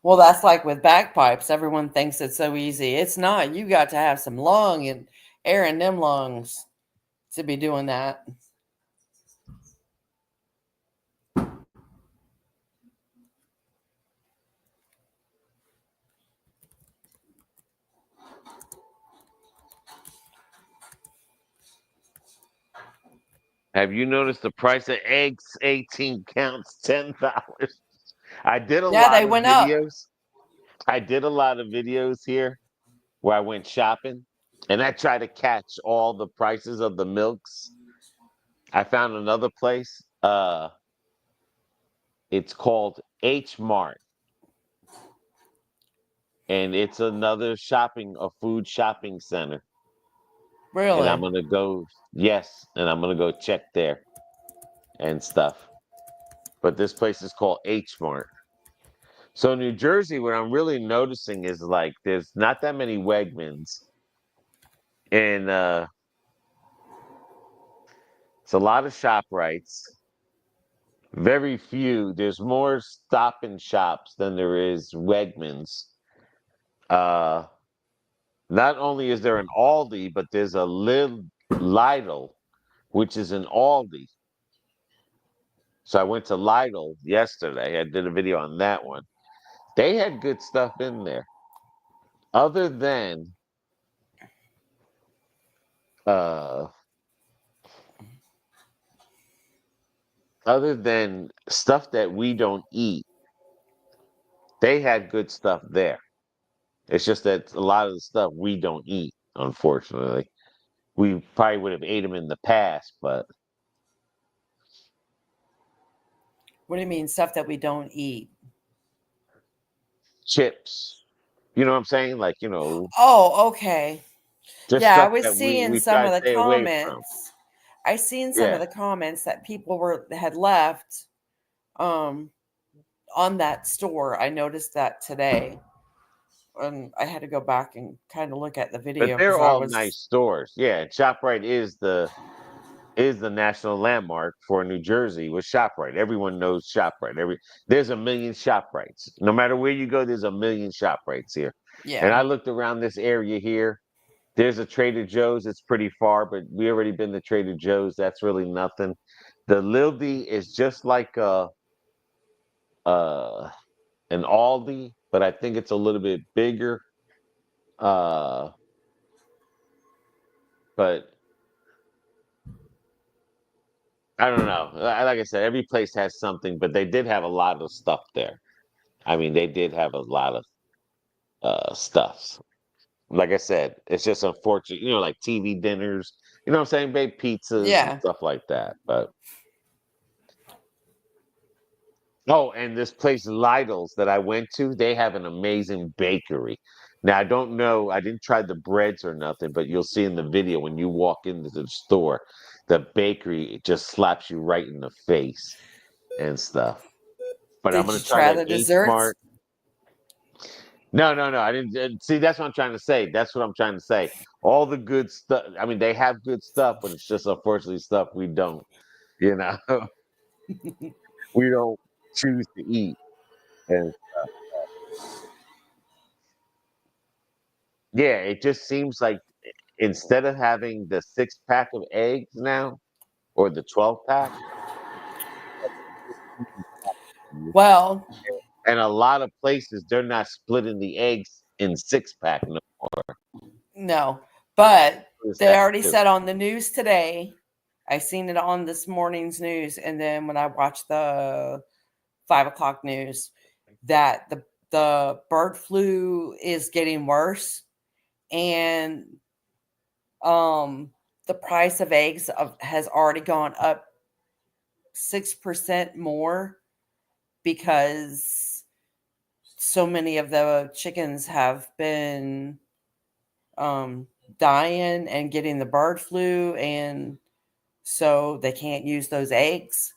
Well, that's like with bagpipes. Everyone thinks it's so easy. It's not. You got to have some lung and air in them lungs to be doing that. Have you noticed the price of eggs? 18 counts, $10. I did a Yeah, they lot of went up. videos. I did a lot of videos here where I went shopping, and I tried to catch all the prices of the milks. I found another place. It's called H Mart, and it's a food shopping center. And I'm Really? gonna go, yes, and I'm gonna go check there and stuff. But this place is called H Mart. So New Jersey, what I'm really noticing is like there's not that many Wegmans, and it's a lot of ShopRites. Very few. There's more Stop and Shops than there is Wegmans. Uh, Not only is there an Aldi, but there's a Lidl, which is an Aldi. So I went to Lidl yesterday. I did a video on that one. They had good stuff in there. Other than uh other than stuff that we don't eat, they had good stuff there. It's just that a lot of the stuff we don't eat, unfortunately. We probably would have ate them in the past, but What do you mean stuff that we don't eat? chips, you know what I'm saying? Like, Oh, okay. just Yeah, I stuff was that we seeing we some try of to the stay away from. comments. I seen some of Yeah. the comments that people had left um on that store. I noticed that today. And I had to go back and kind of look at the But video they're because I all nice was. stores. Yeah, ShopRite is the national landmark for New Jersey with ShopRite. Everyone knows ShopRite. There's a million ShopRites. No matter where you go, there's a million ShopRites here. And Yeah. I looked around this area here. There's a Trader Joe's. It's pretty far, but we already been to Trader Joe's. That's really nothing. The Lildy is just like uh an Aldi, but I think it's a little bit bigger. Uh, but I don't know. Like I said, every place has something, but they did have a lot of stuff there. I mean, they did have a lot of stuffs. Like I said, it's just unfortunate, like TV dinners, you know what I'm saying? Baked pizzas and Yeah. stuff like that. But oh, and this place Lidl's that I went to, they have an amazing bakery. Now I don't know, I didn't try the breads or nothing, but you'll see in the video when you walk into the store, the bakery it just slaps you right in the face and stuff. But I'm Did gonna you try try that the H desserts? Mart. No, no, no. I didn't see. That's what I'm trying to say. That's what I'm trying to say. All the good stuff. I mean, they have good stuff, but it's just unfortunately stuff we don't. You know, we don't choose to eat. And yeah, it just seems like instead of having the 6 pack of eggs now or the 12 pack, Well, and a lot of places they're not splitting the eggs in 6 pack. No, no, but it's they that already too. said on the news today. I seen it on this morning's news, and then when I watched the 5 o'clock news, that the bird flu is getting worse, and the price of eggs has already gone up 6% more because so many of the chickens have been um, dying and getting the bird flu, and so they can't use those eggs.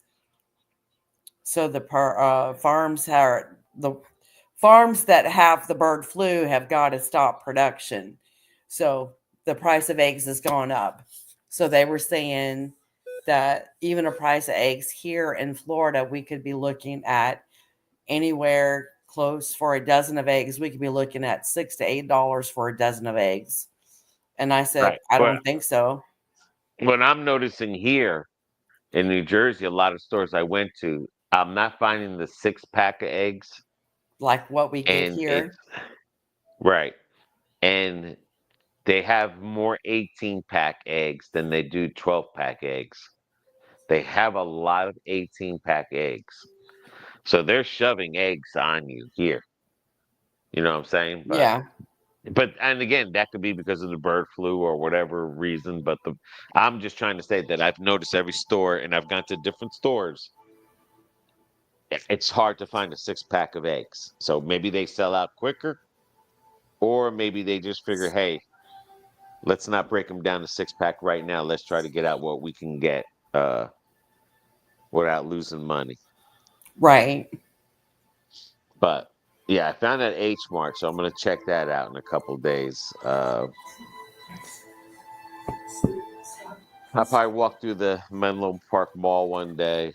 So the farms that have the bird flu have got to stop production. So the price of eggs has gone up. So they were saying that even a price of eggs here in Florida, we could be looking at anywhere close for a dozen of eggs. We could be looking at $6 to $8 for a dozen of eggs. And I said, Right. I But don't think so. what I'm noticing here in New Jersey, a lot of stores I went to, I'm not finding the 6 pack of eggs, Like what we get and it's here. right. And they have more 18 pack eggs than they do 12 pack eggs. They have a lot of 18 pack eggs. So they're shoving eggs on you here. You know what I'm saying? Yeah. But and again, that could be because of the bird flu or whatever reason. But I'm just trying to say that I've noticed every store and I've gone to different stores. It's hard to find a 6 pack of eggs. So maybe they sell out quicker, or maybe they just figure, hey, let's not break them down to 6 pack right now. Let's try to get out what we can get uh, without losing money. Right. But yeah, I found that H Mart, so I'm gonna check that out in a couple days. I'll probably walk through the Menlo Park Mall one day.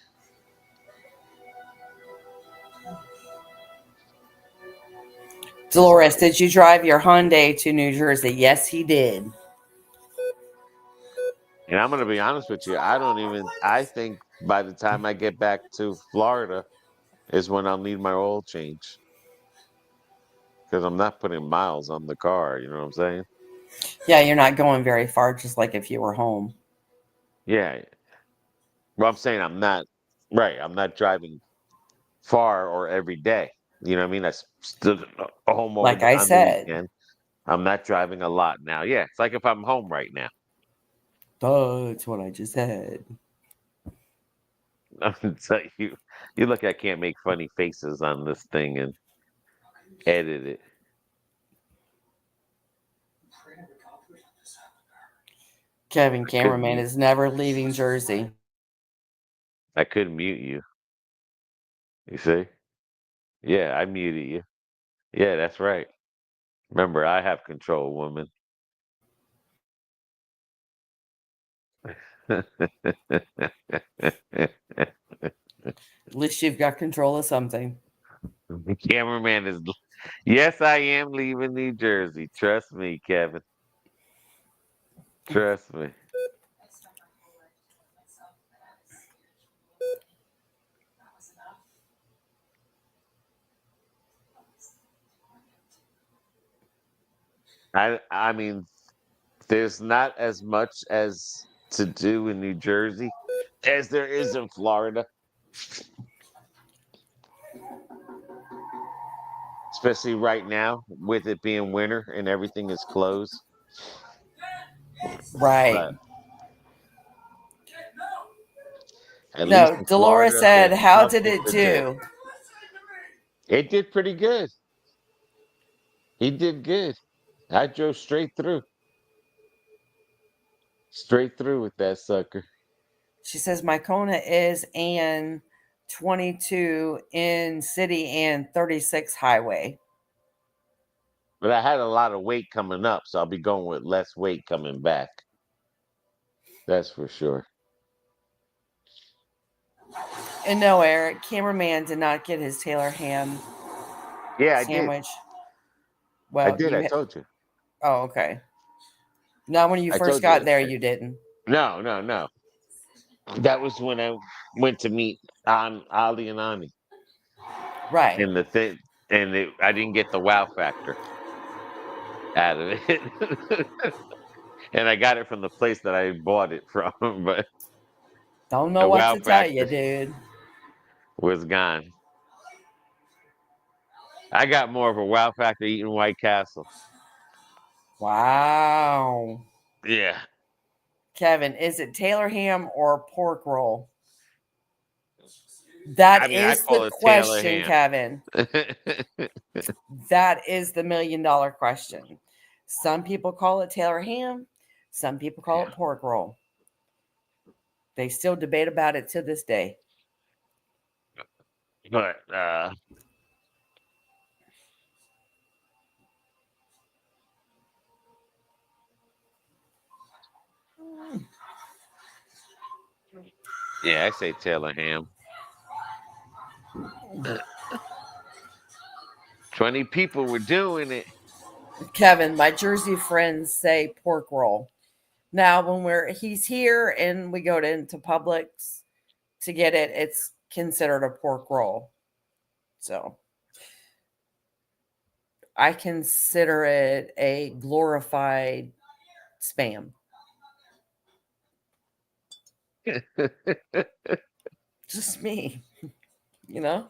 Dolores, did you drive your Hyundai to New Jersey? Yes, he did. And I'm gonna be honest with you, I think by the time I get back to Florida is when I'll need my oil change. Because I'm not putting miles on the car, you know what I'm saying? Yeah, you're not going very far, just like if you were home. Yeah. Well, I'm saying I'm not right. I'm not driving far or every day. You know what I mean? I stood home Like I on the said. weekend. I'm not driving a lot now. Yeah, it's like if I'm home right now. That's what I just said. So you look, I can't make funny faces on this thing and edit it. Kevin, I could cameraman, mute. is never leaving Jersey. I could mute you. You see? Yeah, I muted you. Yeah, that's right. Remember, I have control, woman. At least you've got control of something. The cameraman is. Yes, I am leaving New Jersey. Trust me, Kevin. Trust me. I mean, there's not as much as to do in New Jersey, as there is in Florida, especially right now with it being winter and everything is closed. Right. But at least No, in Dolores Florida, said, there's how did nothing it to do. do? It did pretty good. He did good. I drove straight through with that sucker. She says my Kona is an 22 in city and 36 highway. But I had a lot of weight coming up, so I'll be going with less weight coming back. That's for sure. And no, Eric, cameraman did not get his Taylor ham Yeah, I did. sandwich. I Well, did. I told you. Oh, okay. Not when you I first told you. got there, you didn't. No. That was when I went to meet Ali and Ani. Right. And the thing, I didn't get the wow factor out of it. And I got it from the place that I bought it from, but Don't know the what wow to tell you, factor dude. was gone. I got more of a wow factor eating White Castle. Wow. Yeah. Kevin, is it Taylor ham or pork roll? That I is call the it Taylor question, ham. Kevin. That is the $1 million question. Some people call it Taylor ham. Some people call it pork roll. They still debate about it to this day. But yeah, I say Taylor ham. 20 people were doing it. Kevin, my Jersey friends say pork roll. Now, when he's here and we go into Publix to get it, it's considered a pork roll. So I consider it a glorified spam. Just me, you know?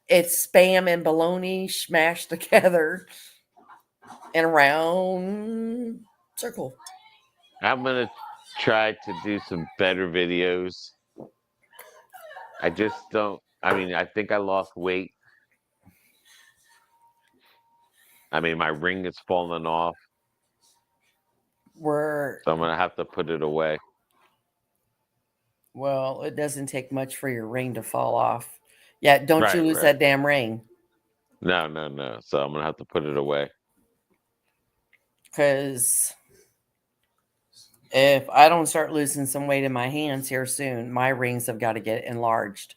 It's spam and bologna smashed together in a round circle. I'm gonna try to do some better videos. I just don't. I mean, I think I lost weight. I mean, my ring is falling off, Where, so I'm gonna have to put it away. well, it doesn't take much for your ring to fall off. Yeah, don't you lose Right. that damn ring. No. So I'm gonna have to put it away. Because if I don't start losing some weight in my hands here soon, my rings have got to get enlarged.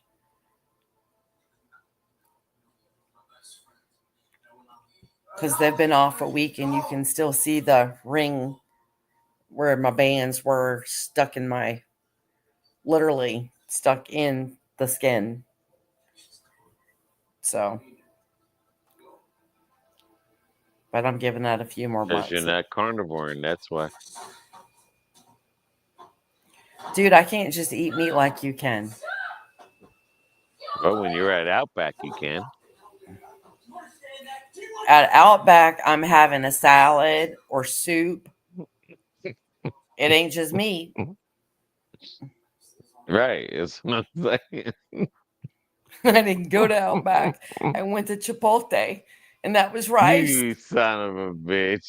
Because they've been off a week and you can still see the ring where my bands were literally stuck in the skin. So, but I'm giving that a few more Because you're months. not carnivore, and that's why. Dude, I can't just eat meat like you can. Well, when you're at Outback, you can. At Outback, I'm having a salad or soup. It ain't just meat. Right. It's what I'm saying. I didn't go to Outback. I went to Chipotle, and that was rice. You son of a bitch.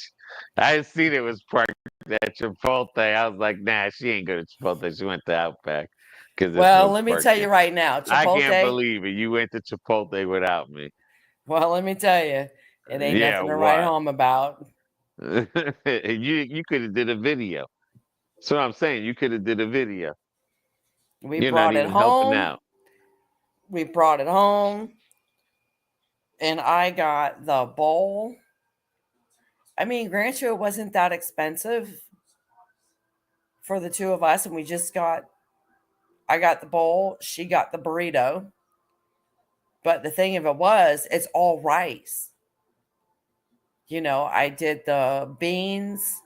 I seen it was parked at Chipotle. I was like, nah, she ain't go to Chipotle. She went to Outback. Because Well, let me tell you right now, I can't Chipotle. believe it. You went to Chipotle without me. Well, let me tell you, it ain't Yeah, nothing to write what? home about. You could have did a video. So I'm saying you could have did a video. We You're not brought it even helping home. out. We brought it home, and I got the bowl. I mean, grant you, it wasn't that expensive for the two of us, and I got the bowl, she got the burrito. But the thing of it was, it's all rice. You know, I did the beans,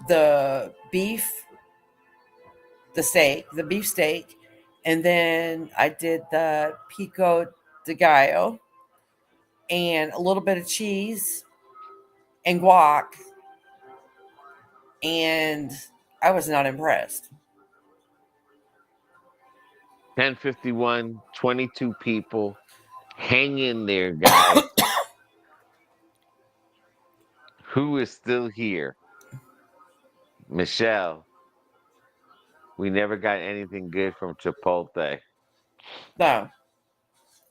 the beef, the beef steak, and then I did the pico de gallo and a little bit of cheese and guac, and I was not impressed. 10:51, 22 people. Hang in there, guys. Who is still here? Michelle, we never got anything good from Chipotle. No,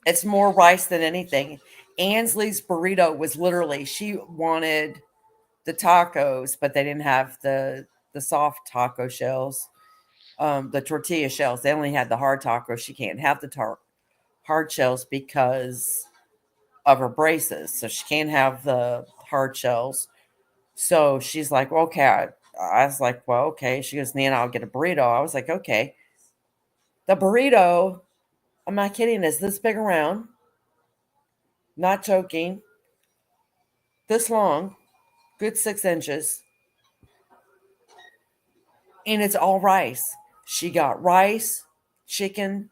it's more rice than anything. Ansley's burrito was literally, she wanted the tacos, but they didn't have the soft taco shells, the tortilla shells. They only had the hard tacos. She can't have the hard shells because of her braces, so she can't have the hard shells. So she's like, well, okay. I was like, well, okay. She goes, Nana, I'll get a burrito. I was like, okay. The burrito, I'm not kidding, is this big around, not joking, this long, good 6 inches, and it's all rice. She got rice, chicken,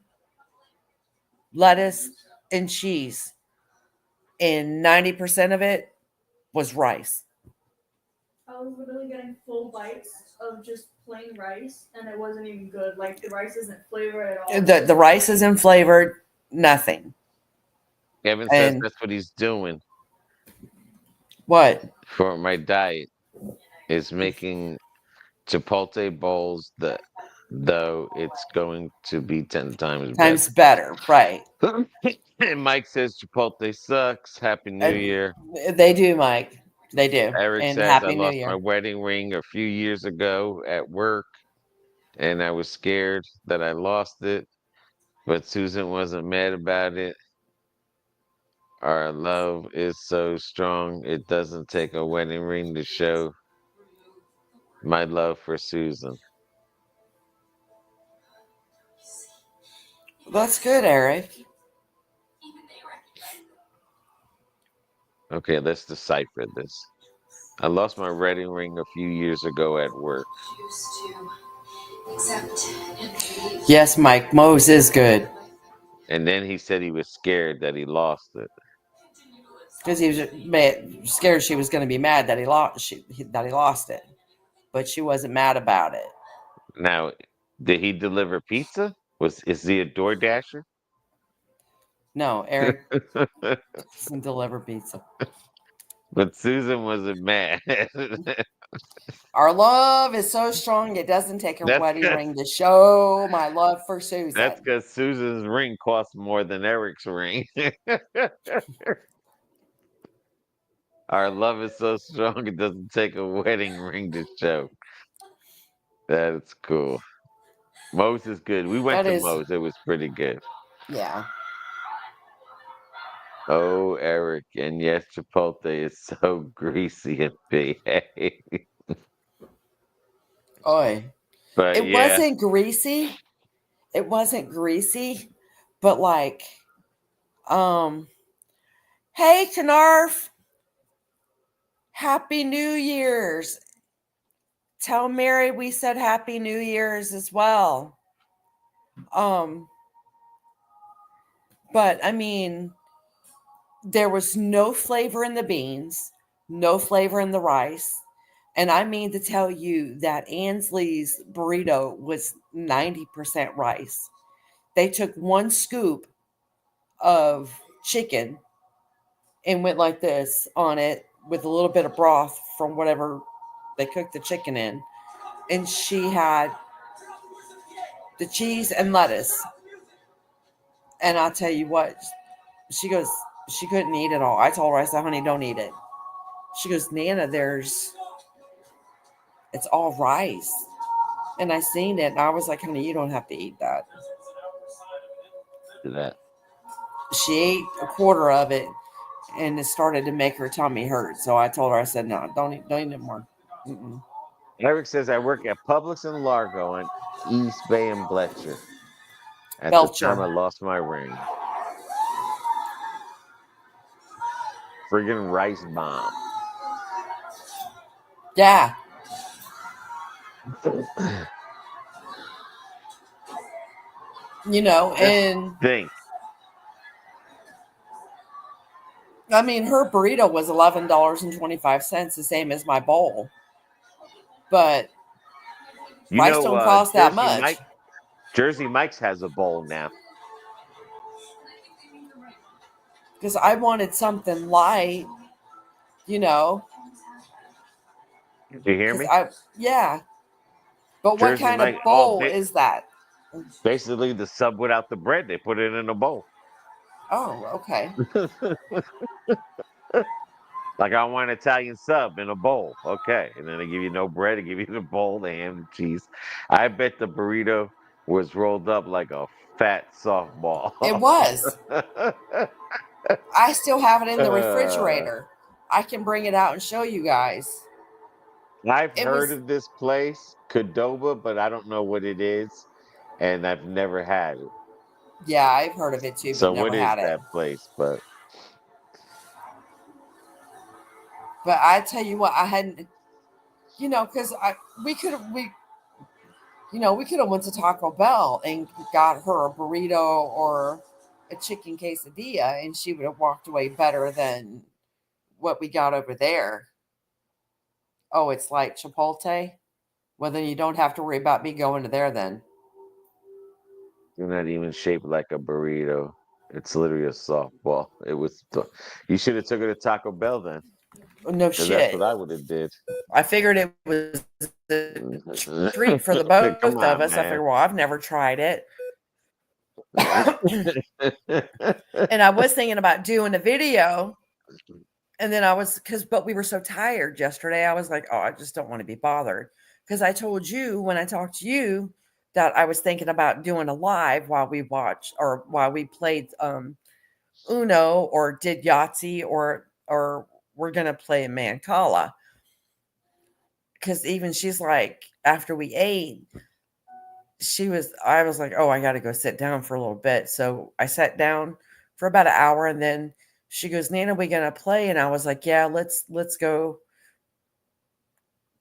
lettuce, and cheese, and 90% of it was rice. I was literally getting full bites of just plain rice, and it wasn't even good. Like, the rice isn't flavored at all. The rice isn't flavored, nothing. Kevin says And that's what he's doing what? for my diet is making Chipotle bowls though it's going to be 10 times Times better, right? better. And Mike says Chipotle sucks. Happy New Year. They do, Mike. They do. Eric And says I Happy New lost Year. my wedding ring a few years ago at work, and I was scared that I lost it, but Susan wasn't mad about it. Our love is so strong, it doesn't take a wedding ring to show my love for Susan. That's good, Eric. Okay, let's decipher this. I lost my wedding ring a few years ago at work. Yes, Mike. Moe's is good. And then he said he was scared that he lost it. Because he was scared she was going to be mad that he lost it. But she wasn't mad about it. Now, did he deliver pizza? Is he a door dasher? No, Eric doesn't deliver pizza. But Susan wasn't mad. Our love is so strong, it doesn't take a wedding ring to show my love for Susan. That's because Susan's ring costs more than Eric's ring. Our love is so strong, it doesn't take a wedding ring to show. That's cool. Moe's is good. We went to Moe's. It was pretty good. Yeah. Oh, Eric. And yes, Chipotle is so greasy and behave. Oi. But it wasn't greasy. It wasn't greasy. But like, hey, Knarf. Happy New Year's. Tell Mary we said Happy New Year's as well. But I mean, there was no flavor in the beans, no flavor in the rice. And I mean to tell you that Ansley's burrito was 90% rice. They took one scoop of chicken and went like this on it with a little bit of broth from whatever they cooked the chicken in. And she had the cheese and lettuce. And I'll tell you what, she goes, she couldn't eat it all. I told her, I said, honey, don't eat it. She goes, Nana, it's all rice. And I seen it and I was like, honey, you don't have to eat that. She ate a quarter of it and it started to make her tummy hurt. So I told her, I said, no, don't eat it more. Mm-mm. Eric says, I work at Publix in Largo on East Bay and Belcher. At Belcher. the time I lost my ring. Friggin' rice bomb. Yeah. And Think. I mean, her burrito was $11.25, the same as my bowl. But rice don't cost that much. Jersey Mike's has a bowl now. Because I wanted something light, Did you hear me? Yeah. But what Jersey kind of Mike. bowl is that? Basically the sub without the bread. They put it in a bowl. Oh, okay. Like I want an Italian sub in a bowl. Okay. And then they give you no bread, they give you the bowl, the ham and cheese. I bet the burrito was rolled up like a fat softball. It was. I still have it in the refrigerator. I can bring it out and show you guys. I've heard of this place, Qdoba, but I don't know what it is. And I've never had it. Yeah, I've heard of it too, but So never what is had it. that place? But I tell you what, I hadn't, because we could have went to Taco Bell and got her a burrito or a chicken quesadilla, and she would have walked away better than what we got over there. Oh, it's like Chipotle? Well, then you don't have to worry about me going to there then. you're not even shaped like a burrito. It's literally a softball. You should have took it to Taco Bell then. No shit. That's what I would have did. I figured it was a treat for the both of us. Man. I figured, well, I've never tried it. And I was thinking about doing a video. And then but we were so tired yesterday. I was like, oh, I just don't want to be bothered. Because I told you when I talked to you that I was thinking about doing a live while we watched or while we played Uno or did Yahtzee or we're going to play Mancala. Because even she's like, after we ate, I was like, oh, I got to go sit down for a little bit. So I sat down for about an hour and then she goes, Nana, we going to play? And I was like, yeah, let's go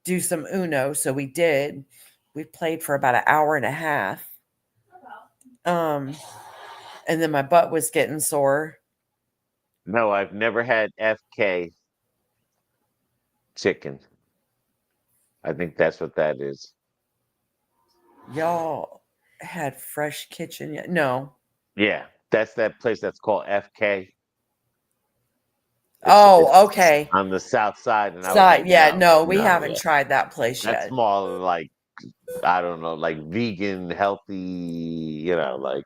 do some Uno. So we did. We played for about an hour and a half. And then my butt was getting sore. No, I've never had FK chicken. I think that's what that is. Y'all had Fresh Kitchen yet? No. Yeah, that's that place that's called FK. It's okay. On the south side. And we haven't tried that place yet. That's more like, I don't know, like vegan, healthy, like.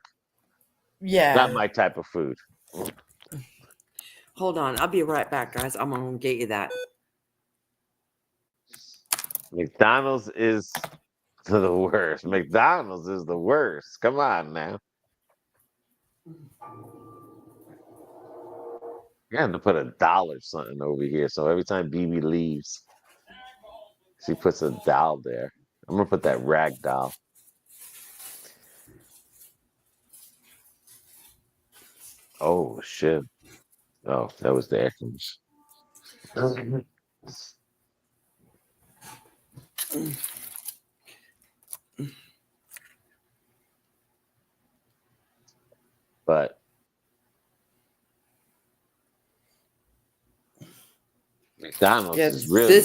Yeah. Not my type of food. Hold on. I'll be right back, guys. I'm going to get you that. McDonald's is the worst. McDonald's is the worst. Come on now. You have to put $1 something over here. So every time BB leaves, she puts a doll there. I'm going to put that rag doll. Oh, shit. Oh, that was the air conditioner. But McDonald's is really good.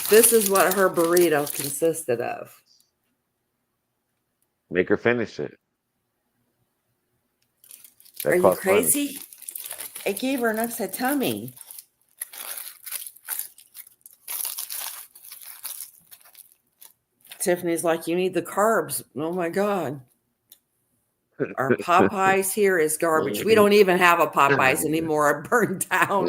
This is what her burrito consisted of. Make her finish it. Are you crazy? Money. I gave her an upset tummy. Tiffany's like, you need the carbs. Oh my God. Our Popeyes here is garbage. We don't even have a Popeyes anymore. It burned down.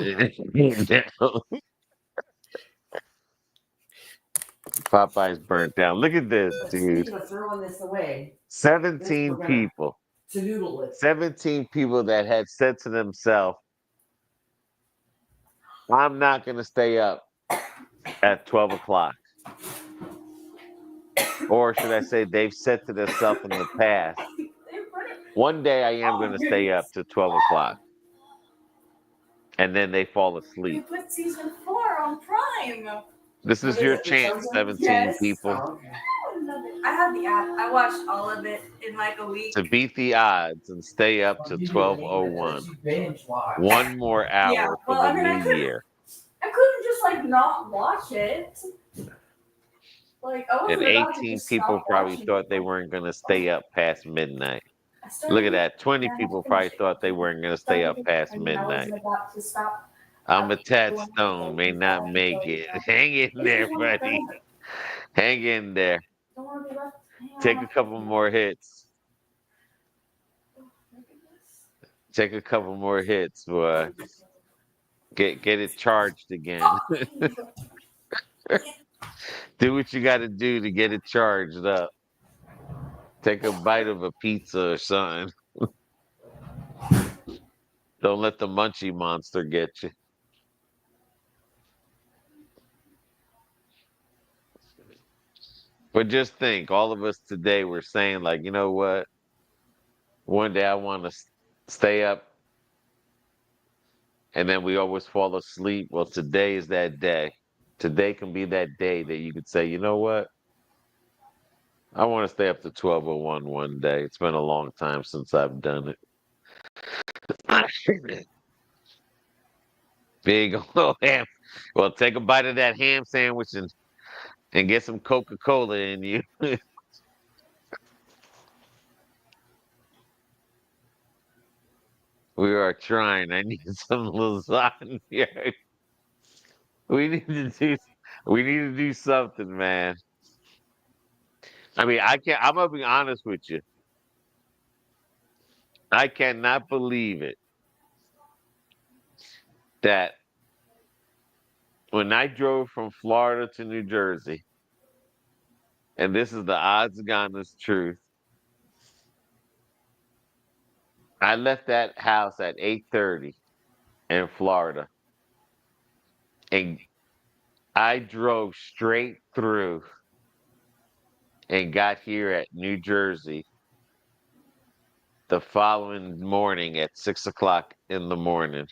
Popeyes burnt down. Look at this, dude. Throwing this away. 17 people. 17 people that had said to themselves, I'm not going to stay up at 12 o'clock. Or should I say, they've said to themselves in the past, one day I am going to stay up to 12 o'clock. And then they fall asleep. We put season 4 on Prime. This is your chance, 17 people. I love it. I have the app. I watched all of it in like a week. To beat the odds and stay up to 12:01. One more hour Yeah, for well, the I mean, new year. I couldn't just like not watch it. Like I And wasn't about to 18 just people stop probably watching thought it. they weren't going to stay up past midnight. I started Look at it, that. 20 and I people finished probably it. thought they weren't going to stay up past I mean, I midnight. wasn't about to stop. I'm a tad doing stone, may anything not before make until, it. Hang in This there, is one of buddy. those. Hang in there. Don't want to be left hanging on Take my a couple phone. more hits. Oh, my goodness. Take a couple more hits, boy. Get it charged again. Do what you got to do to get it charged up. Take a bite of a pizza or something. Don't let the munchie monster get you. But just think, all of us today were saying, like, you know what? One day I want to stay up, and then we always fall asleep. Well, today is that day. Today can be that day that you could say, you know what? I want to stay up to 12:01 one day. It's been a long time since I've done it. Big old ham. Well, take a bite of that ham sandwich and get some Coca-Cola in you. We are trying. I need some lasagna. We need to do. We need to do something, man. I mean, I can't. I'm gonna be honest with you. I cannot believe it that when I drove from Florida to New Jersey, and this is the odds honest truth, I left that house at 8:30 in Florida, and I drove straight through and got here at New Jersey the following morning at 6 o'clock in the morning.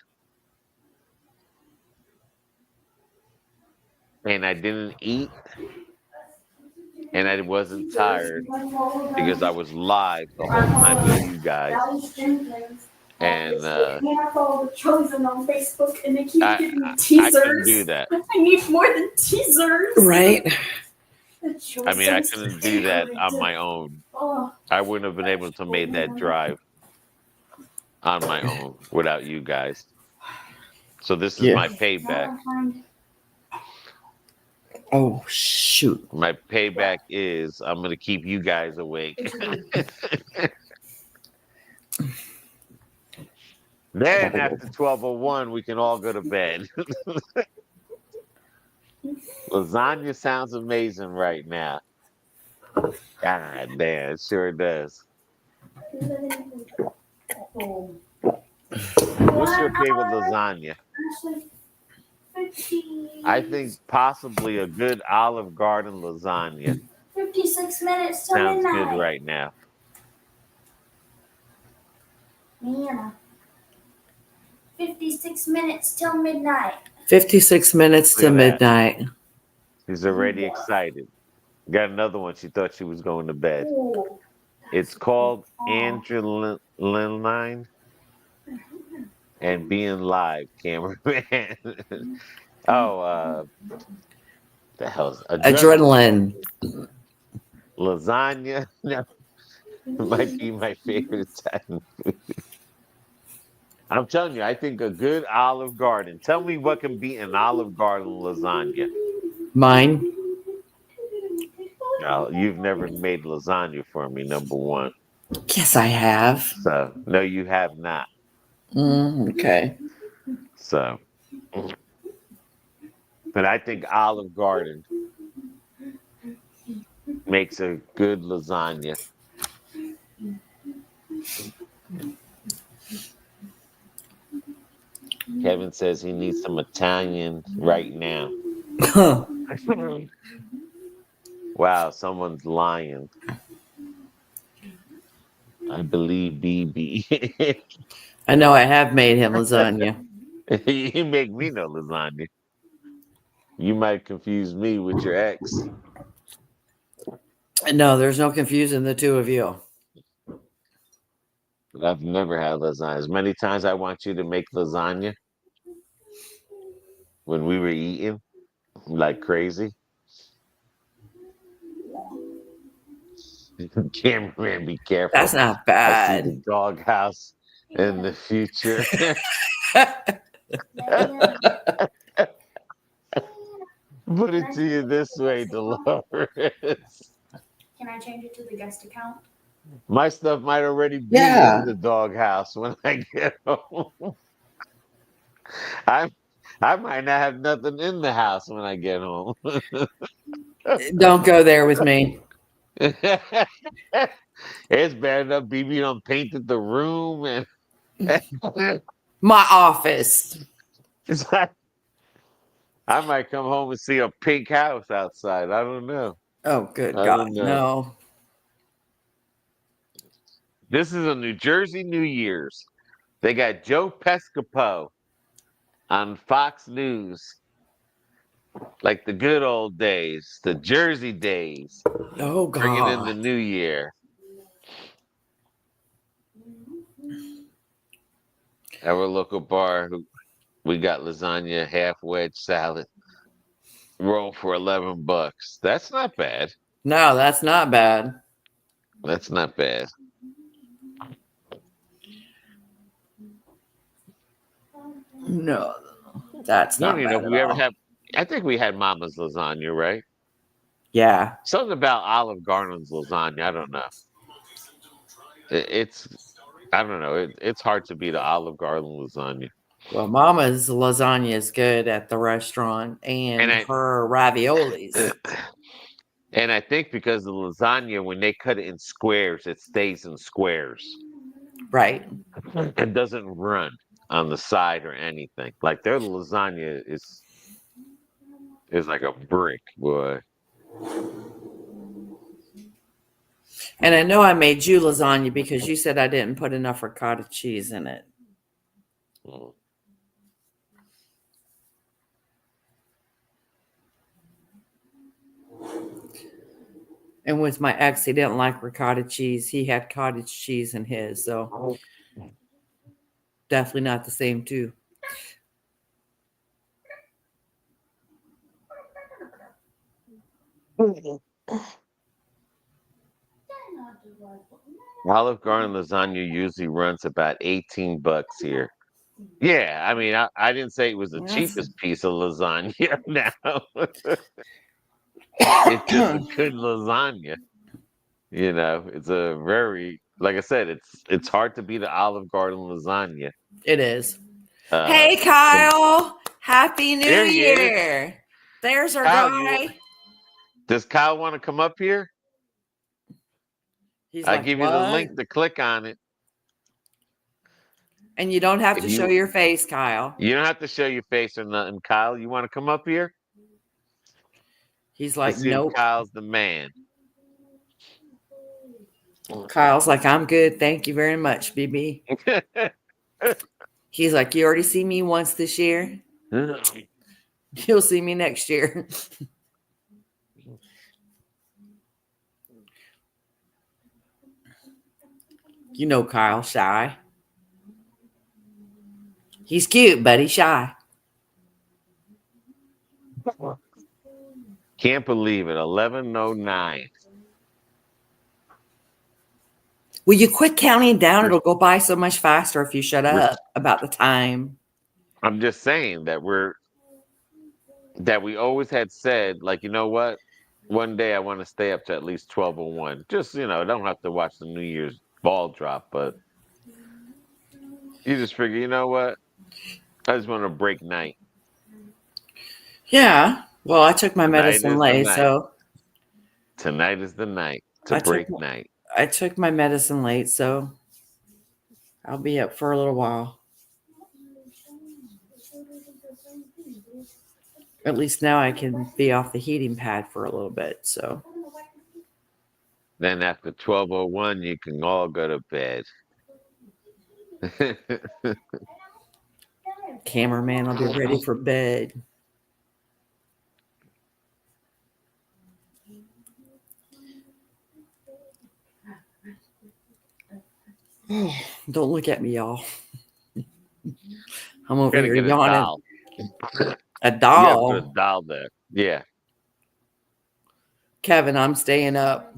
And I didn't eat and I wasn't tired because I was live the whole time with you guys. And I follow the Chosen on Facebook and they keep I giving me couldn't teasers. do that. I need more than teasers. Right. I mean, I couldn't do that on my own. Oh, I wouldn't have been able to make that drive on my own without you guys. So this is Yeah. my payback. Oh, shoot. My payback is I'm going to keep you guys awake. Then after 12:01, we can all go to bed. Lasagna sounds amazing right now. God damn, it sure does. What's your favorite lasagna? I think possibly a good Olive Garden lasagna 56 minutes till sounds midnight. good right now. Man. 56 minutes till midnight. 56 minutes to Look at that. midnight. She's already excited. Got another one. She thought she was going to bed. Ooh. It's called Andersen and Being Live, cameraman. The hell's Adrenaline. Lasagna? No, might be my favorite Italian food. I'm telling you, I think a good Olive Garden. Tell me what can beat an Olive Garden lasagna. Mine. Now, you've never made lasagna for me, number one. Yes, I have. So, no, you have not. Okay. So, but I think Olive Garden makes a good lasagna. Kevin says he needs some Italian right now. Wow, someone's lying. I believe BB. I know I have made him lasagna. You make me no lasagna. You might confuse me with your ex. No, there's no confusing the two of you. I've never had lasagna. As many times I want you to make lasagna when we were eating like crazy. Cameraman, be careful. That's not I see bad. the doghouse in the future. Put it to you this way, Dolores. Can I change it to the guest account? My stuff might already be Yeah. in the doghouse when I get home. I I might not have nothing in the house when I get home. Don't go there with me. It's bad enough BB done painted the room and My office. it's like I might come home and see a pink house outside. I don't know. Oh, good I God. don't know. No. This is a New Jersey New Year's. They got Joe Pescopo on Fox News, like the good old days, the Jersey days, Oh, bringing in the God. new year. Our local bar, we got lasagna, half wedge salad, roll for $11. That's not bad. No, that's not bad. That's not bad. No, that's I don't not even know bad if at we ever all. had. I think we had Mama's lasagna, right? Yeah. Something about Olive Garden's lasagna. I don't know. It's I don't know. It's hard to beat the Olive Garden lasagna. Well, Mama's lasagna is good at the restaurant, and And her raviolis. and I think because the lasagna, when they cut it in squares, it stays in squares. Right. It doesn't run on the side or anything. Like their lasagna is like a brick, boy. And I know I made you lasagna because you said I didn't put enough ricotta cheese in it. Mm. And with my ex, he didn't like ricotta cheese. He had cottage cheese in his, so definitely not the same too. Olive Garden lasagna usually runs about $18 here. Yeah, I mean, I didn't say it was the cheapest piece of lasagna. Now it's just a good lasagna. You know, it's a very, like I said, it's hard to beat the Olive Garden lasagna. It is. Uh, Hey, Kyle. Happy New There he is. Year. There's our Kyle, guy. does Kyle want to come up here? He's I like, give you the link what? to click on it. And you don't have If to show your face, Kyle. You don't have to show your face or nothing, Kyle. You want to come up here? He's Let's like, see if nope. Kyle's the man. Kyle's like, I'm good. Thank you very much, BB. He's like, you already see me once this year. You'll see me next year. You know Kyle, shy. He's cute, but he's shy. Can't believe it. 11:09. Will you quit counting down? It'll go by so much faster if you shut up about the time. I'm just saying that we always had said, like, you know what? One day I want to stay up to at least 12:01. Just, I don't have to watch the New Year's ball drop, but you just figure, you know what? I just want to break night. Yeah. Well, I took my Tonight medicine is the late, night. so Tonight is the night to break night. I took my medicine late, so I'll be up for a little while. At least now I can be off the heating pad for a little bit. So Then after 12:01, you can all go to bed. cameraman will be ready for bed. Don't look at me, y'all. I'm over Gotta here get a yawning. doll. A You gotta put a doll. doll there. Yeah. Kevin, I'm staying up.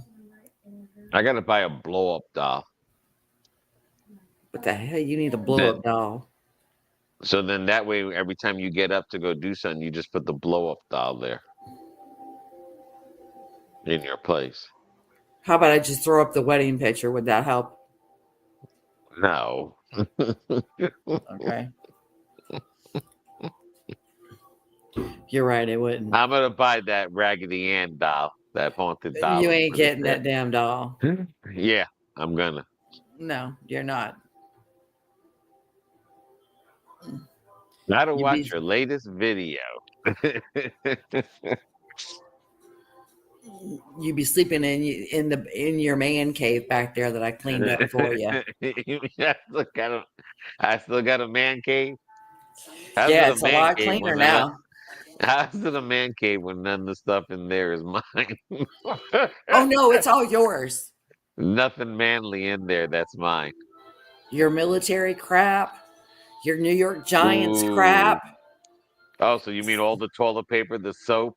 I gotta buy a blow up doll. What the hell? You need a blow Then up doll. so then that way every time you get up to go do something, you just put the blow up doll there in your place. How about I just throw up the wedding picture? Would that help? No. Okay. You're right, it wouldn't. I'm gonna buy that Raggedy Ann doll, that haunted doll. You and ain't put it getting that damn doll. there. Yeah, I'm gonna. No, you're not. Gotta You watch be your latest video. you be sleeping in your man cave back there that I cleaned up for you. I still got a man cave. How's Yeah, it a it's a man lot cave cleaner when now. how's it a man cave when none of the stuff in there is mine? Oh no, it's all yours. Nothing manly in there that's mine. Your military crap, your New York Giants Ooh. crap. Oh, so you mean all the toilet paper, the soap,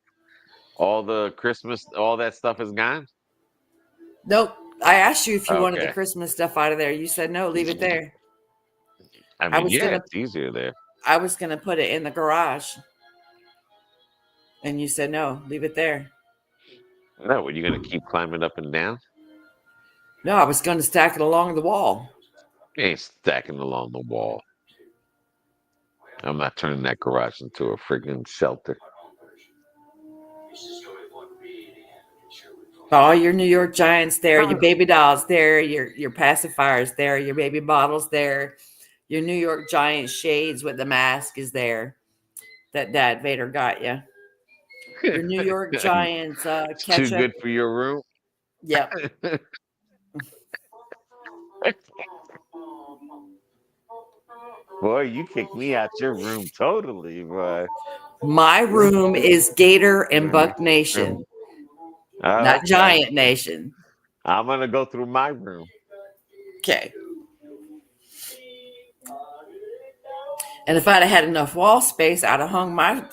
all the Christmas, all that stuff is gone? Nope. I asked you if you wanted the Okay. Christmas stuff out of there. You said no, leave it there. I I mean, was yeah, gonna it's easier there. I was gonna put it in the garage. And you said no, leave it there. No, were you gonna keep climbing up and down? No, I was gonna stack it along the wall. You ain't stacking along the wall. I'm not turning that garage into a friggin' shelter. All your New York Giants there, your baby dolls there, your pacifiers there, your baby bottles there, your New York Giant shades with the mask is there that Dad Vader got you. Your New York Giants It's too ketchup. good for your room. Yep. Boy, you kicked me out your room totally, boy. My room is Gator and Buck Nation, not Okay. Giant Nation. I'm gonna go through my room. Okay. And if I'd have had enough wall space, I'd have hung my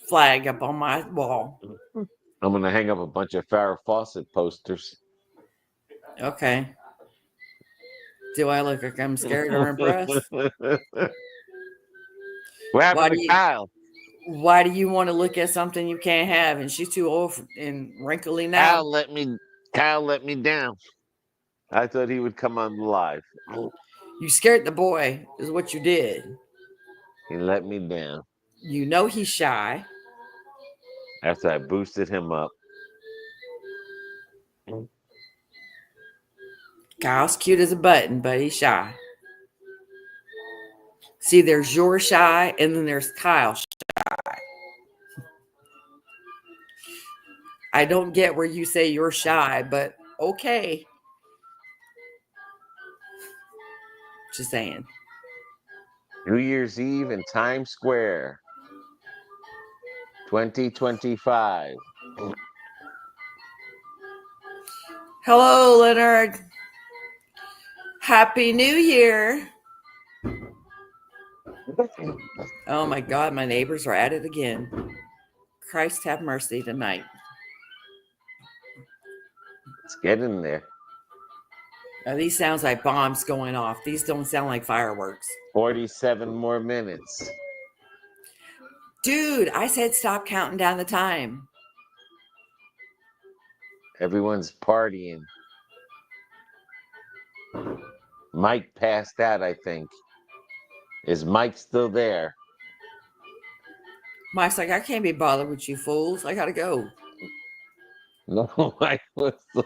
flag up on my wall. I'm gonna hang up a bunch of Farrah Fawcett posters. Okay. Do I look like I'm scared or impressed? What Why happened do to you Kyle? why do you want to look at something you can't have? And she's too old and wrinkly now. Kyle let me down. I thought he would come on live. You scared the boy, is what you did. He let me down You know he's shy. after I boosted him up. Kyle's cute as a button, but he's shy. See, there's your shy, and then there's Kyle shy. I don't get where you say you're shy, but okay. Just saying. New Year's Eve in Times Square, 2025. Hello, Leonard. Happy New Year. Oh my God, my neighbors are at it again. Christ have mercy tonight. Let's get in there. Now, these sounds like bombs going off. These don't sound like fireworks. 47 more minutes. Dude, I said stop counting down the time. Everyone's partying. Mike passed out, I think. Is Mike still there? Mike's like, I can't be bothered with you fools. I gotta go. No, Mike was still.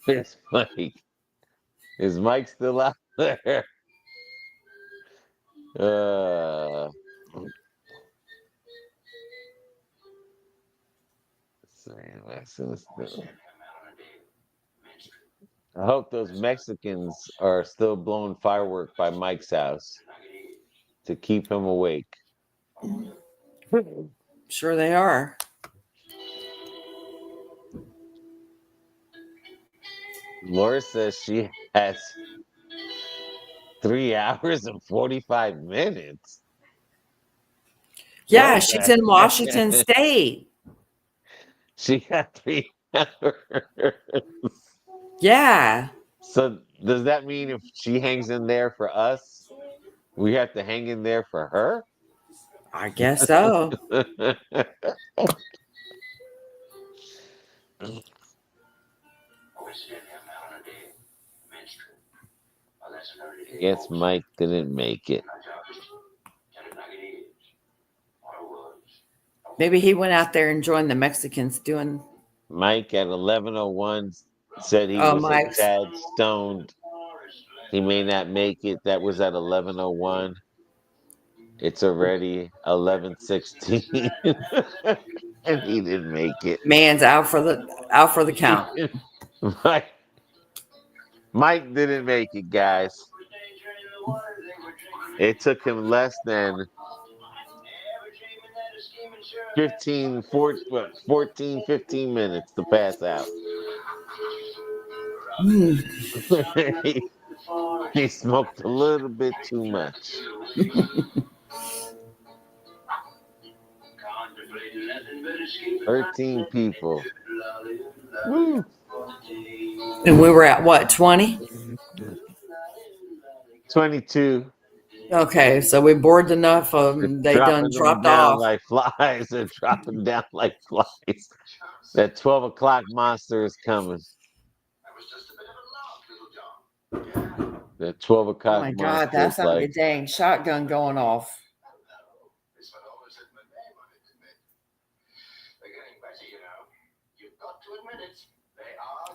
Where's Mike? Is Mike still out there? I hope those Mexicans are still blowing firework by Mike's house to keep him awake. Sure they are. Laura says she That's 3 hours and 45 minutes. Yeah, What she's the in Washington heck? State. She got 3 hours. Yeah, So does that mean if she hangs in there for us, we have to hang in there for her? I guess so. I guess Mike didn't make it. Maybe he went out there and joined the Mexicans doing. Mike at 11:01 said he Oh, was a Mike's. tad stoned. He may not make it. That was at 11:01. It's already 11:16, and he didn't make it. Man's out for the count. Mike, Mike didn't make it, guys. It took him less than 14, 15 minutes to pass out. He smoked a little bit too much. 13 people. Woo. And we were at what, 20? 22. Okay, so we bored enough of them. They done Dropping them dropped down off. like flies. They're dropping down like flies. That 12 o'clock monster is coming. The 12 Oh o'clock my monster God, that's is not like, a dang shotgun going off.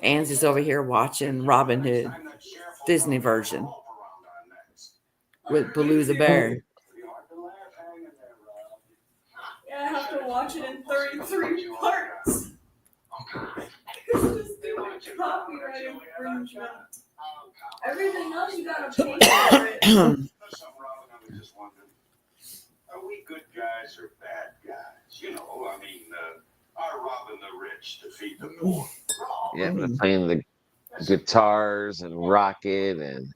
Ansie's over here watching Robin Hood, Disney version, with Baloo the bear. Yeah, I have to watch it in 33 parts. It's just too much copyright infringement. Everything else you gotta pay for it. Are we good guys or bad guys? You know, I mean, are robbing the rich to feed the poor? yeah, they're playing the guitars and rocket and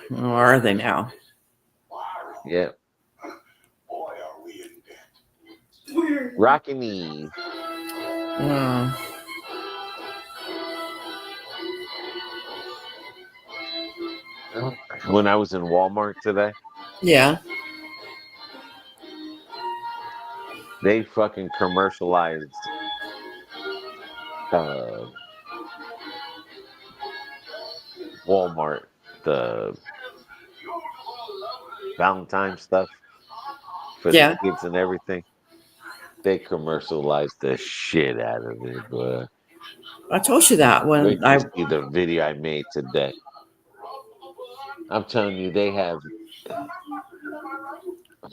Where are they now? yeah, Boy, are we in debt. Weird. Rockin' Eve. When I was in Walmart today, Yeah. they fucking commercialized Walmart, the Valentine stuff for the Yeah. kids and everything. They commercialized the shit out of it, but I told you that wait when till I. you see the video I made today. I'm telling you, they have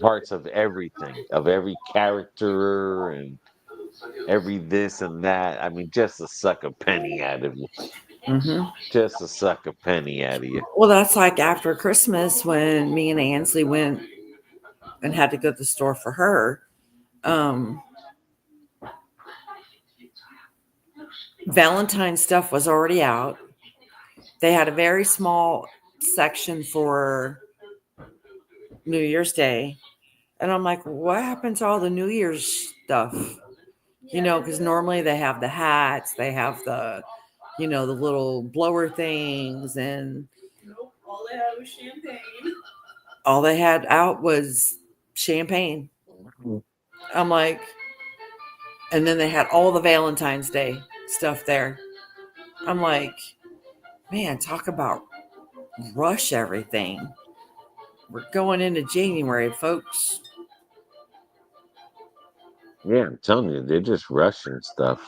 parts of everything, of every character and every this and that. I mean, just to suck a penny out of you. Mhm. Just to suck a penny out of you. Well, that's like after Christmas when me and Ansley went and had to go to the store for her. Valentine's stuff was already out. They had a very small section for New Year's Day. And I'm like, what happened to all the New Year's stuff? You know, because normally they have the hats, they have the, the little blower things, and Nope, all they had was champagne. all they had out was champagne. I'm like, and then they had all the Valentine's Day stuff there. I'm like, man, talk about rush everything. We're going into January, folks. Yeah, I'm telling you, they're just rushing stuff.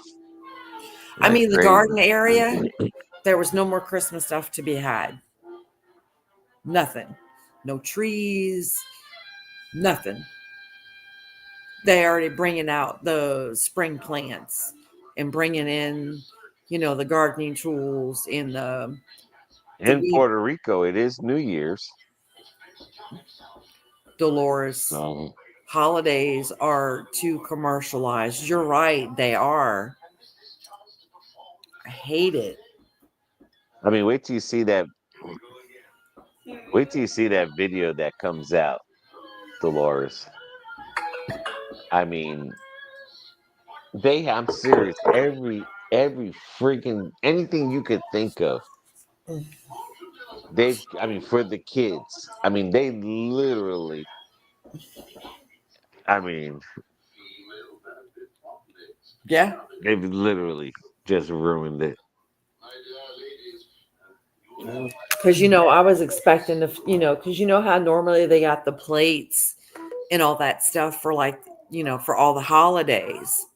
I mean, the crazy. garden area, there was no more Christmas stuff to be had. Nothing. No trees, nothing. They already bringing out the spring plants and bringing in, the gardening tools in the In weed. Puerto Rico, it is New Year's. Dolores. Holidays are too commercialized. You're right, they are. I hate it. I mean, wait till you see that. Wait till you see that video that comes out, Dolores. I mean, I'm serious. Every freaking anything you could think of. I mean, for the kids. I mean, they literally. I mean, Yeah. they've literally just ruined it. Because, I was expecting to, because how normally they got the plates and all that stuff for like, for all the holidays.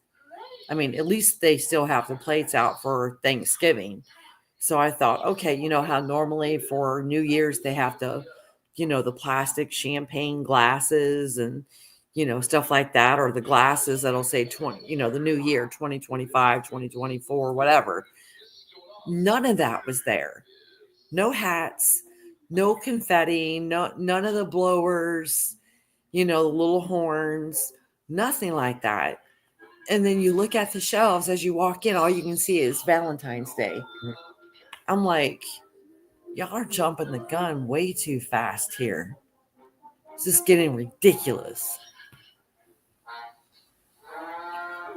I mean, at least they still have the plates out for Thanksgiving. So I thought, okay, how normally for New Year's they have the plastic champagne glasses and, stuff like that, or the glasses that'll say 20, the new year, 2025, 2024, whatever. None of that was there. No hats, no confetti, none of the blowers, the little horns, nothing like that. And then you look at the shelves as you walk in, all you can see is Valentine's Day. I'm like, y'all are jumping the gun way too fast here. It's just getting ridiculous.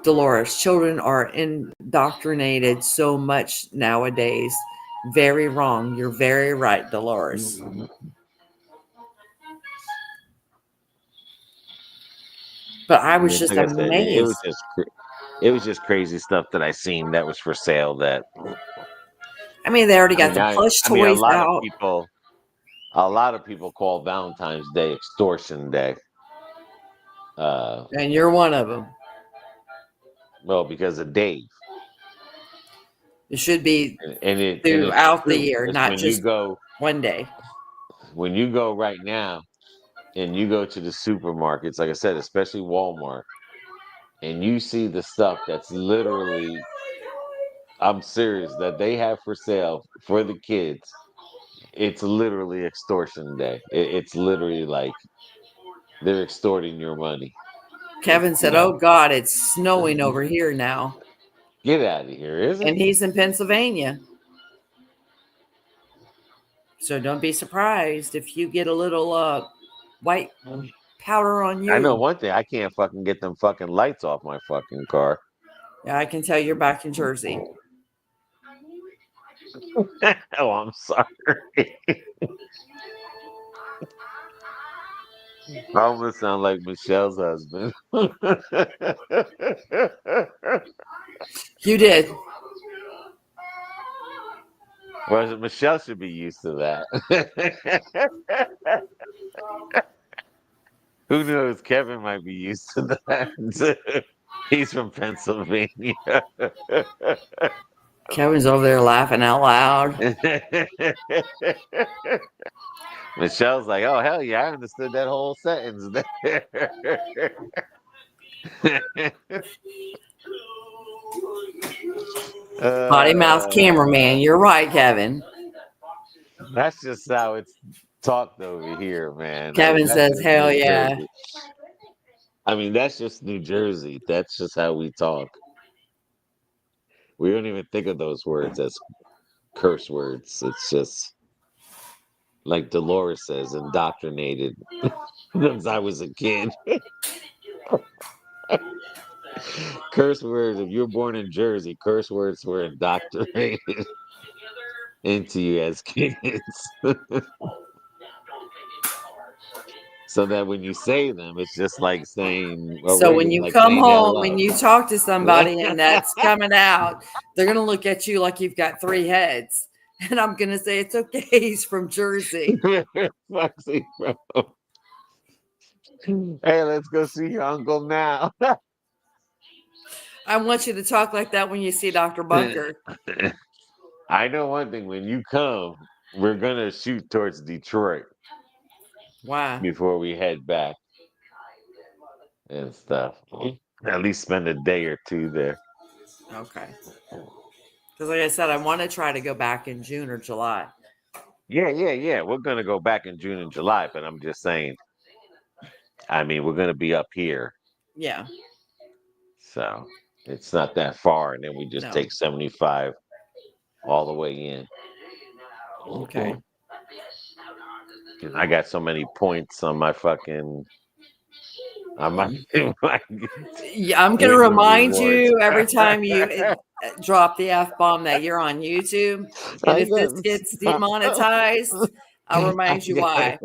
Dolores, children are indoctrinated so much nowadays. Very wrong. You're very right, Dolores. But I was just Like I said, amazed. it was just crazy stuff that I seen that was for sale. That I mean, they already I got mean, the plush I mean, toys out. a lot of people call Valentine's Day extortion day. And you're one of them. Well, because of Dave. It should be And it's throughout the true. year, It's not just one day. when you go right now and you go to the supermarkets, like I said, especially Walmart, and you see the stuff that's literally, I'm serious, that they have for sale for the kids. It's literally extortion day. It's literally like they're extorting your money. Kevin said, "Oh God, it's snowing over here now." Get out of here, is it? And he's in Pennsylvania. So don't be surprised if you get a little white powder on you. I know one thing. I can't fucking get them fucking lights off my fucking car. Yeah, I can tell you're back in Jersey. Oh, I'm sorry. I almost sound like Michelle's husband. You did. Well, Michelle should be used to that. Who knows? Kevin might be used to that too. He's from Pennsylvania. Kevin's over there laughing out loud. Michelle's like, oh, hell yeah, I understood that whole sentence there. Potty mouth cameraman. You're right, Kevin. That's just how it's talked over here, man. Kevin says, hell New yeah. Jersey. I mean, that's just New Jersey. That's just how we talk. We don't even think of those words as curse words. It's just like Dolores says, indoctrinated since I was a kid. Curse words, if you're born in Jersey, curse words were indoctrinated into you as kids. So that when you say them, it's just like saying. So when you come home and you talk to somebody and that's coming out, they're going to look at you like you've got three heads. And I'm going to say, it's okay. He's from Jersey. Hey, let's go see your uncle now. I want you to talk like that when you see Dr. Bunker. I know one thing. When you come, we're going to shoot towards Detroit. Wow. Before we head back and stuff. At least spend a day or two there. Okay. Because like I said, I want to try to go back in June or July. Yeah. We're going to go back in June and July, but I'm just saying, I mean, we're going to be up here. Yeah. So it's not that far. And then we just take 75 all the way in. Okay. I got so many points on my fucking my Yeah, I'm gonna Window remind rewards. you every time you drop the F bomb that you're on YouTube. And I if this got gets demonetized, I'll remind you why.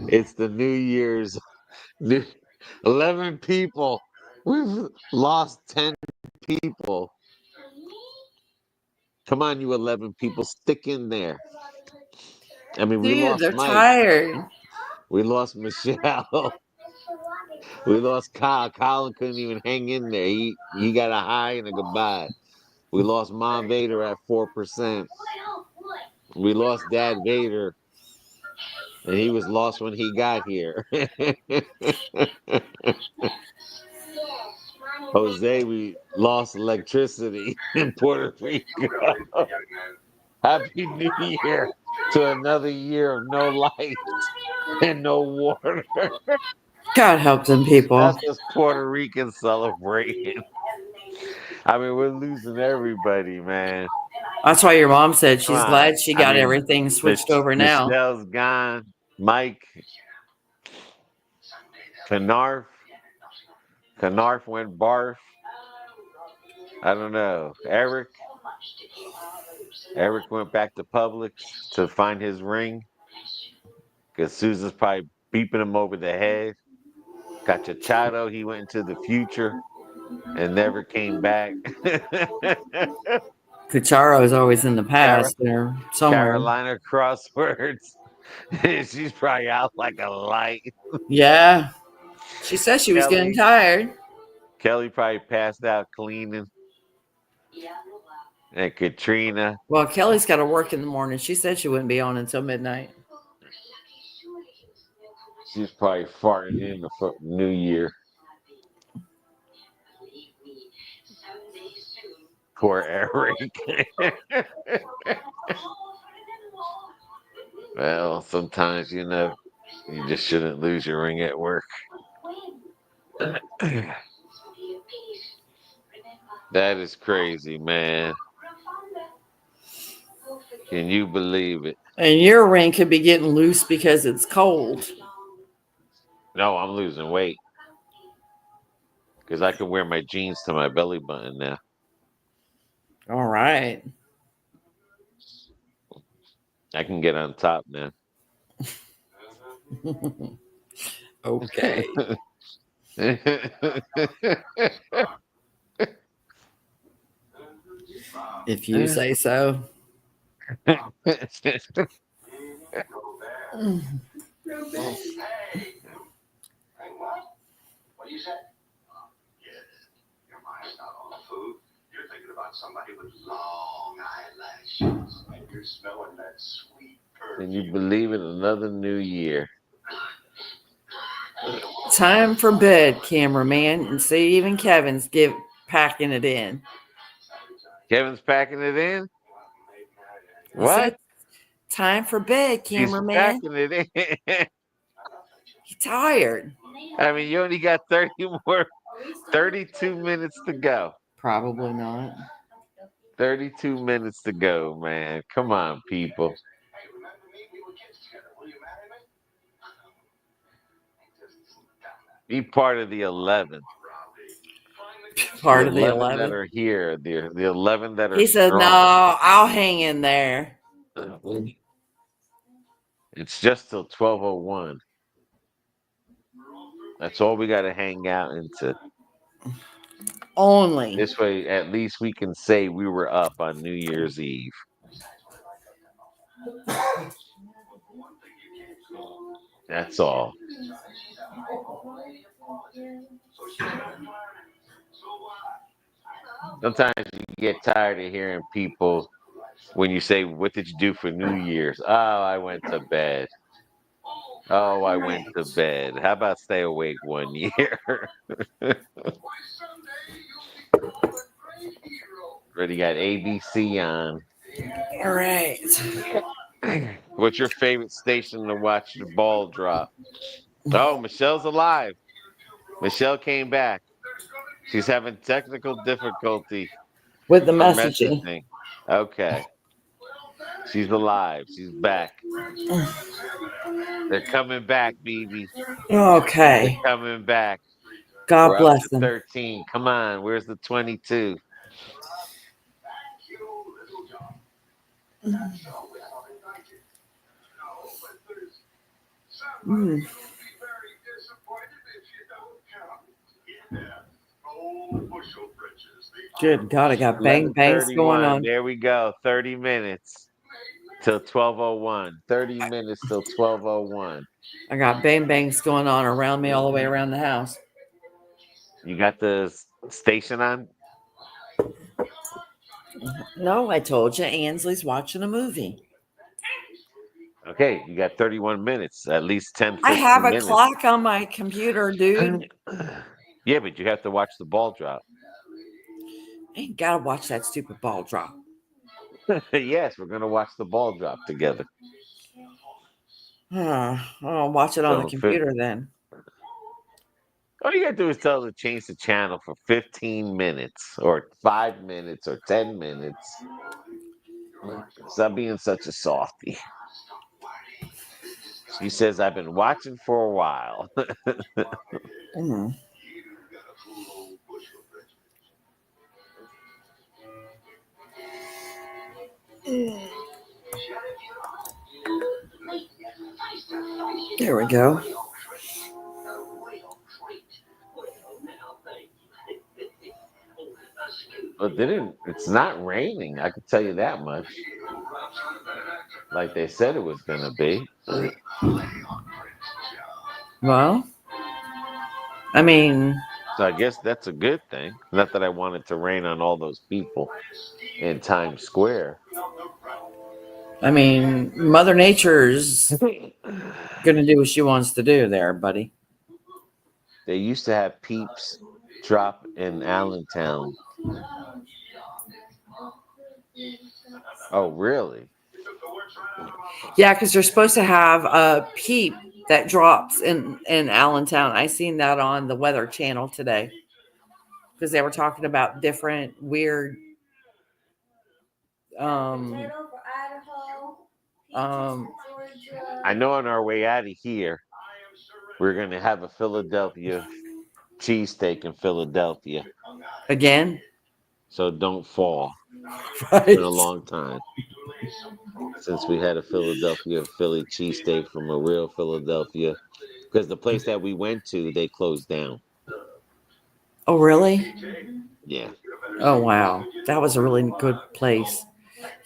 It's the New Year's. New, 11 people. We've lost 10 people. Come on, you 11 people, stick in there. I mean, we Dude, lost they're Mike. tired. We lost Michelle. We lost Kyle. Kyle couldn't even hang in there. He got a high and a goodbye. We lost Mom Vader at 4%. We lost Dad Vader, and he was lost when he got here. Jose, we lost electricity in Puerto Rico. Happy New Year to another year of no lights and no water. God help them people. That's just Puerto Rican celebrating. I mean, we're losing everybody, man. That's why your mom said Come she's on. glad she I got mean, everything switched over now. Michelle's gone. Mike, Canarf went barf. I don't know. Eric went back to Publix to find his ring because Susan's probably beeping him over the head. Cachachado, he went into the future and never came back. Cucharo is always in the Cara- past there somewhere. Carolina Crosswords. She's probably out like a light. Yeah. She said she was getting tired. Kelly probably passed out cleaning. And Katrina. Well, Kelly's got to work in the morning. She said she wouldn't be on until midnight. She's probably farting in the New Year. Poor Eric. Well, sometimes, you just shouldn't lose your ring at work. That is crazy, man. Can you believe it? And your ring could be getting loose because it's cold. No, I'm losing weight. Because I can wear my jeans to my belly button now. All right. I can get on top now. Okay. If you say so. What do you say? Your mind's not on the food. You're thinking about somebody with long eyelashes, and you're smelling that sweet perfume. Can you believe it? Another new year. Time for bed, cameraman. And see, even Kevin's packing it in. Kevin's packing it in? He What? said, time for bed, He's cameraman. packing it in. He's tired. I mean, you only got 32 minutes to go. Probably not. 32 minutes to go, man. Come on, people. Hey, remember me? We were kids together. Will you marry me? Be part of the 11. Part of the 11 that 11. are here. The 11 that are He said, no, strong. I'll hang in there. It's just till 12:01. That's all we got to hang out into. Only. This way, at least we can say we were up on New Year's Eve. That's all. Sometimes you get tired of hearing people when you say, "What did you do for New Year's?" Oh, I went to bed. Oh, I went to bed. How about stay awake one year? Already got ABC on. All right. What's your favorite station to watch the ball drop? Oh, Michelle's alive. Michelle came back. She's having technical difficulty with the For messaging. messaging. Okay. She's alive. She's back. They're coming back, BB. They're Okay. coming back. God We're up bless to them. 13. Come on. Where's the 22? Mm. Good God, I got bang bangs going 11:31. on. There we go. 30 minutes till 12:01. 30 minutes till 12:01. I got bang bangs going on around me all the way around the house. You got the station on? No, I told you Ansley's watching a movie. Okay, you got 31 minutes, at least 10, I have 15 a minutes. clock on my computer, dude. Yeah, but you have to watch the ball drop. I ain't gotta watch that stupid ball drop. Yes, we're going to watch the ball drop together. I'll watch it on the So, computer then. all you got to do is tell them to change the channel for 15 minutes or 5 minutes or 10 minutes. Stop being such a softie. She says, I've been watching for a while. Mm. There we go. But it's not raining. I can tell you that much. Like they said it was going to be. Well, I mean, So I guess that's a good thing. Not that I want it to rain on all those people in Times Square. Mother Nature's gonna do what she wants to do there, buddy. They used to have peeps drop in Allentown. Oh, really? Yeah, because they're supposed to have a peep that drops in Allentown. I seen that on the Weather Channel today because they were talking about different weird I know on our way out of here, we're going to have a Philadelphia cheesesteak in Philadelphia. again. So don't fall. Right. It's been a long time since we had a Philly cheesesteak from a real Philadelphia. Because the place that we went to, they closed down. Oh, really? Yeah. Oh, wow. That was a really good place.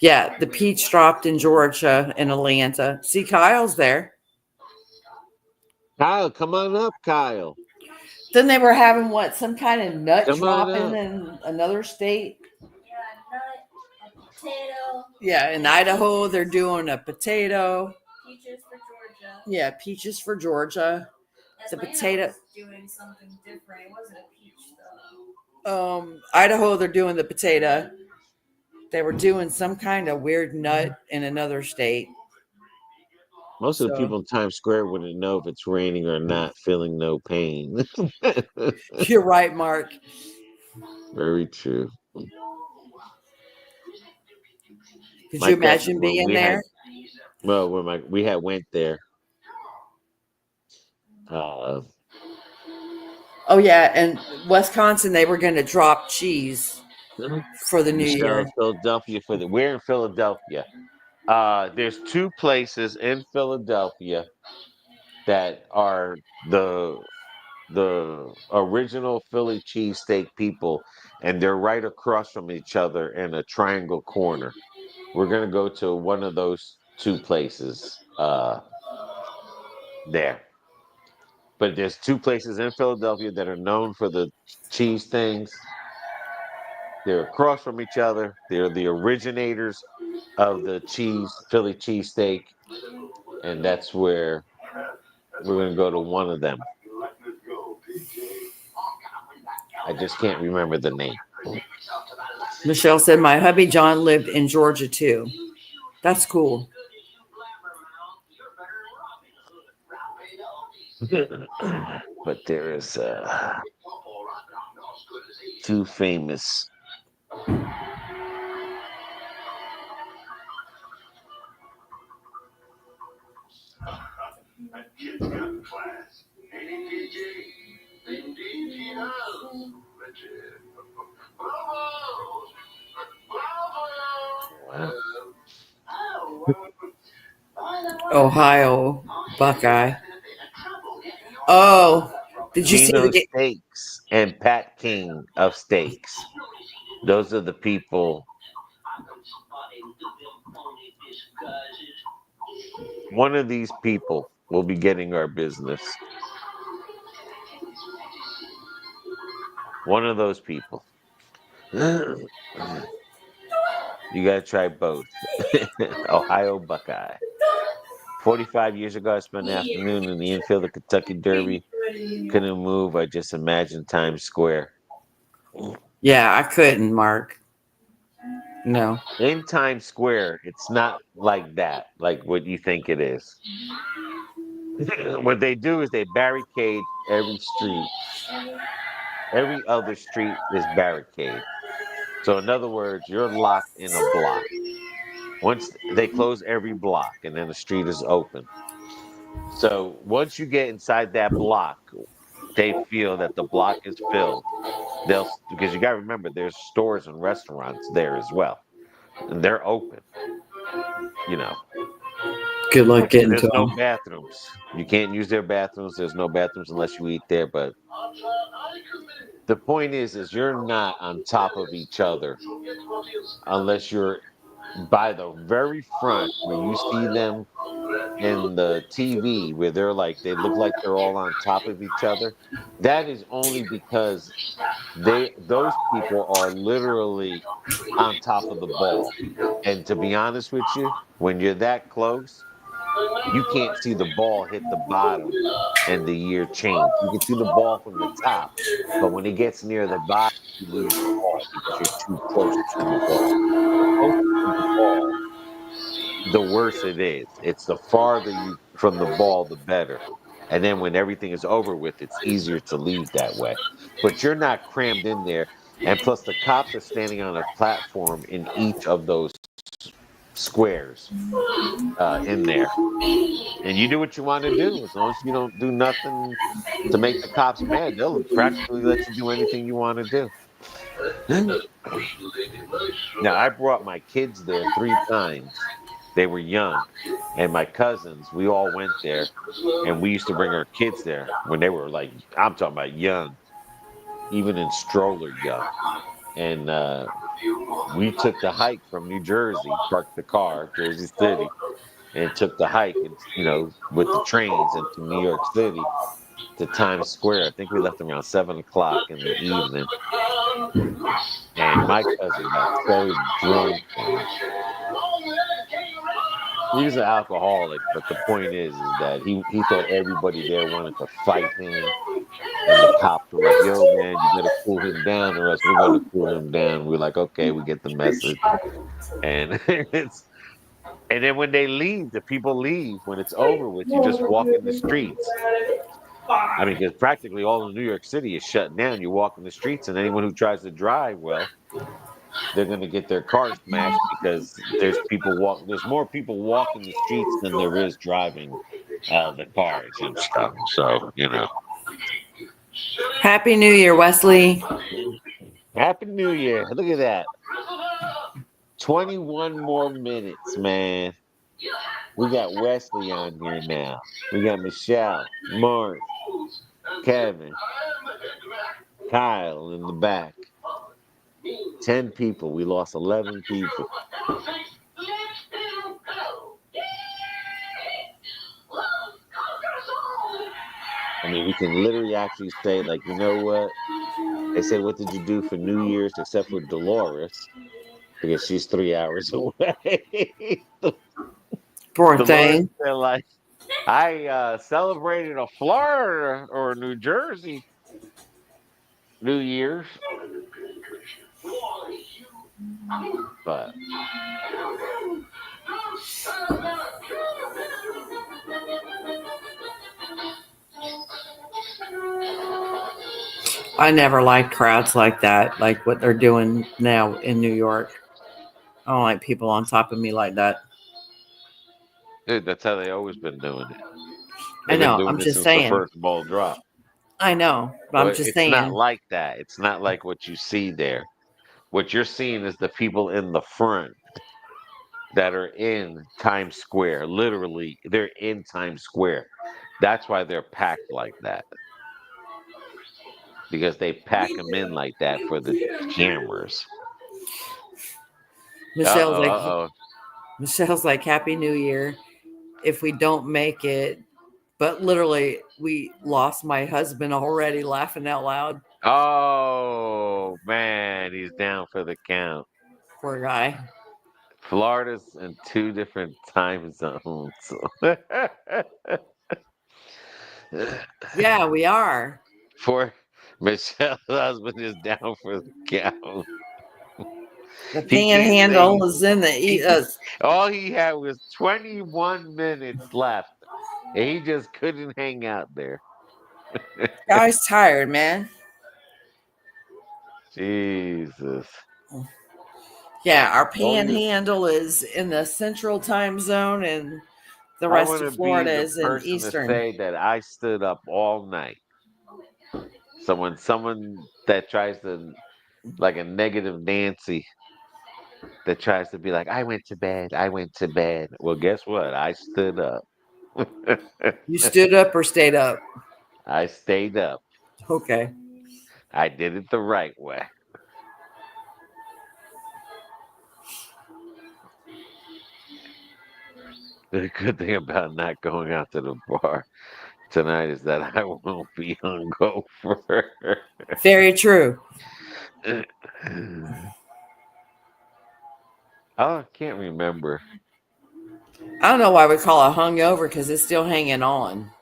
Yeah, the peach dropped in Georgia and Atlanta. See, Kyle's there. Kyle, come on up, Kyle. Then they were having what? Some kind of nut Come on dropping up. in another state? Yeah, nut, a potato. Yeah, in Idaho, they're doing a potato. Peaches for Georgia. Yeah, peaches for Georgia. The potato. Was doing something different. It wasn't a peach though. Idaho, they're doing the potato. They were doing some kind of weird nut in another state. Most of the people in Times Square wouldn't know if it's raining or not, feeling no pain. You're right, Mark. Very true. Could you imagine being there? When we had went there. Oh yeah, and Wisconsin, they were going to drop cheese for the new year. Philadelphia we're in Philadelphia. There's two places in Philadelphia that are the original Philly cheesesteak people, and they're right across from each other in a triangle corner. We're gonna go to one of those two places there. But there's two places in Philadelphia that are known for the cheese things. They're across from each other. They're the originators of the Philly cheesesteak, and that's where we're gonna go to one of them. I just can't remember the name. Michelle said, my hubby John lived in Georgia too. That's cool. But there is two famous Kids got class. Ain't it, PJ? Indeed he does. Richard. Bravo! Bravo! Ohio Buckeye. Oh, did you see Chino the game? Steaks and Pat King of Steaks. Those are the people. One of these people will be getting our business. One of those people. You got to try both. Ohio Buckeye. 45 years ago, I spent an afternoon in the infield of Kentucky Derby. Couldn't move. I just imagined Times Square. Yeah, I couldn't, Mark. No. In Times Square, it's not like that, like what you think it is. What they do is they barricade every street. Every other street is barricade. So in other words, you're locked in a block. Once they close every block and then the street is open. So once you get inside that block, they feel that the block is filled. Because you got to remember there's stores and restaurants there as well. And they're open. You know. Good luck getting There's to no them. bathrooms. You can't use their bathrooms. There's no bathrooms unless you eat there. But the point is you're not on top of each other unless you're by the very front where you see them in the TV where they look like they're all on top of each other. That is only because those people are literally on top of the ball. And to be honest with you, when you're that close, you can't see the ball hit the bottom and the year change. You can see the ball from the top, but when it gets near the bottom, you lose the ball because you're too close to the ball. The closer to the ball, the worse it is. It's the farther you from the ball, the better. And then when everything is over with, it's easier to leave that way. But you're not crammed in there. And plus, the cops are standing on a platform in each of those squares in there. And you do what you want to do. As long as you don't do nothing to make the cops mad, they'll practically let you do anything you want to do. Now, I brought my kids there 3 times. They were young. And my cousins, we all went there. And we used to bring our kids there when they were I'm talking about young, even in stroller young. And we took the hike from New Jersey, parked the car, Jersey City, and took the hike, and with the trains into New York City to Times Square. I think we left around 7 o'clock in the evening. And my cousin got so drunk. And he was an alcoholic, but the point is that he thought everybody there wanted to fight him. And the cops were like, "Yo, man, you better cool him down, or else we're gonna cool him down." We're like, "Okay, we get the message." And and then when they leave, the people leave. When it's over with, you just walk in the streets. I mean, because practically all of New York City is shut down. You walk in the streets, and anyone who tries to drive, well, they're going to get their cars smashed because there's more people walking the streets than there is driving the cars and stuff. So, Happy New Year, Wesley. Happy New Year. Look at that. 21 more minutes, man. We got Wesley on here now. We got Michelle, Mark, Kevin, Kyle in the back. 10 people. We lost 11 people. I mean, we can literally actually say, you know what? They say, what did you do for New Year's except for Dolores? Because she's 3 hours away. Poor Dolores thing. said, I celebrated a Florida or New Jersey New Year's. But I never liked crowds like that, like what they're doing now in New York. I don't like people on top of me like that. dude, that's how they always been doing it. I They've been know. doing I'm this just since the saying. first ball drop. I know, but I'm But just it's not saying. like that. It's not like what you see there. What you're seeing is the people in the front that are in Times Square. Literally, they're in Times Square. That's why they're packed like that. Because they pack We them in do. like that We for the feed them too. cameras. Michelle's like, Uh-oh, Michelle's like, Happy New Year. If we don't make it, but literally, we lost my husband already laughing out loud. uh-oh. Oh, man, he's down for the count. Poor guy. Florida's in 2 different time zones. Yeah, we are. For Michelle's husband is down for the count. The He can't say panhandle is in the all he had was 21 minutes left. And he just couldn't hang out there. guy's tired, man. Jesus. Yeah, our All you panhandle is in the central time zone, and the I rest want of to be Florida the is in person to eastern. say that I stood up all night. So when someone that tries to, like a negative Nancy, that tries to be like, I went to bed, I went to bed. Well, guess what? I stood up. You stood up or stayed up? I stayed up. Okay. I did it the right way. The good thing about not going out to the bar tonight is that I won't be hungover. Very true. I can't remember. I don't know why we call it hungover because it's still hanging on.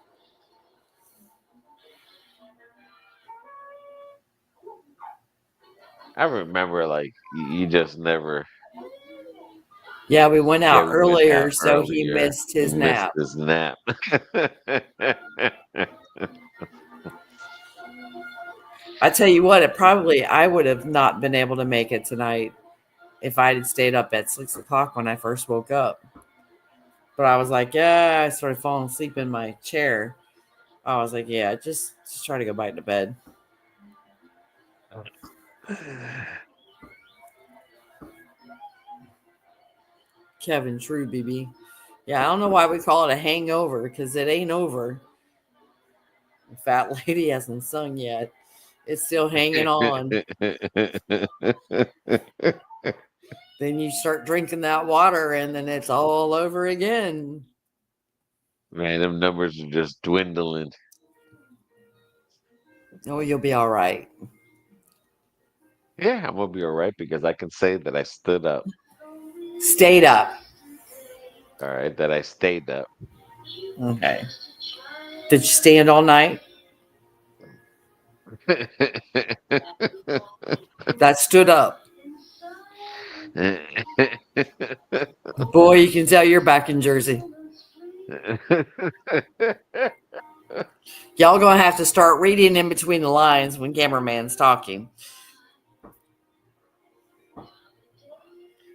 I remember like you just never. Yeah, we went Yeah, out we went earlier, out so he earlier. missed He his missed nap. his nap. I tell you what, I would have not been able to make it tonight if I had stayed up at 6 o'clock when I first woke up. But I was like, yeah, I started falling asleep in my chair. I was like, yeah, just try to go back to bed. Kevin, true, BB. Yeah, I don't know why we call it a hangover because it ain't over. The fat lady hasn't sung yet. It's still hanging on. Then you start drinking that water and then it's all over again. Man, them numbers are just dwindling. Oh, you'll be all right. Yeah, I'm gonna be all right because I can say that I stood up. Stayed up. All right, that I stayed up. Okay. Did you stand all night? That stood up. Boy, you can tell you're back in Jersey. Y'all gonna have to start reading in between the lines when cameraman's talking.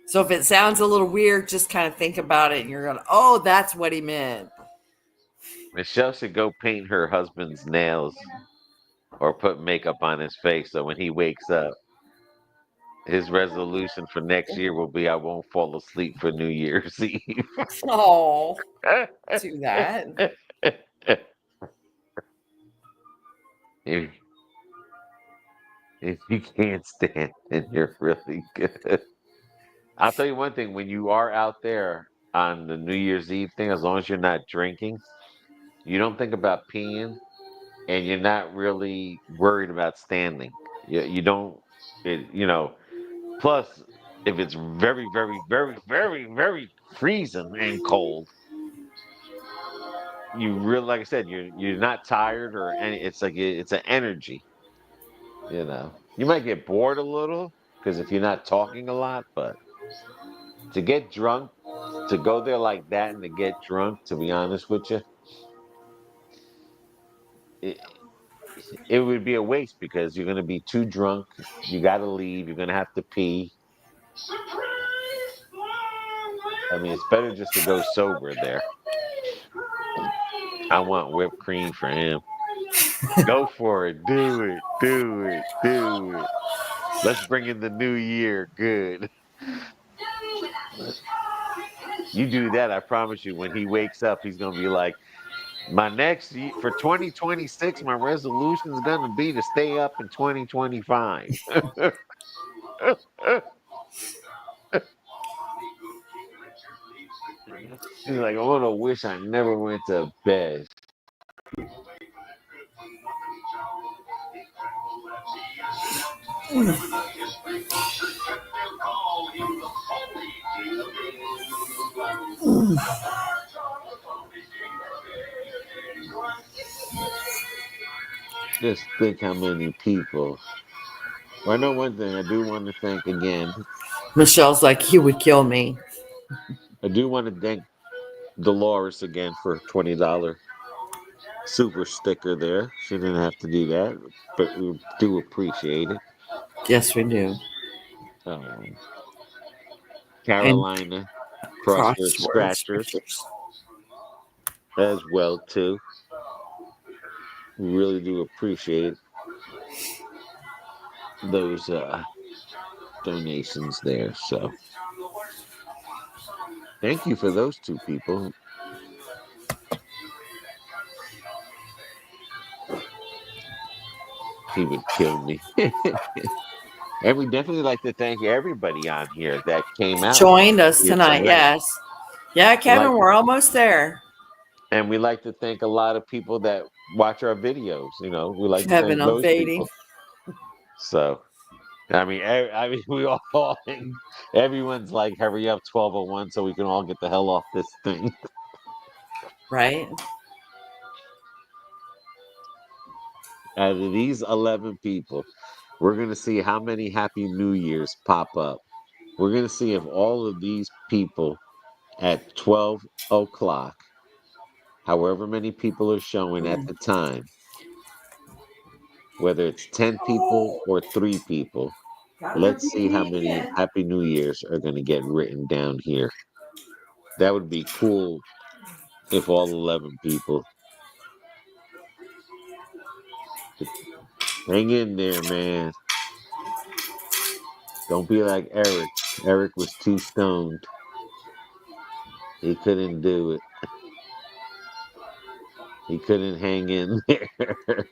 So if it sounds a little weird, just kind of think about it and you're going, oh, that's what he meant. Michelle should go paint her husband's nails or put makeup on his face so when he wakes up, his resolution for next year will be I won't fall asleep for New Year's Eve. Oh, do that. if, if you can't stand it, you're really good. I'll tell you one thing, when you are out there on the New Year's Eve thing, as long as you're not drinking, you don't think about peeing and you're not really worried about standing. You don't, plus if it's very, very, very, very, very freezing and cold, you really, like I said, you're not tired or any, it's like, it's an energy, You might get bored a little because if you're not talking a lot, but to get drunk, to go there like that and to get drunk, to be honest with you, it, it would be a waste because you're going to be too drunk. You got to leave. You're going to have to pee. I mean, it's better just to go sober there. I want whipped cream for him. Go for it. Do it. Do it. Do it. Let's bring in the new year. Good. You do that, I promise you, when he wakes up, he's going to be like, my next for 2026, my resolution is going to be to stay up in 2025. He's like, I'm going to wish I never went to bed. Just think how many people. Well, I know one thing. I do want to thank again. Michelle's like, he would kill me. I do want to thank Dolores again for $20 super sticker there. She didn't have to do that, but we do appreciate it. Yes, we do. And Carolina crossword crossword scratchers scratchers. as well too. We really do appreciate those donations there. So thank you for those two people. He would kill me. And we definitely like to thank everybody on here that came out Joined us here tonight. tonight. Yes. Yeah, Kevin, we're almost there. And we like to thank a lot of people that watch our videos. You know, we like to Kevin, thank I'm those fading. people. So, I mean, we all, everyone's like, hurry up, 12:01, so we can all get the hell off this thing. Right? Out of these 11 people, we're going to see how many Happy New Years pop up. We're going to see if all of these people at 12 o'clock, however many people are showing at the time, whether it's 10 people or 3 people, let's see how many Happy New Years are going to get written down here. That would be cool if all 11 people. Hang in there, man. Don't be like Eric. Eric was too stoned. He couldn't do it. He couldn't hang in there.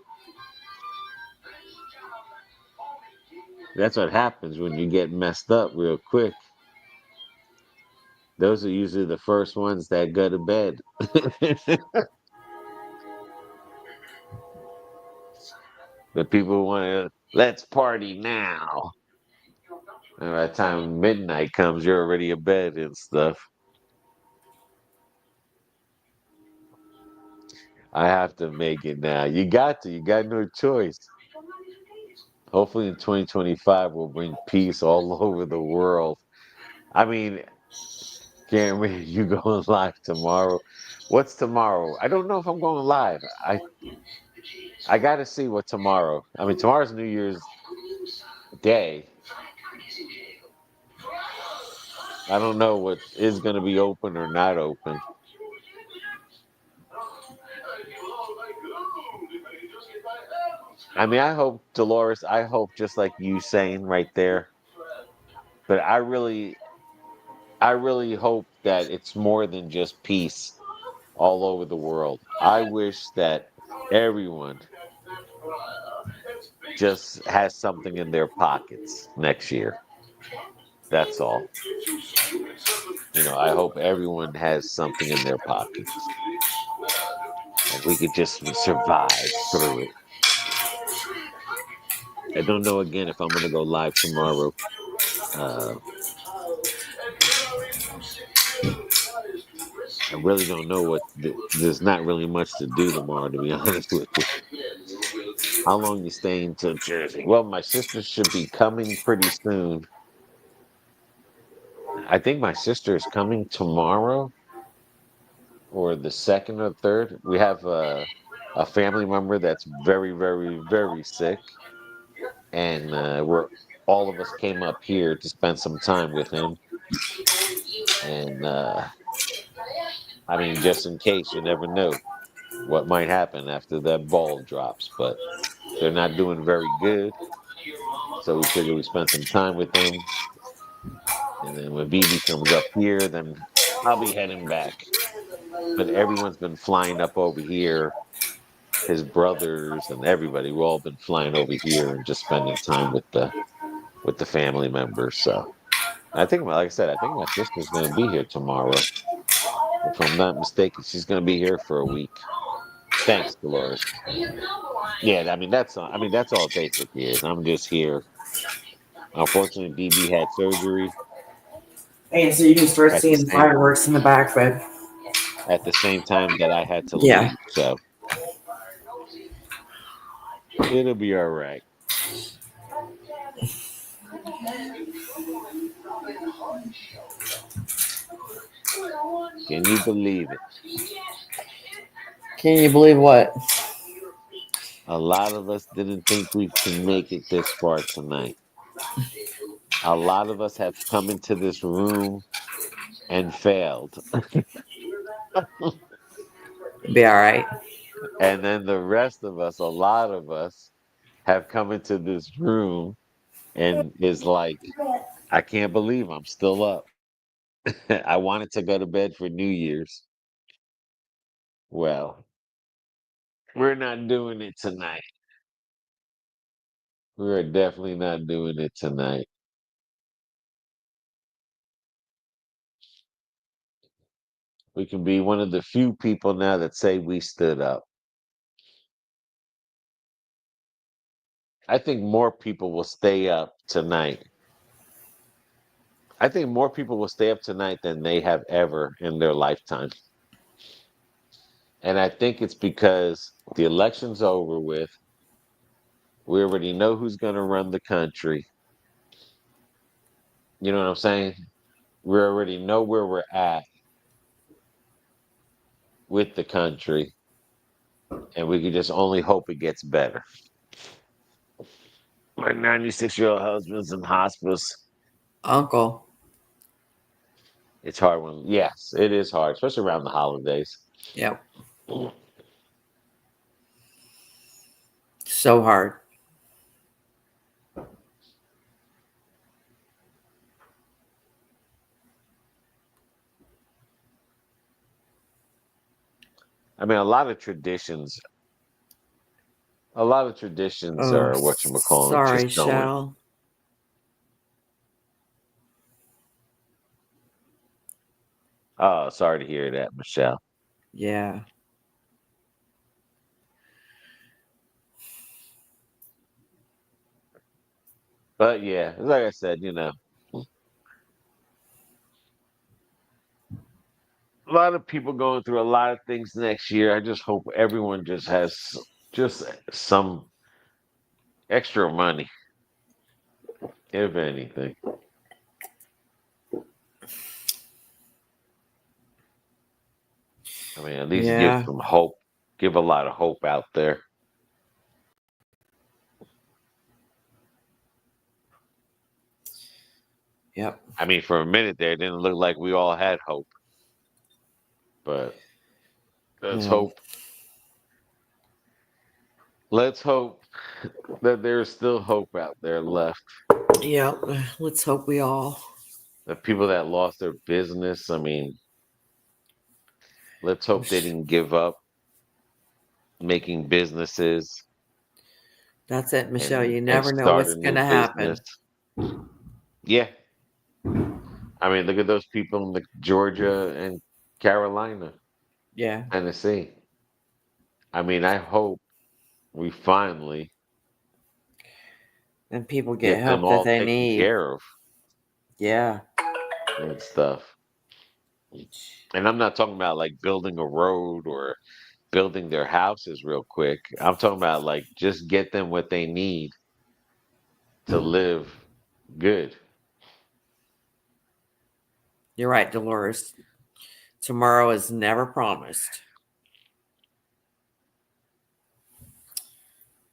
That's what happens when you get messed up real quick. Those are usually the first ones that go to bed. The people want to, let's party now. And by the time midnight comes, you're already in bed and stuff. I have to make it now. You got to. You got no choice. Hopefully in 2025, we'll bring peace all over the world. I mean, Cameron, you going live tomorrow? What's tomorrow? I don't know if I'm going live. I got to see what tomorrow. I mean, tomorrow's New Year's Day. I don't know what is going to be open or not open. I mean, I hope, Dolores, I hope just like you saying right there, but I really hope that it's more than just peace all over the world. I wish that everyone just has something in their pockets next year. That's all. You know, I hope everyone has something in their pockets. And we could just survive through it. I don't know again if I'm going to go live tomorrow. I really don't know what. There's not really much to do tomorrow, to be honest with you. How long you staying till Jersey? Well, my sister should be coming pretty soon. I think my sister is coming tomorrow, or the second or third. We have a family member that's very, very, very sick, and we're all of us came up here to spend some time with him. And I mean, just in case, you never know. what might happen after that ball drops, but they're not doing very good. So we figure we spend some time with them. And then when BB comes up here, then I'll be heading back. But everyone's been flying up over here. His brothers and everybody, we've all been flying over here and just spending time with the family members. So I think, like I said, I think my sister's going to be here tomorrow. If I'm not mistaken, she's going to be here for a week. Thanks, Dolores. Yeah, I mean that's all it basically is. I'm just here. Unfortunately, BB had surgery And so you can start at the seeing the same fireworks in the back, but time that I had to yeah. leave. So it'll be all right. Can you believe it? Can you believe what? A lot of us didn't think we can make it this far tonight. A lot of us have come into this room and failed. Be all right. And then the rest of us, a lot of us, have come into this room and is like, I can't believe I'm still up. I wanted to go to bed for New Year's. Well, we're not doing it tonight. We're definitely not doing it tonight. We can be one of the few people now that say we stood up. I think more people will stay up tonight. I think more people will stay up tonight than they have ever in their lifetime. And I think it's because the election's over with. We already know who's going to run the country. You know what I'm saying? We already know where we're at with the country, and we can just only hope it gets better. My 96-year-old husband's in hospice. Uncle. It's hard when, yes, it is hard, especially around the holidays. Yep. So hard. I mean, a lot of traditions Oh, are whatchamacallit, sorry, just going. Chelle. Oh, sorry to hear that, Michelle. Yeah. But yeah, like I said, a lot of people going through a lot of things next year. I just hope everyone just has just some extra money, if anything. I mean, at least give Yeah. some hope, give a lot of hope out there. Yep. I mean, for a minute there, it didn't look like we all had hope, but let's Hmm. hope. Let's hope that there's still hope out there left. Yep. Let's hope we all. The people that lost their business, I mean, let's hope they didn't give up making businesses That's it, Michelle. and You and never know start what's a going new to business. happen. Yeah. I mean, look at those people in the Georgia and Carolina, Yeah. Tennessee. I mean, I hope we finally And people get get them help that all they taken need. care of Yeah. and stuff. And I'm not talking about like building a road or building their houses real quick. I'm talking about like just get them what they need to live good. You're right, Dolores. Tomorrow is never promised.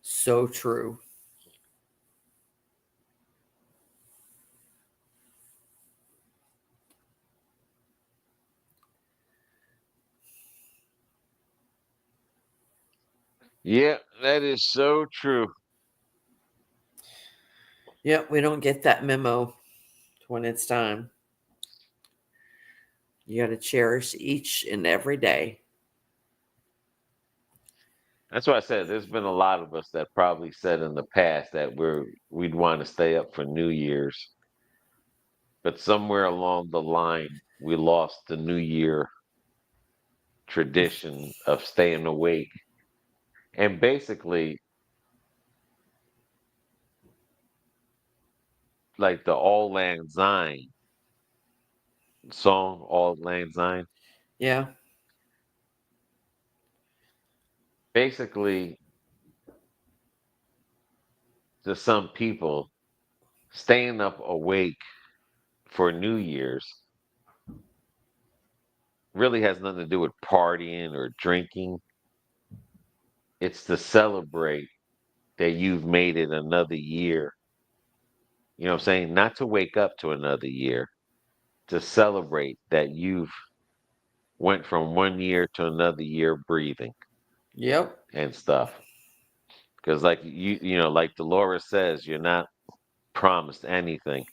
So true. Yeah, that is so true. Yep, we don't get that memo when it's time. You got to cherish each and every day. That's why I said there's been a lot of us that probably said in the past that we'd want to stay up for New Year's, but somewhere along the line we lost the New Year tradition of staying awake. And basically, like the Auld Lang Syne song, Auld Lang Syne, Yeah. basically, to some people, staying up awake for New Year's really has nothing to do with partying or drinking. It's to celebrate that you've made it another year. You know what I'm saying? Not to wake up to another year, to celebrate that you've went from one year to another year breathing Yep. and stuff. Because like like Dolores says, you're not promised anything.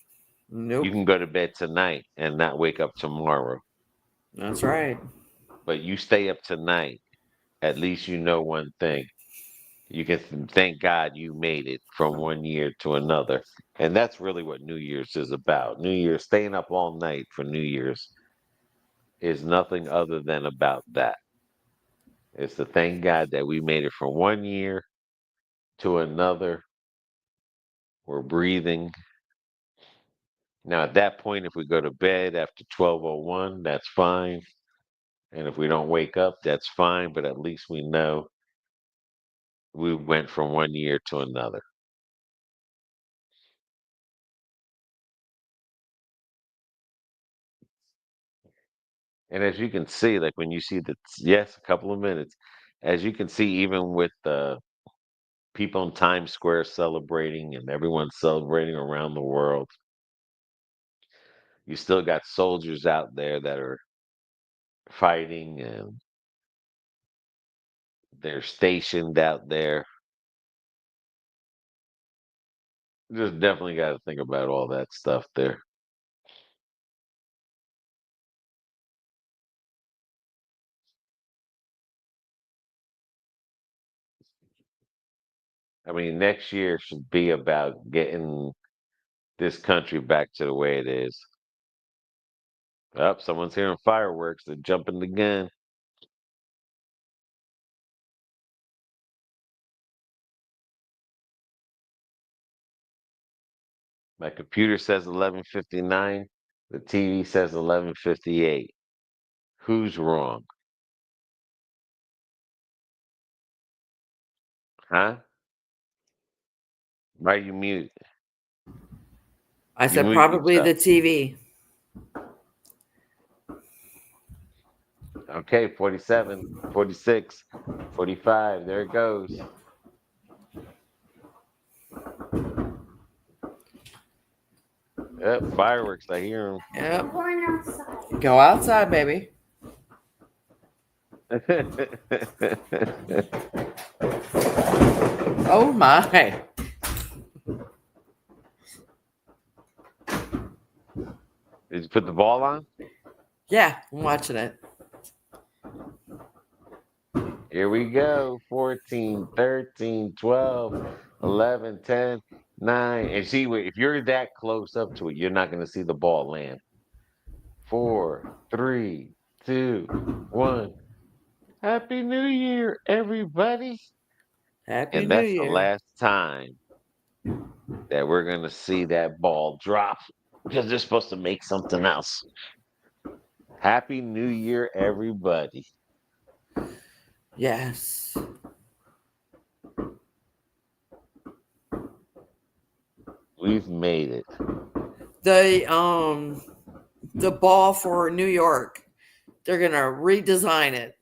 You Nope. can go to bed tonight and not wake up tomorrow. That's right. But you stay up tonight, at least you know one thing. You can thank God you made it from one year to another. And that's really what New Year's is about. New Year's, staying up all night for New Year's is nothing other than about that. It's to thank God that we made it from one year to another. We're breathing. Now, at that point, if we go to bed after 12:01, that's fine. And if we don't wake up, that's fine. But at least we know we went from one year to another. And as you can see, like when you see the, yes, a couple of minutes, as you can see, even with the people in Times Square celebrating and everyone celebrating around the world, you still got soldiers out there that are fighting and they're stationed out there. Just definitely got to think about all that stuff there. I mean, next year should be about getting this country back to the way it is. Up, someone's hearing fireworks. They're jumping the gun. My computer says 11:59. The TV says 11:58. Who's wrong? Huh? Why you mute? I You said mute probably yourself. the TV. Okay, 47, 46, 45. There it goes. Yep, fireworks. I hear Yep. Going outside. Go outside, baby. them. Oh my. Did you put the ball on? Yeah, I'm watching it. Here we go. 14, 13, 12, 11, 10, 9. And see, if you're that close up to it, you're not going to see the ball land. 4, 3, 2, 1. Happy New Year, everybody. Happy And New that's the Year. last time that we're going to see that ball drop because they're supposed to make something else. Happy New Year, everybody. Yes. We've made it. The ball for New York, they're gonna redesign it.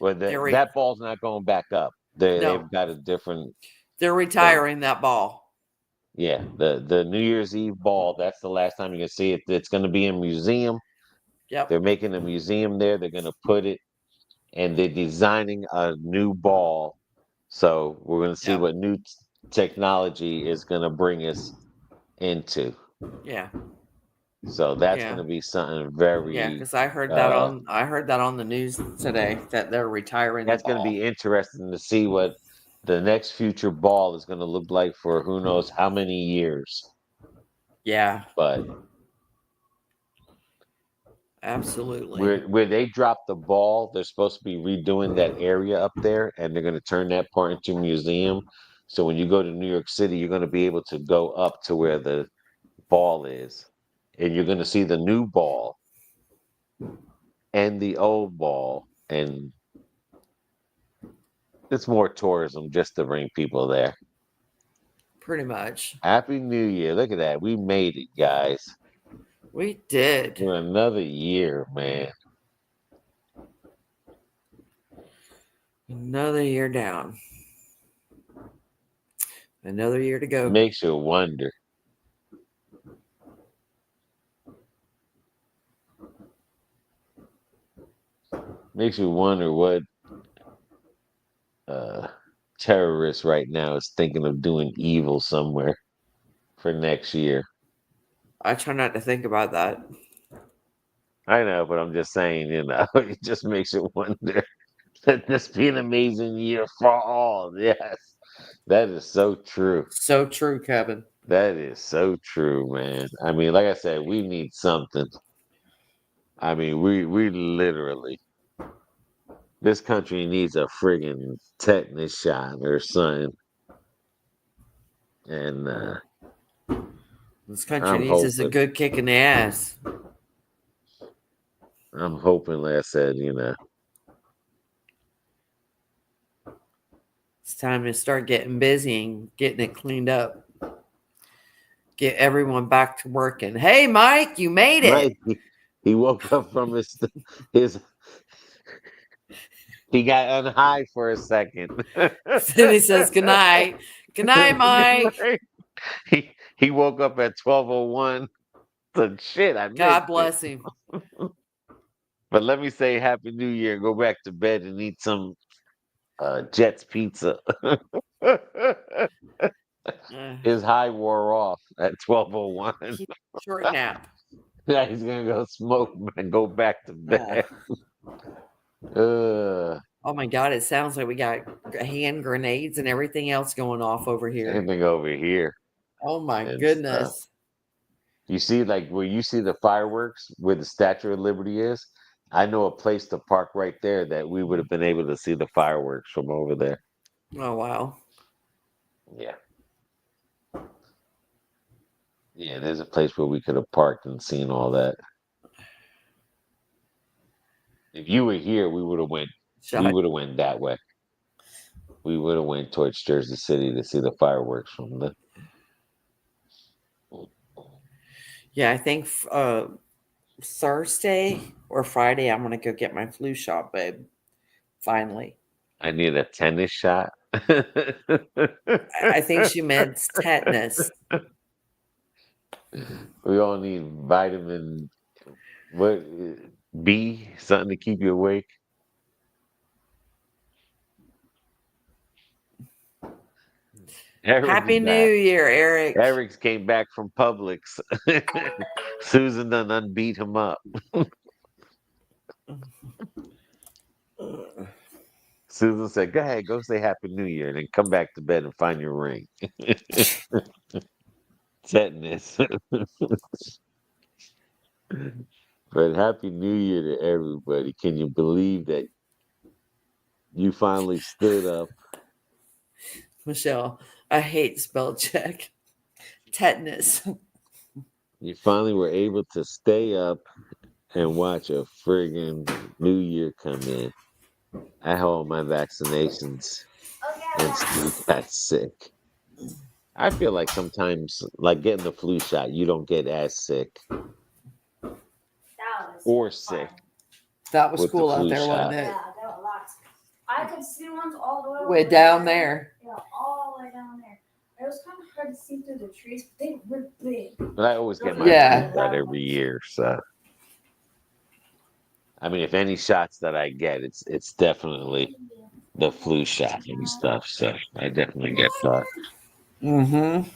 Well, that ball's not going back up. They've No, got a different they're thing. retiring that ball. Yeah, the New Year's Eve ball, that's the last time you can see it. It's going to be in a museum. Yep. They're making a museum there. They're going to put it and they're designing a new ball. So we're going to see Yep. what new technology is going to bring us into. Yeah. So that's going Yeah. to be something Yeah, very. because I heard that on the news today that they're retiring the That's going to ball. be interesting to see what the next future ball is going to look like for who knows how many years. Yeah, But absolutely. where they drop the ball, they're supposed to be redoing that area up there, and they're going to turn that part into a museum. So when you go to New York City, you're going to be able to go up to where the ball is, and you're going to see the new ball and the old ball, and it's more tourism just to bring people there. Pretty much. Happy New Year! Look at that, we made it, guys. We did. For another year, man. Another year down. Another year to go. Makes you wonder. Makes you wonder what terrorist right now is thinking of doing evil somewhere for next year. I try not to think about that. I know, but I'm just saying, it just makes you wonder. Let this be an amazing year for all. Yes, that is so true. So true, Kevin. That is so true, man. I mean, like I said, we need something. I mean, we literally, this country needs a friggin' tetanus shot or something. And This country I'm needs us a hoping. good kick in the ass. I'm hoping, like I said, It's time to start getting busy and getting it cleaned up. Get everyone back to working. Hey, Mike, you made it. Mike, he woke up from his he got unhigh for a second. Then he says, good night. Good night, Mike. He woke up at 12:01. So shit, I missed God bless him. But let me say Happy New Year. Go back to bed and eat some Jets pizza. His high wore off at 12:01. Short nap. Now he's gonna go smoke and go back to bed. Oh my God, it sounds like we got hand grenades and everything else going off over here. Anything over here. Oh my and goodness. stuff. You see, like where you see the fireworks, where the Statue of Liberty is, I know a place to park right there that we would have been able to see the fireworks from over there. Oh wow. Yeah. Yeah, there's a place where we could have parked and seen all that. If you were here, we would have went that way. We would have went towards Jersey City to see the fireworks from the. Yeah, I think Thursday or Friday I'm gonna go get my flu shot, babe. Finally. I need a tennis shot. I think she meant tetanus. We all need vitamin B, something to keep you awake. Eric Happy is New back. Year, Eric. Eric's came back from Publix. Susan done unbeat him up. Susan said, "Go ahead, go say Happy New Year, and then come back to bed and find your ring." Tetanus. But Happy New Year to everybody. Can you believe that you finally stood up? Michelle, I hate spell check. Tetanus. You finally were able to stay up and watch a friggin' New Year come in. I had all my vaccinations and still got sick. I feel like sometimes, like getting the flu shot, you don't get as sick or sick. That was With the cool out flu there, shot. wasn't it? Yeah, there were lots. I could see ones all the way over Way down there. Yeah, all the way down there. It was kind of hard to see through the trees, but they were big. But I always get my Yeah. flu shot every year, so I mean, if any shots that I get, it's definitely the flu shot and stuff. So I definitely get that. Mm-hmm.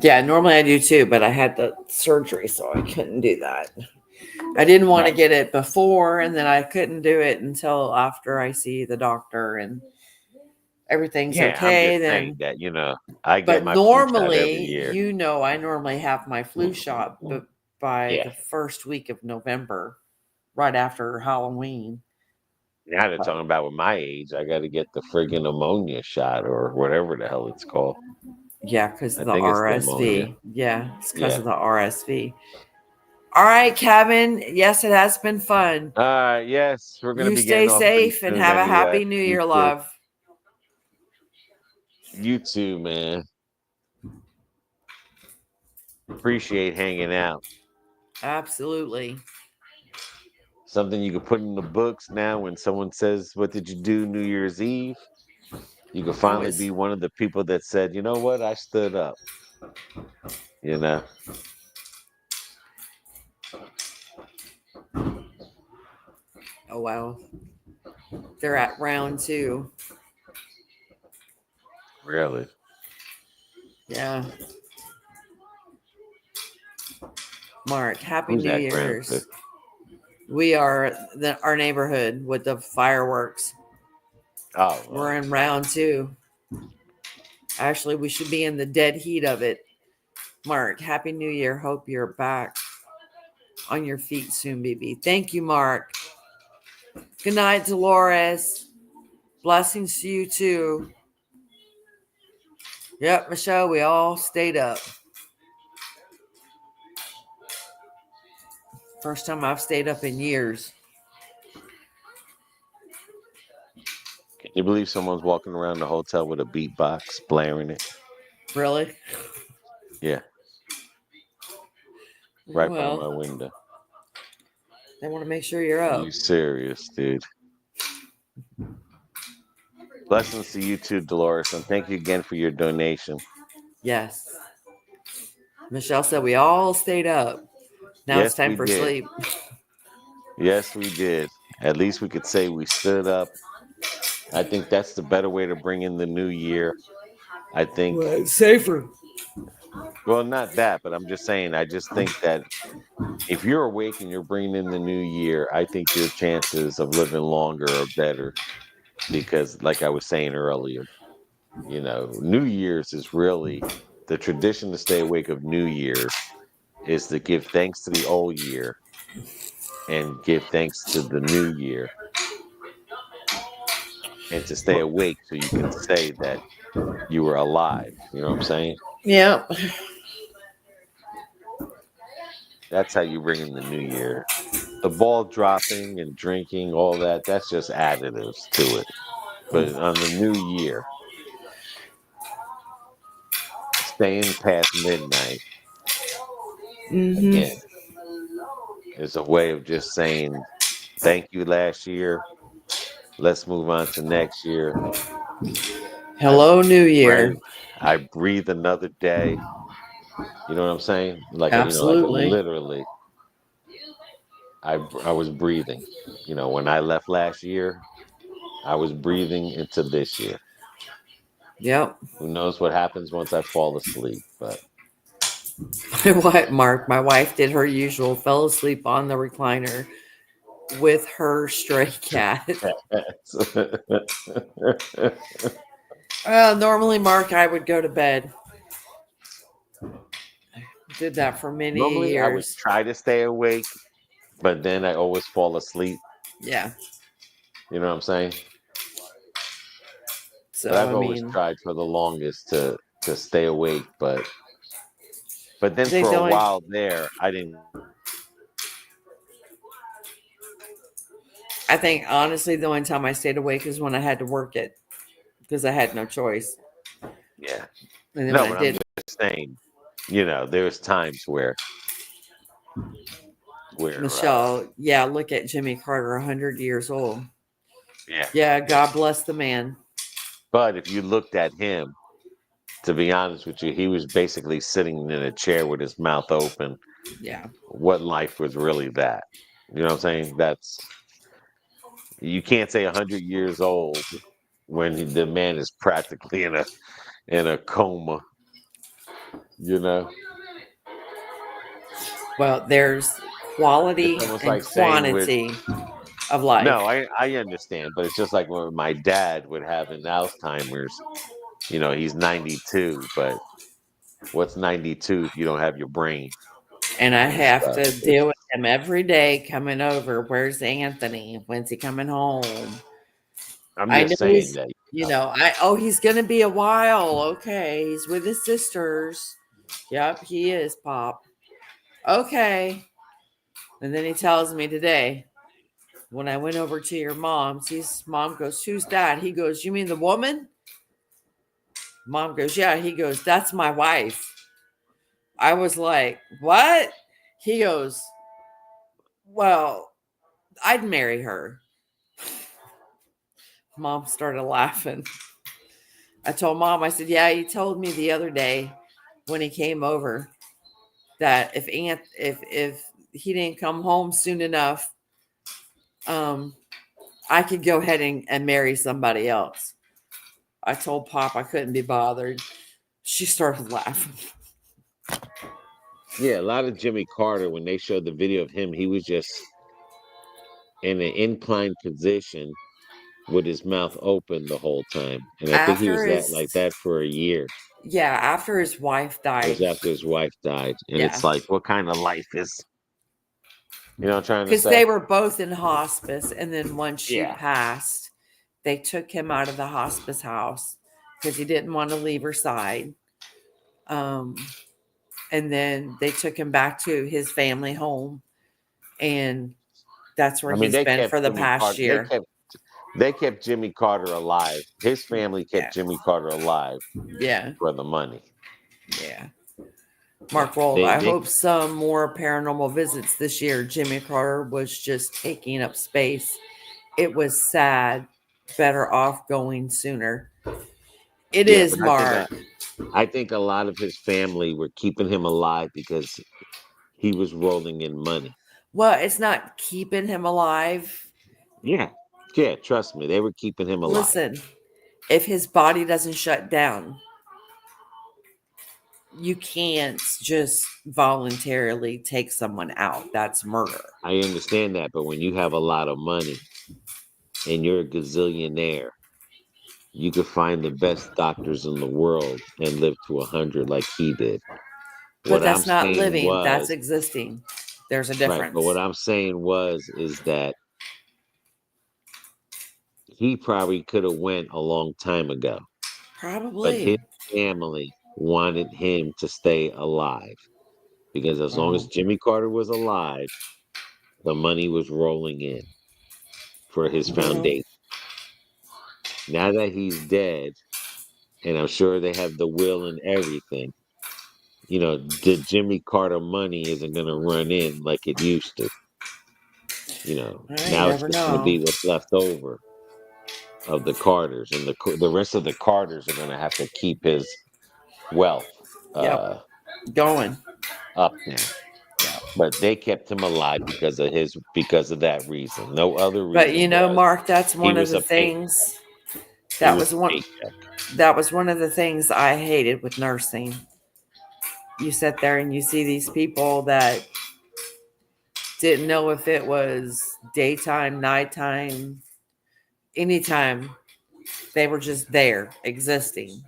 Yeah, normally I do too, but I had the surgery, so I couldn't do that. I didn't want to Right. get it before, and then I couldn't do it until after I see the doctor and everything's Yeah, I'm okay. just saying Then, that, I get but my flu shot every normally, year. I normally have my flu shot by Yeah. the first week of November, right after Halloween. Now they're talking about with my age, I got to get the friggin' pneumonia shot or whatever the hell it's called. Yeah, because I of the think it's the pneumonia. RSV. Yeah, it's because Yeah. of the RSV. All right, Kevin. Yes, it has been fun. Yes, we're gonna You be stay getting off pretty safe and soon have a anyway. happy New You Year, too. love. You too, man. Appreciate hanging out. Absolutely. Something you could put in the books now when someone says, "What did you do New Year's Eve?" You could I finally was. be one of the people that said, "You know what? I stood up." You know. Oh wow. They're at round 2. Really. Yeah. Mark, Happy Who's New that ground to? Year's. We are our neighborhood with the fireworks. Oh, We're in round 2. Actually, we should be in the dead heat of it. Mark, Happy New Year. Hope you're back on your feet soon, baby. Thank you, Mark. Good night, Dolores. Blessings to you too. Yep, Michelle, we all stayed up. First time I've stayed up in years. Can you believe someone's walking around the hotel with a beatbox, blaring it? Really? Yeah, right by my Well, window. they want to make sure you're up. You serious, dude? Blessings to you too, Dolores, and thank you again for your donation. Yes. Michelle said we all stayed up. Now it's Yes, time we for did. sleep. Yes, we did. At least we could say we stood up. I think that's the better way to bring in the new year. I think, Well, it's safer. well, not that, but I'm just saying, I just think that if you're awake and you're bringing in the new year, I think your chances of living longer are better because, like I was saying earlier, New Year's is really the tradition to stay awake of New Year's is to give thanks to the old year and give thanks to the new year and to stay awake so you can say that you were alive. You know what I'm saying? Yeah. That's how you bring in the new year. The ball dropping and drinking, all that, that's just additives to it. But on the new year, staying past midnight, Mm-hmm. again, is a way of just saying, thank you last year. Let's move on to next year. Hello, New Right? Year. I breathe another day. You know what I'm saying? Like Absolutely. literally, I was breathing. When I left last year, I was breathing into this year. Yep. Who knows what happens once I fall asleep? But What, Mark? My wife did her usual, fell asleep on the recliner with her stray cat. Normally, Mark, I would go to bed. Did that for many normally I would years. try to stay awake, but then I always fall asleep. Yeah. You know what I'm saying? But So, I've I always mean, tried for the longest to stay awake. But I then think for the a only, while there, I didn't. I think honestly, the only time I stayed awake is when I had to work it because I had no choice. Yeah. And then when No, I but I'm did, just saying. There's times where Michelle, yeah, look at Jimmy Carter, 100 years old. yeah. Yeah, God bless the man. But if you looked at him, to be honest with you, he was basically sitting in a chair with his mouth open, Yeah. what life was really that. You know what I'm saying? You can't say 100 years old when the man is practically in a coma. You know, Well, there's quality it's almost and like saying with quantity of life. no, I understand, but it's just like when my dad would have an Alzheimer's. You know, he's 92, but what's 92 if you don't have your brain And I and have stuff? to deal with him every day coming over. Where's Anthony? When's he coming home? I'm I just know saying he's, that. he's going to be a while. Okay. He's with his sisters. Yep, he is, Pop. Okay. And then he tells me today, when I went over to your mom's, mom goes, who's that? He goes, you mean the woman? Mom goes, yeah. He goes, that's my wife. I was like, what? He goes, well, I'd marry her. Mom started laughing. I told Mom, I said, yeah, he told me the other day when he came over that if he didn't come home soon enough, I could go ahead and marry somebody else. I told Pop I couldn't be bothered. She started laughing. Yeah, a lot of Jimmy Carter, when they showed the video of him, he was just in an inclined position with his mouth open the whole time. And I think he was like that for a year. After his wife It died. was after his wife died. And Yeah. it's like, what kind of life is, you know what I'm trying to Because say? they were both in hospice. And then once she Yeah. passed, they took him out of the hospice house because he didn't want to leave her side. And then they took him back to his family home. And that's where I mean, he's been for the Jimmy past Carter. year. They kept Jimmy Carter alive. His family kept Yeah. Jimmy Carter alive Yeah. for the money. Yeah. Mark Wold, I hope some more paranormal visits this year. Jimmy Carter was just taking up space. It was sad. Better off going sooner. It is, Mark. I think a lot of his family were keeping him alive because he was rolling in money. Well, it's not keeping him alive. Yeah. Yeah, trust me. They were keeping him alive. Listen, if his body doesn't shut down, you can't just voluntarily take someone out. That's murder. I understand that, but when you have a lot of money and you're a gazillionaire, you could find the best doctors in the world and live to 100 like he did. But that's not living. That's existing. There's a difference. Right, but what I'm saying is that he probably could have went a long time ago. Probably. But his family wanted him to stay alive because as long as Jimmy Carter was alive, the money was rolling in for his foundation. Now that he's dead, and I'm sure they have the will and everything, you know, the Jimmy Carter money isn't going to run in like it used to. You know, now it's just going to be what's left over of the Carters, and the rest of the Carters are going to have to keep his wealth going up now. But they kept him alive because of that reason. No other reason. But you know, Mark, that's one of the things. That was one of the things I hated with nursing. You sit there and you see these people that didn't know if it was daytime, nighttime, anytime. They were just there, existing.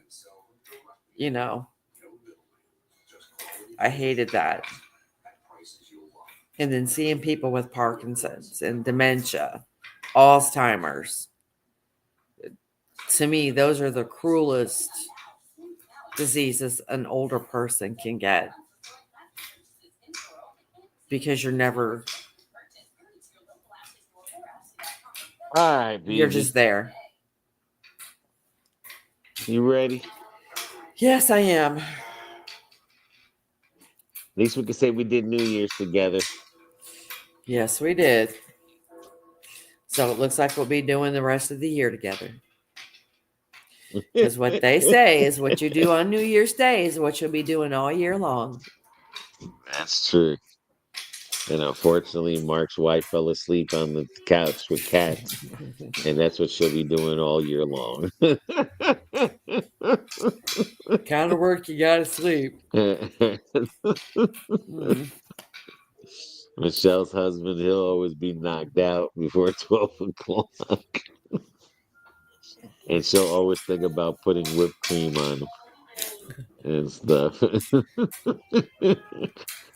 You know, I hated that. And then seeing people with Parkinson's and dementia, Alzheimer's. To me, those are the cruelest diseases an older person can get. Because you're never... All right, baby. You're just there. You ready? Yes, I am. At least we can say we did New Year's together. Yes, we did. So it looks like we'll be doing the rest of the year together. Because what they say is what you do on New Year's Day is what you'll be doing all year long. That's true. And unfortunately, Mark's wife fell asleep on the couch with cats, and that's what she'll be doing all year long. Kind of work, you gotta sleep. Mm. Michelle's husband, he'll always be knocked out before 12 o'clock. And she'll always think about putting whipped cream on him and stuff.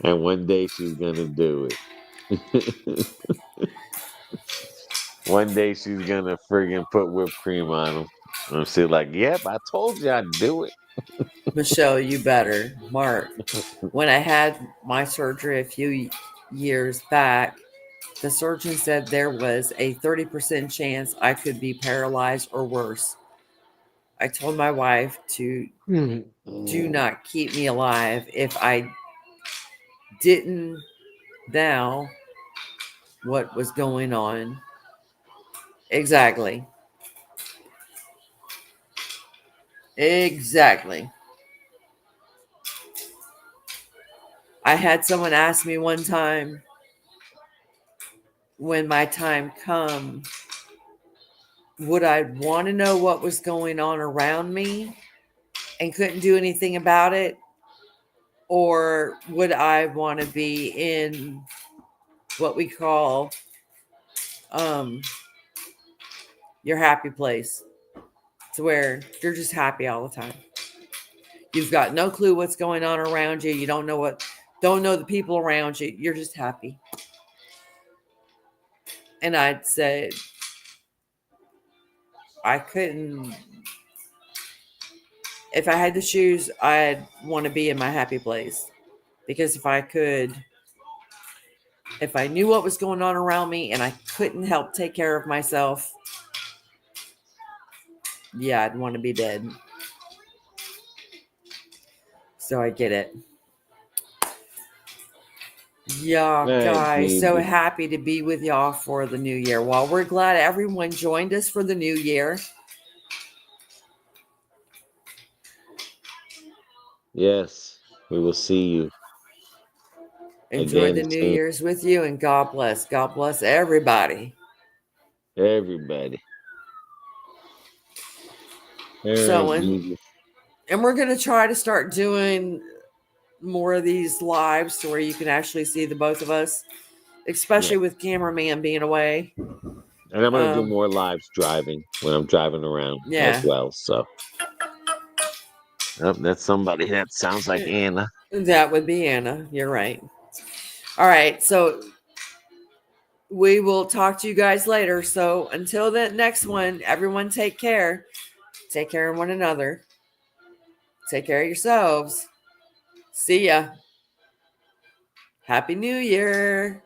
And one day she's going to do it. One day she's going to friggin' put whipped cream on him. And she's like, yep, I told you I'd do it. Michelle, you better. Mark, when I had my surgery a few years back, the surgeon said there was a 30% chance I could be paralyzed or worse. I told my wife to do not keep me alive if I didn't know what was going on. Exactly. Exactly. I had someone ask me one time when my time come, would I want to know what was going on around me and couldn't do anything about it? Or would I want to be in what we call your happy place? To where you're just happy all the time. You've got no clue what's going on around you. You don't know the people around you. You're just happy. And I'd say I couldn't. If I had to choose, I'd want to be in my happy place. Because if I knew what was going on around me and I couldn't help take care of myself, yeah, I'd want to be dead. So I get it. Yeah, guys, so happy to be with y'all for the new year. Well, we're glad everyone joined us for the new year. Yes, we will see you. Enjoy Again the New soon. Year's with you, and God bless. God bless everybody. Everybody. All So, right, and Jesus. we're going to try to start doing more of these lives to where you can actually see the both of us, especially with cameraman being away. And I'm going to do more lives driving when I'm driving around as well. So, that's somebody that sounds like Anna. That would be Anna. You're right. All right. So, we will talk to you guys later. So, until the next one, everyone take care. Take care of one another. Take care of yourselves. See ya. Happy New Year.